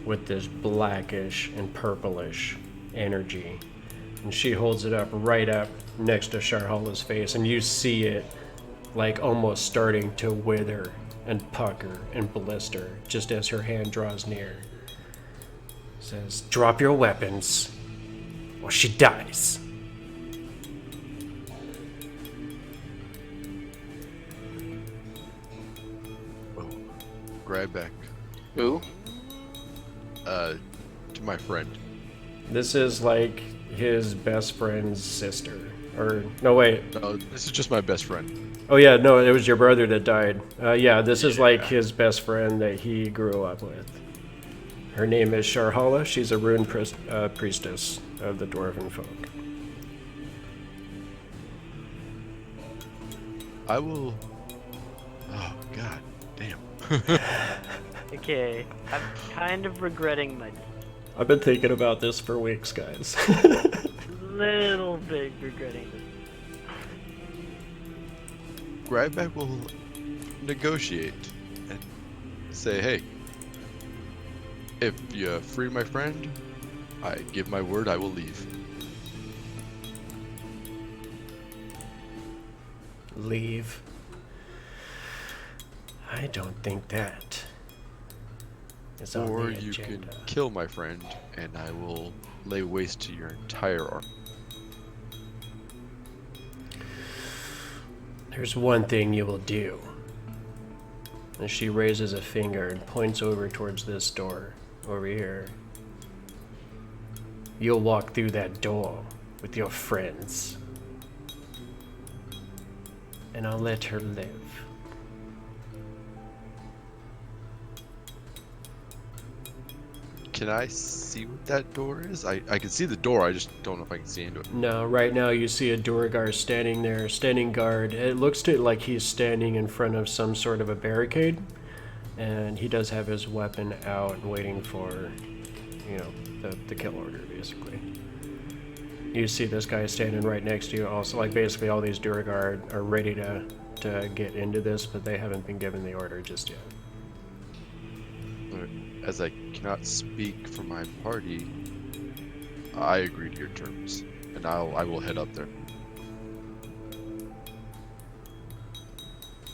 with this blackish and purplish energy. And she holds it up right up next to Sharhala's face, and you see it like almost starting to wither and pucker and blister just as her hand draws near. Says, "Drop your weapons, or she dies." Well, Grybek, Who? to my friend. This is like his best friend's sister. Or, no, wait. No, this is just my best friend. Oh, yeah, no, it was your brother that died. Yeah, this is like his best friend that he grew up with. Her name is Sharhala. She's a rune priestess of the Dwarven folk. I will... Oh, god damn. Okay, I'm kind of regretting my I've been thinking about this for weeks, guys. little bit regretting this. Grybek will negotiate and say, hey, if you free my friend, I give my word I will leave. Leave. I don't think that is on Or the you agenda. can kill my friend and I will lay waste to your entire army. There's one thing you will do. And she raises a finger and points over towards this door over here. You'll walk through that door with your friends. And I'll let her live. Can I see what that door is? I can see the door, I just don't know if I can see into it. No, right now you see a Duergar standing there, standing guard. It looks to it like he's standing in front of some sort of a barricade. And he does have his weapon out and waiting for, you know, the kill order, basically. You see this guy standing right next to you. Also, like, basically all these Duergar are ready to get into this, but they haven't been given the order just yet. As I cannot speak for my party, I agree to your terms, and I will head up there.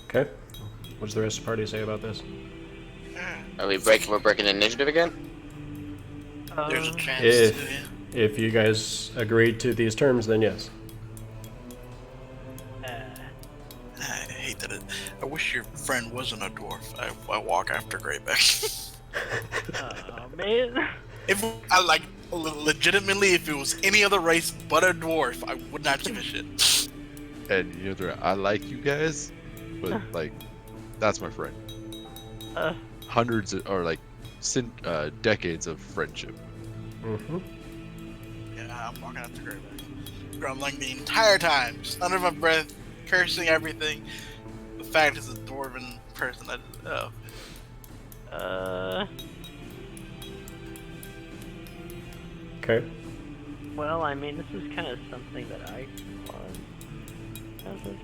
Okay. What does the rest of the party say about this? Are we breaking? We're breaking initiative again? There's a chance. If you guys agreed to these terms, then yes. I hate that. I wish your friend wasn't a dwarf. I walk after Grybek. Oh man. If I like legitimately, if it was any other race but a dwarf, I would not give a shit. And you know, I like you guys, but like, that's my friend. Hundreds of, or like, decades of friendship. Mm-hmm. Yeah, I'm walking after Grybek. Grumbling the entire time, just under my breath, cursing everything. The fact is a dwarven person. Okay. Well, I mean, this is kind of something that I want.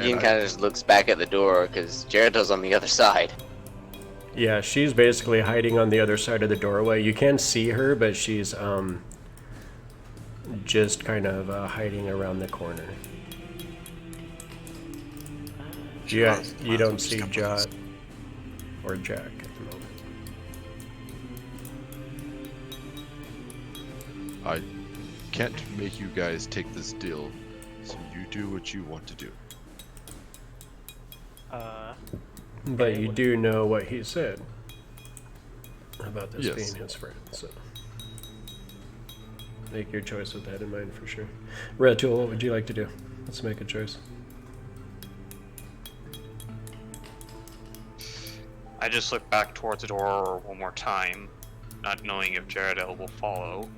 Yin kind of just looks back at the door because Gerudo's on the other side. Yeah, she's basically hiding on the other side of the doorway. You can see her, but she's just kind of hiding around the corner. Yeah, you don't see Jot or Jack at the moment. I can't make you guys take this deal, so you do what you want to do. But you do know what he said about this Yes. being his friend, so make your choice with that in mind for sure. Red Tool, what would you like to do? Let's make a choice. I just look back towards the door one more time, not knowing if Jaredel will follow.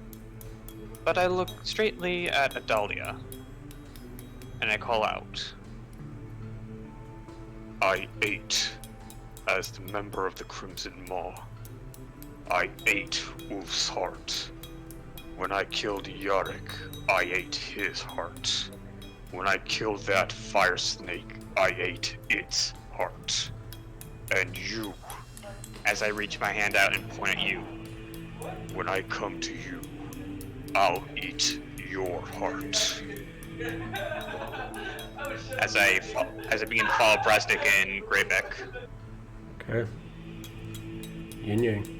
But I look straightly at Idalla, and I call out. I ate as the member of the Crimson Maw. I ate Ulf's heart. When I killed Yarrick, I ate his heart. When I killed that fire snake, I ate its heart. And you, As I reach my hand out and point at you. when I come to you, I'll eat your heart. As I begin to follow Brasnic and Grybek. Okay. Yin Yang.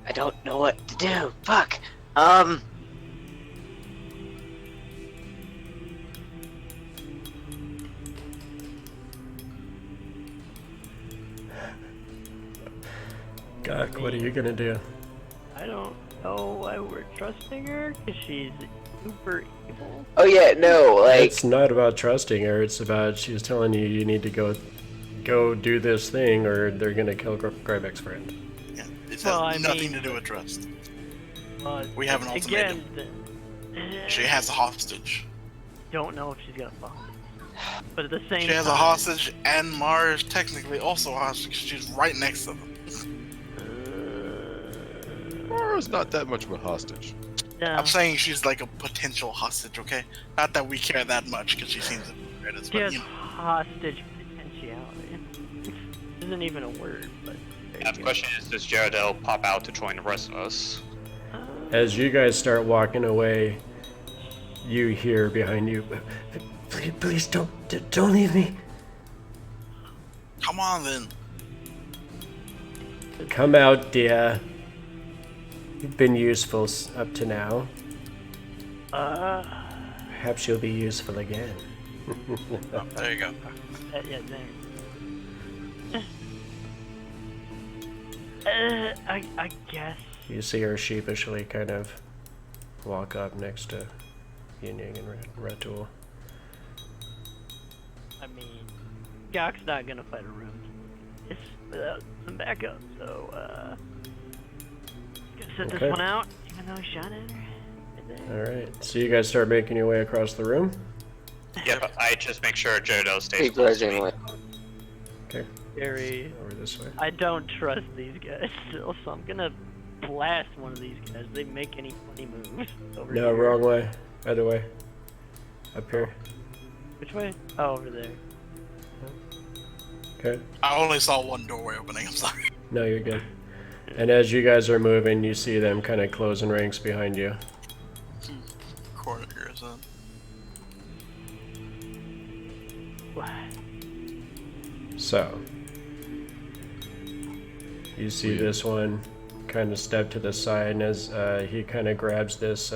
I don't know what to do. Fuck. Gok, what are you gonna do? I don't know why we're trusting her, because she's super evil. Oh yeah, no, like It's not about trusting her. It's about she's telling you you need to go do this thing, or they're gonna kill Grybek's friend. Yeah, it has Well, I nothing mean- to do with trust. We have an ultimatum. Again, She has a hostage. don't know if she's gonna fuck. But at the same She time, has a hostage, and Mara is technically also a hostage. She's right next to them. Mara's not that much of a hostage. No. I'm saying she's like a potential hostage, okay? Not that we care that much, because she seems to be great as She well. has hostage potentiality. Isn't even a word, but. there Now you the go. question is, does Jaredel pop out to join the rest of us? As you guys start walking away, you hear behind you, please don't leave me. Come on, then. Come out, dear. You've been useful up to now. Perhaps you'll be useful again. Oh, there you go. Yeah, there. I guess. You see her sheepishly kind of walk up next to Yin Yang and Ratul. I mean, Gok's not gonna fight a room without some backup, so gonna sit Okay. this one out, even though he shot at her. Right there. Alright, so you guys start making your way across the room. Yep, I just make sure Jaredel stays close to me. begrudgingly. Okay, Very. over this way. I don't trust these guys still, so I'm gonna blast one of these guys. They make any funny moves over No, here. wrong way. Other way. Up here. Which way? Oh, over there. Okay. I only saw one doorway opening, I'm sorry. No, you're good. And as you guys are moving, you see them kind of closing ranks behind you. Corner here, son. So, you see Yeah. this one kind of step to the side, and as he kind of grabs this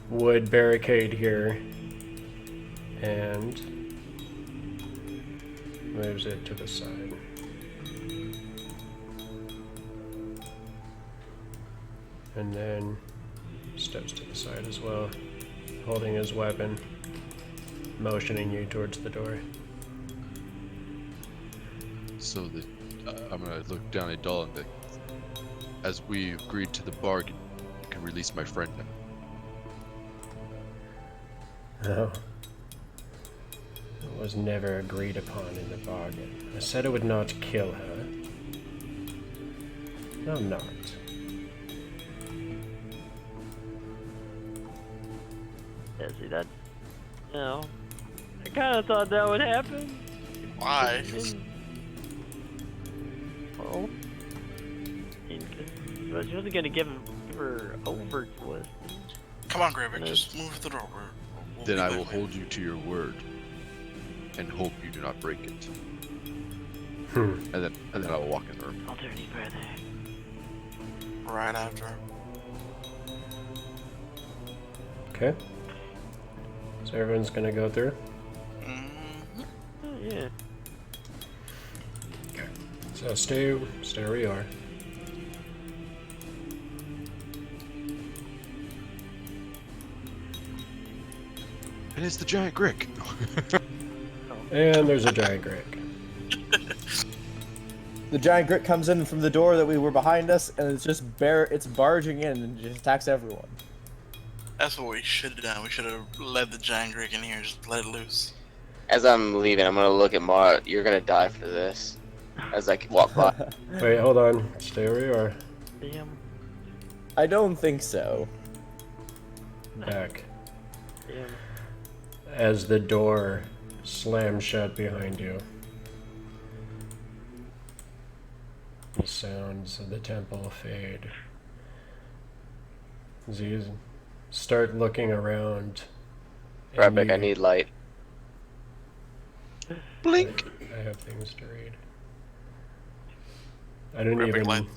wood barricade here and moves it to the side. And then steps to the side as well, holding his weapon, motioning you towards the door. So that I'm gonna look down at Idalla and be like, as we agreed to the bargain, you can release my friend now. No. It was never agreed upon in the bargain. I said I would not kill her. No, I'm not. Yeah, see that? No. I kind of thought that would happen. Why? Well, because she wasn't gonna give her over to us. Come on, Grybek, just move the door. We'll Then be I that will way. hold you to your word and hope you do not break it. Hmm. And then I will walk in the room. I'll do any further. Right after. Okay. So everyone's gonna go through. Mm-hmm. Oh, yeah. So stay where you are. And it's the giant Grick. And there's a giant Grick. The giant grit comes in from the door that we were behind us, and it's just it's barging in and just attacks everyone. That's what we should have done. We should have led the giant Grick in here, just let it loose. As I'm leaving, I'm gonna look at Mara. You're gonna die for this. As I walk by. Wait, hold on. Stay where you are. Damn. I don't think so. Back. Damn. As the door slams shut behind you. The sounds of the temple fade. As you start looking around. and Grybek, I you- need light. Blink. I have things to read. I didn't Grybek even.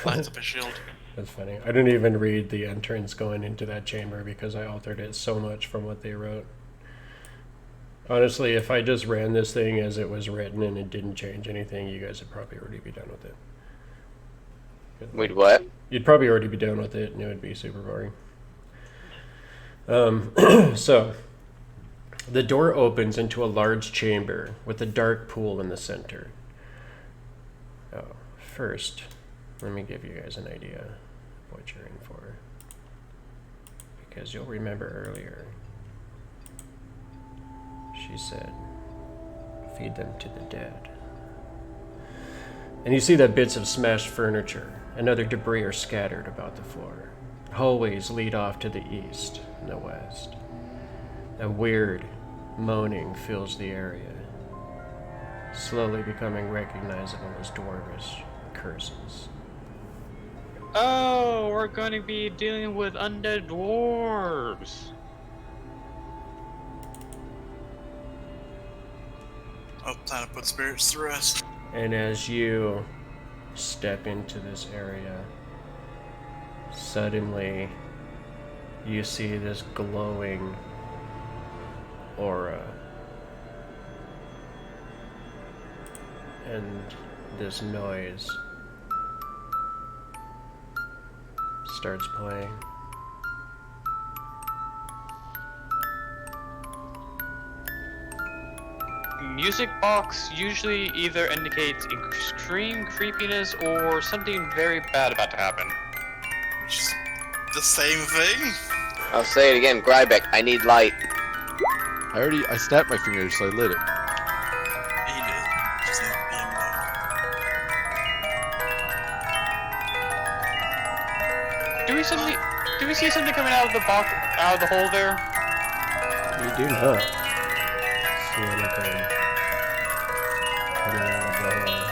lights up his shield. That's funny. I didn't even read the entrance going into that chamber because I altered it so much from what they wrote. Honestly, if I just ran this thing as it was written and it didn't change anything, you guys would probably already be done with it. Wait, what? You'd probably already be done with it, and it would be super boring. So, the door opens into a large chamber with a dark pool in the center. Oh, first, let me give you guys an idea of what you're in for. Because you'll remember earlier, she said, feed them to the dead. And you see that bits of smashed furniture and other debris are scattered about the floor. Hallways lead off to the east and the west. A weird moaning fills the area, slowly becoming recognizable as dwarvish curses. Oh, we're going to be dealing with undead dwarves. Oh, time to put spirits to rest. And as you step into this area, suddenly you see this glowing aura. And this noise starts playing. Music box usually either indicates extreme creepiness or something very bad about to happen. Just the same thing? I'll say it again, Grybek, I need light. I snapped my fingers, so I lit it. He did. Just need being Do we see something coming out of the box, out of the hole there? You do not see anything coming out of the hole.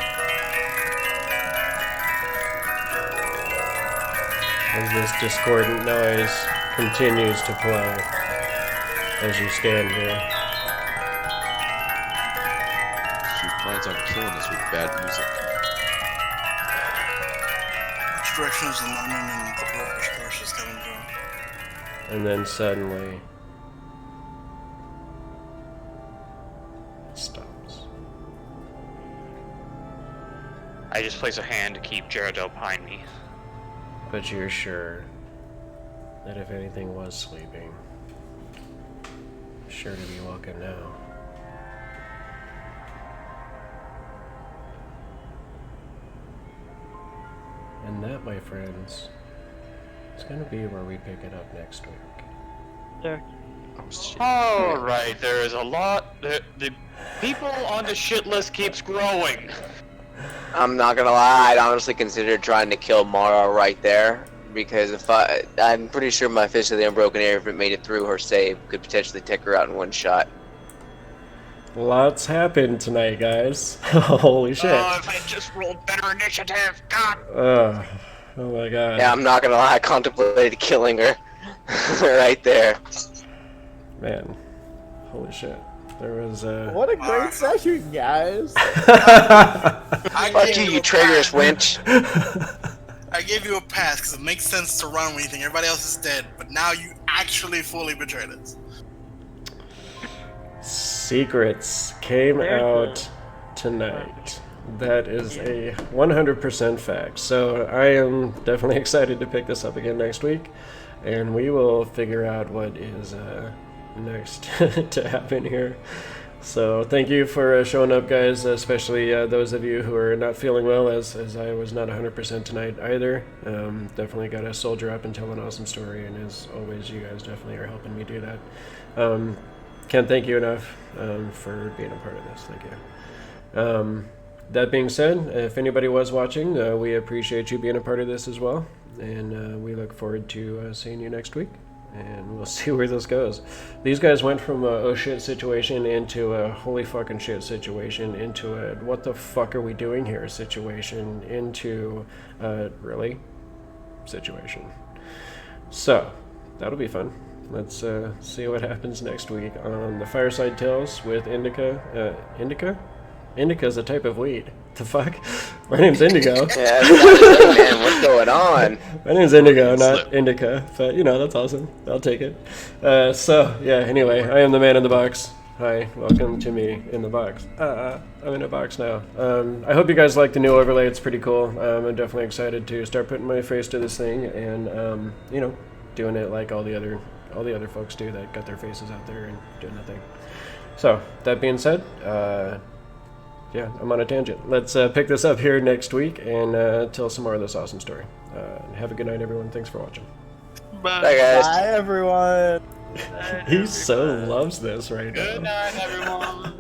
As this discordant noise continues to play as you stand here. She plans on killing us with bad music. Which direction is the moaning and the dwarfish curses coming from? And then suddenly it stops. I just place a hand to keep Jaredel behind me. But you're sure that if anything was sleeping, sure to be woken now. And that, my friends, is going to be where we pick it up next week. Sure. Oh shit. Alright, there is a lot. The people on the shit list keeps growing. I'm not gonna lie, I'd honestly consider trying to kill Mara right there. Because I'm pretty sure my Fist of the Unbroken Air, if it made it through her save, could potentially take her out in one shot. Lots happened tonight, guys. Holy shit. Oh, if I just rolled better initiative, God. Oh my god. Yeah, I'm not gonna lie, I contemplated killing her. Right there. Man. Holy shit. There was What a great session, guys! Fuck you, you traitorous wench. I gave you a pass because it makes sense to run when you think everybody else is dead, but now you actually fully betrayed us. Secrets came out tonight. That is a 100% fact. So I am definitely excited to pick this up again next week, and we will figure out what is next to happen here. So thank you for showing up, guys, especially those of you who are not feeling well, as I was not 100% tonight either. Definitely got to soldier up and tell an awesome story, and as always, you guys definitely are helping me do that. Can't thank you enough for being a part of this. Thank you. That being said, if anybody was watching, we appreciate you being a part of this as well, and we look forward to seeing you next week. And we'll see where this goes. These guys went from a oh shit situation into a holy fucking shit situation into a what the fuck are we doing here situation into a really situation. So that'll be fun. Let's see what happens next week on the Fireside Tales with Indica. Indica? Indica is a type of weed. The fuck? My name's Indigo. Yeah, man, what's going on? My name's Indigo, not Indica. But, you know, that's awesome. I'll take it. So, yeah, anyway, I am the man in the box. Hi, welcome to me in the box. I'm in a box now. I hope you guys like the new overlay. It's pretty cool. I'm definitely excited to start putting my face to this thing and, you know, doing it like all the other folks do that got their faces out there and doing that thing. So, that being said, yeah, I'm on a tangent. Let's pick this up here next week and tell some more of this awesome story. Have a good night, everyone. Thanks for watching. Bye. Bye, guys. Bye, everyone. He so loves this right now. Good night, everyone.